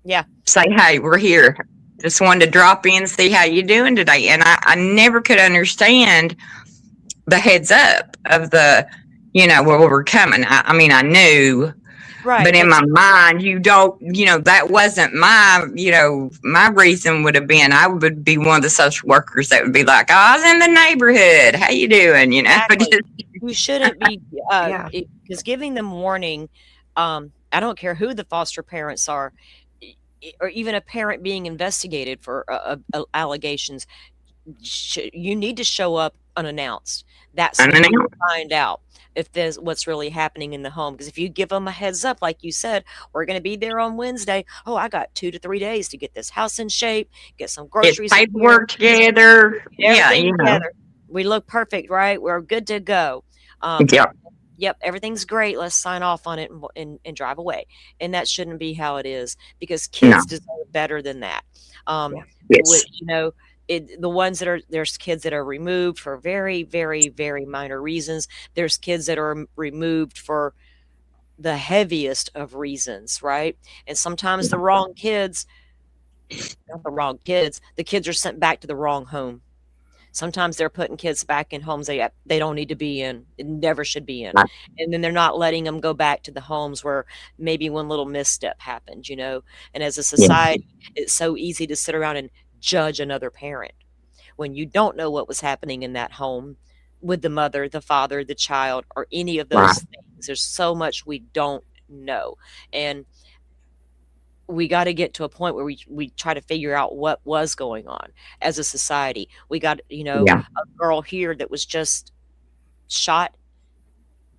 Yeah. Say, hey, we're here. Just wanted to drop in and see how you doing today. And I never could understand the heads up of the, where we're coming. I mean, I knew. Right. But in my mind, that wasn't my, my reason would have been, I would be one of the social workers that would be like, oh, I was in the neighborhood. How you doing? Exactly. You shouldn't be, because giving them warning, I don't care who the foster parents are, or even a parent being investigated for allegations, you need to show up unannounced. That's when you find out if there's what's really happening in the home. Because if you give them a heads up, like you said, we're going to be there on Wednesday. Oh, I got 2 to 3 days to get this house in shape, get some groceries, get paperwork together. Together. We look perfect, right? We're good to go. Yep, everything's great. Let's sign off on it and drive away. And that shouldn't be how it is, because kids deserve better than that. Which, the ones there's kids that are removed for very, very, very minor reasons. There's kids that are removed for the heaviest of reasons, right? And sometimes the kids are sent back to the wrong home. Sometimes they're putting kids back in homes they don't need to be in, and never should be in. Right. And then they're not letting them go back to the homes where maybe one little misstep happened, you know. And as a society, it's so easy to sit around and judge another parent when you don't know what was happening in that home with the mother, the father, the child, or any of those Right. things. There's so much we don't know. And we got to get to a point where we try to figure out what was going on as a society. We got, you know, Yeah. a girl here that was just shot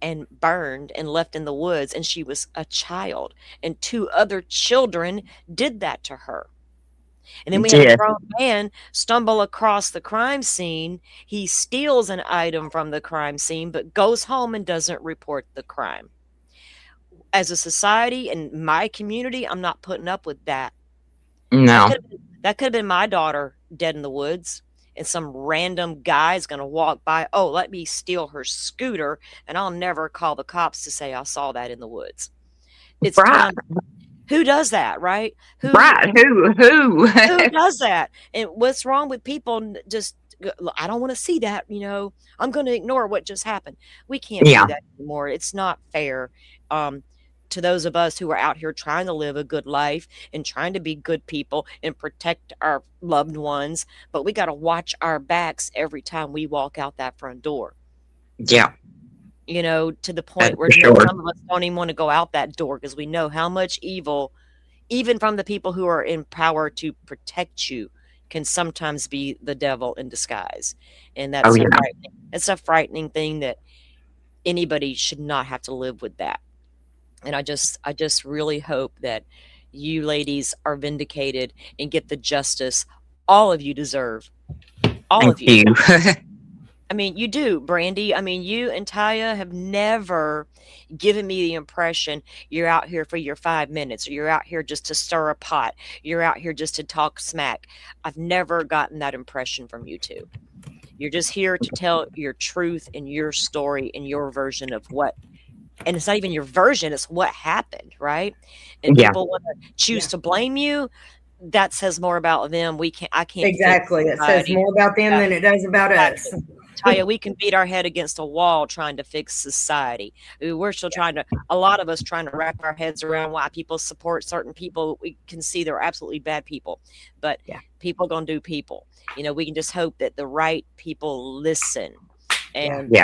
and burned and left in the woods, and she was a child, and 2 other children did that to her. And then we had a Yes. grown man stumble across the crime scene. He steals an item from the crime scene, but goes home and doesn't report the crime. As a society and my community, I'm not putting up with that. No. That could have been my daughter dead in the woods, and some random guy is going to walk by. Oh, let me steal her scooter, and I'll never call the cops to say I saw that in the woods. It's Right. time. Who does that, right? Right. Who? Who does that? And what's wrong with people just, I don't want to see that, you know, I'm going to ignore what just happened. We can't Yeah. do that anymore. It's not fair. To those of us who are out here trying to live a good life and trying to be good people and protect our loved ones, but we got to watch our backs every time we walk out that front door. Yeah. You know, to the That's point where for sure. some of us don't even want to go out that door because we know how much evil, even from the people who are in power to protect you, can sometimes be the devil in disguise. And that's Oh, yeah. it's a frightening thing that anybody should not have to live with that. And I just really hope that you ladies are vindicated and get the justice all of you deserve. All Thank of you. you. I mean, you do, Brandy. I mean, you and Taya have never given me the impression you're out here for your 5 minutes, or you're out here just to stir a pot. You're out here just to talk smack. I've never gotten that impression from you two. You're just here to tell your truth and your story and your version of what, and it's not even your version, it's what happened, right? And Yeah. people want to choose to blame you. That says more about them. I can't fix Exactly. It says society. more about them than it does about us. Taya, we can beat our head against a wall trying to fix society. We're still trying to, a lot of us trying to wrap our heads around why people support certain people. We can see they're absolutely bad people, but people gonna do people. You know, we can just hope that the right people listen, and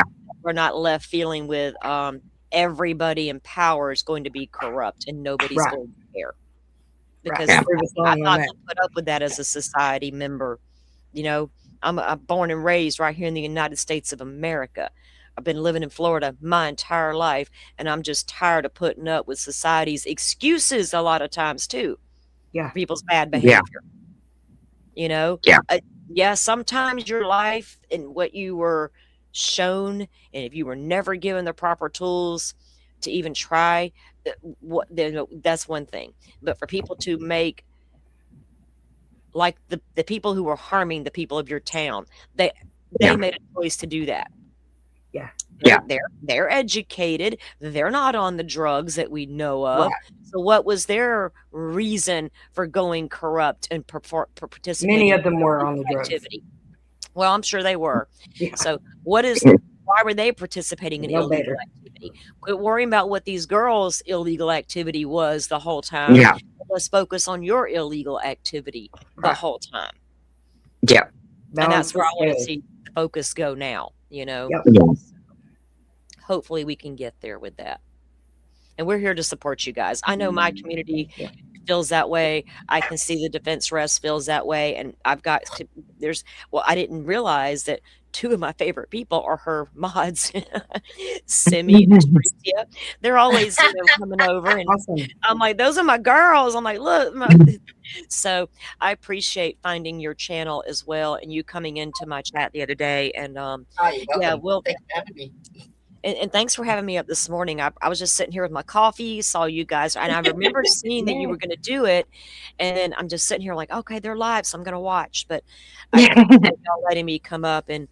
we're not left feeling with everybody in power is going to be corrupt and nobody's Right. going to care. Because Right. Prove us wrong I'm on not that. going to put up with that as a society member. You know, I'm born and raised right here in the United States of America. I've been living in Florida my entire life, and I'm just tired of putting up with society's excuses a lot of times too. Yeah. People's bad Yeah. behavior. You know? Yeah. Sometimes your life and what you were shown, and if you were never given the proper tools to even try, that's one thing. But for people to make, like the people who were harming the people of your town, they made a choice to do that. Yeah. Yeah. They're educated. They're not on the drugs that we know of. Right. So what was their reason for going corrupt and participating? Many of them were in on the drugs. activity? Well, I'm sure they were. Yeah. So why were they participating in No illegal better. activity? Quit worrying about what these girls' illegal activity was the whole time. Yeah. Let's focus on your illegal activity the Right. whole time. Yeah. And that's where I want to Balance see the focus go now, you know? Yep. Yeah. Hopefully we can get there with that. And we're here to support you guys. I know my community Yeah. feels that way. I can see the Defense Rest feels that way. And I've got to, I didn't realize that 2 of my favorite people are her mods, Simi and Tricia. They're always coming over, and Awesome. I'm like, those are my girls. I'm like, look. So I appreciate finding your channel as well, and you coming into my chat the other day. And Oh, you're welcome. well, Thanks for having me. and thanks for having me up this morning. I was just sitting here with my coffee, saw you guys, and I remember seeing that you were going to do it. And then I'm just sitting here like, okay, they're live, so I'm going to watch. But I appreciate y'all letting me come up and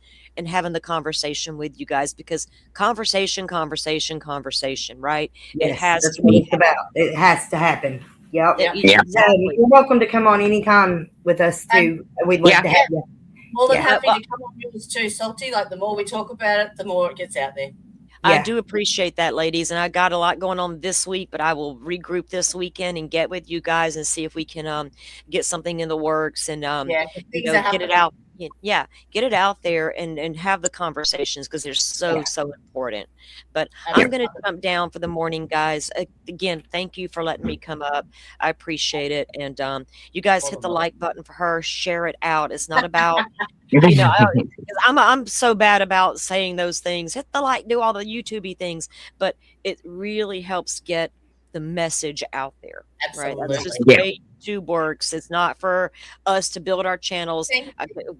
having the conversation with you guys, because conversation, right? It Yes, has that's to what be it's about. It has to happen. Yep. Yeah. Yeah. Exactly. You're welcome to come on anytime with us too. We'd love Yeah. to have you. More than Yeah. happy to come on yours too, Salty. Like the more we talk about it, the more it gets out there. I Yeah. do appreciate that, ladies. And I got a lot going on this week, but I will regroup this weekend and get with you guys and see if we can get something in the works and Yeah, 'cause you things know, are get it happening. out. Yeah, get it out there and have the conversations because they're so Yeah. so important. But I'm going to jump down for the morning, guys. Again, thank you for letting me come up. I appreciate it. And you guys hit the like button for her, share it out. It's not about you know, I'm so bad about saying those things. Hit the like, do all the YouTubey things, but it really helps get the message out there. Right? That's just the Yeah. way YouTube works. It's not for us to build our channels.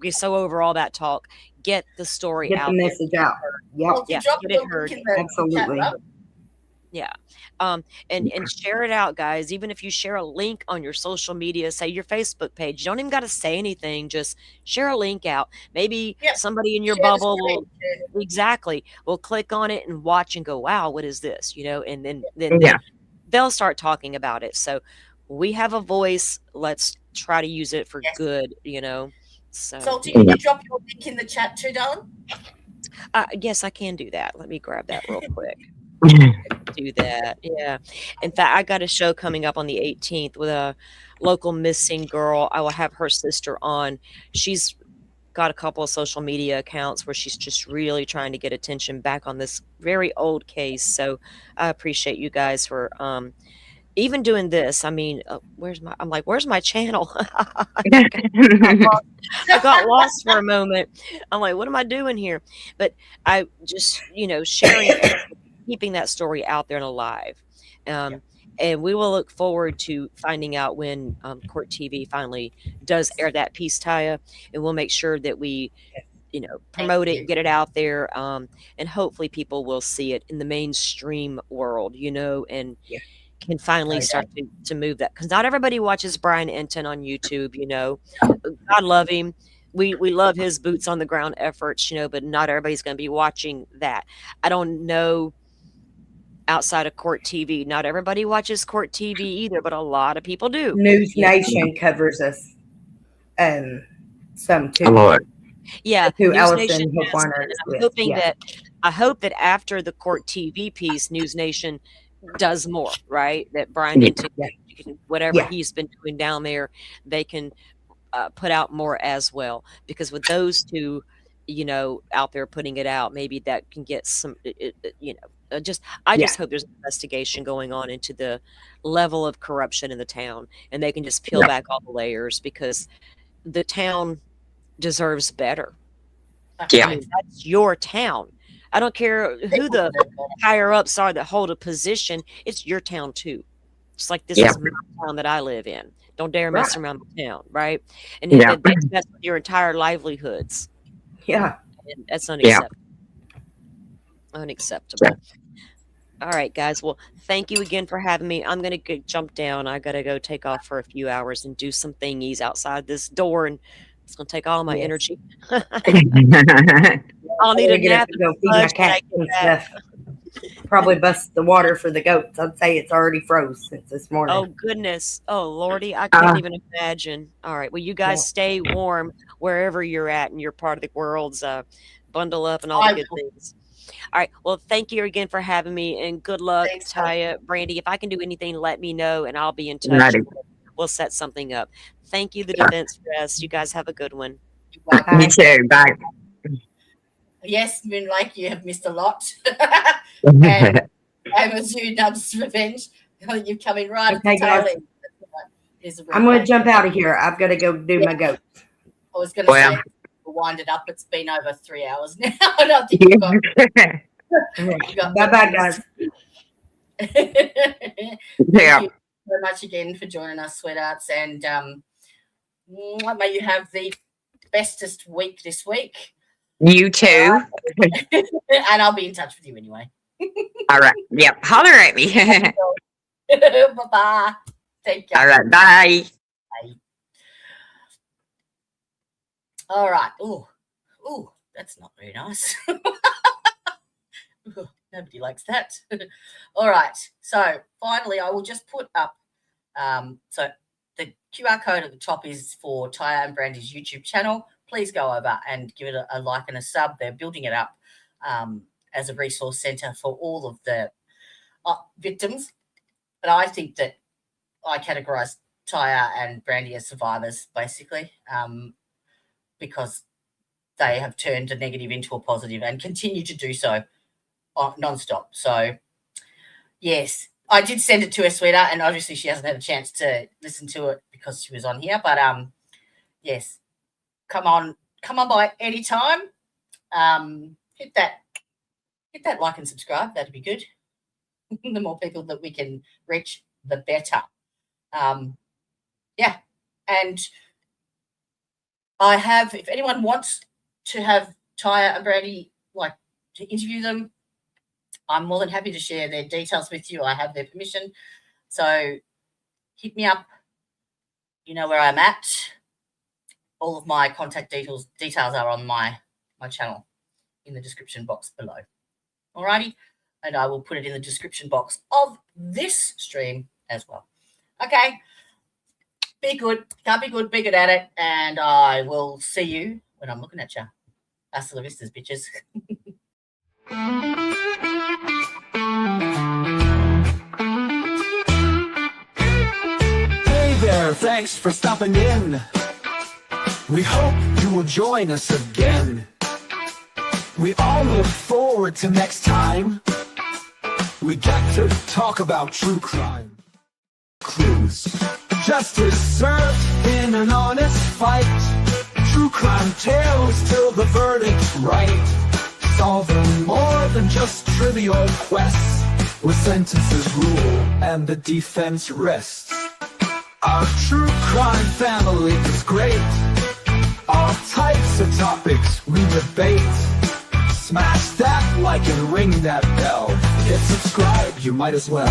We're so over all that talk. Get the story Get out the there. message out. Yep. Well, Yeah, drop get the it link heard. in the Absolutely. chat, right? Yeah. And share it out, guys. Even if you share a link on your social media, say your Facebook page, you don't even got to say anything. Just share a link out. Maybe Yeah. somebody in your Share the bubble screen. will exactly will click on it and watch and go, wow, what is this? You know, and then Yeah. they'll start talking about it. So we have a voice. Let's try to use it for good, you know. So Salty, can you drop your link in the chat too, darling? yes, I can do that. Let me grab that real quick. Do that. Yeah. In fact, I got a show coming up on the 18th with a local missing girl. I will have her sister on. She's got a couple of social media accounts where she's just really trying to get attention back on this very old case. So I appreciate you guys for even doing this. I mean, where's my channel? I got lost for a moment. I'm like, what am I doing here? But I just, you know, sharing keeping that story out there and alive. And we will look forward to finding out when Court TV finally does air that piece, Taya, and we'll make sure that we, you know, promote it, get it out there, and hopefully people will see it in the mainstream world, you know, and can finally start to move that, because not everybody watches Brian Enton on YouTube, you know. God love him. We love his boots on the ground efforts, you know, but not everybody's going to be watching that. I don't know outside of Court TV. Not everybody watches Court TV either, but a lot of people do. News Nation covers us some too. A lot. Yeah, Who News Allison Nation has, Hochweiner and is I'm with, hoping yeah. that I hope that after the Court TV piece, News Nation does more, right? That Brian Enton, whatever he's been doing down there, they can put out more as well. Because with those two, you know, out there putting it out, maybe that can get some, you know, just hope there's an investigation going on into the level of corruption in the town, and they can just peel back all the layers, because the town deserves better. Yeah. I mean, that's your town. I don't care who the higher ups are that hold a position. It's your town too. Just like this is my town that I live in. Don't dare mess around the town, right? And they mess with your entire livelihoods. Yeah. And that's unacceptable. Unacceptable. All right, guys. Well, thank you again for having me. I'm going to jump down. I got to go take off for a few hours and do some thingies outside this door, and it's going to take all my energy. I'll need a nap. Go feed my cat and stuff. Probably bust the water for the goats. I'd say it's already froze since this morning. Oh, goodness. Oh, Lordy. I can't even imagine. All right. Well, you guys stay warm wherever you're at in your part of the world's bundle up and all the good things. All right. Well, thank you again for having me, and good luck, Taya. Brandy, if I can do anything, let me know, and I'll be in touch. We'll set something up. Thank you, the Defense Press. You guys have a good one. Me too. Bye. Yes, been like you have missed a lot. And Amazon Nubs Revenge. You've come in right at the tail end. I'm going to jump out of here. I've got to go do my goat. I was going to say, we'll wind it up. It's been over 3 hours now. I don't think you've got Bye-bye, guys. Thank you very much again for joining us, sweethearts. And may you have the bestest week this week. You too. And I'll be in touch with you anyway. All right. Yep. Holler at me. Bye-bye. Take care. All right. Bye. Bye. All right. Ooh, that's not very nice. Nobody likes that. All right. So finally, I will just put up. So the QR code at the top is for Taya and Brandy's YouTube channel. please go over and give it a like and a sub. They're building it up as a resource centre for all of the victims. But I think that I categorise Taya and Brandy as survivors, basically, because they have turned a negative into a positive and continue to do so non-stop. So, yes, I did send it to her, sweetheart, and obviously she hasn't had a chance to listen to it because she was on here. But, yes, come on by any time. Hit that like and subscribe. That'd be good. The more people that we can reach, the better. Yeah, and I have, if anyone wants to have Taya and Brandy, like, to interview them, I'm more than happy to share their details with you. I have their permission. So hit me up. You know where I'm at. All of my contact details are on my channel in the description box below. Alrighty? And I will put it in the description box of this stream as well. Okay? Be good. Can't be good. Be good at it. And I will see you when I'm looking at you. Hasta la vistas, bitches. Hey there, thanks for stopping in. We hope you will join us again. We all look forward to next time. We get to talk about true crime. Clues. Justice served in an honest fight. True crime tales till the verdict's right. Solving more than just trivial quests, where sentences rule and the defense rests. Our true crime family is great. All types of topics we debate. Smash that like and ring that bell. Hit subscribe, you might as well.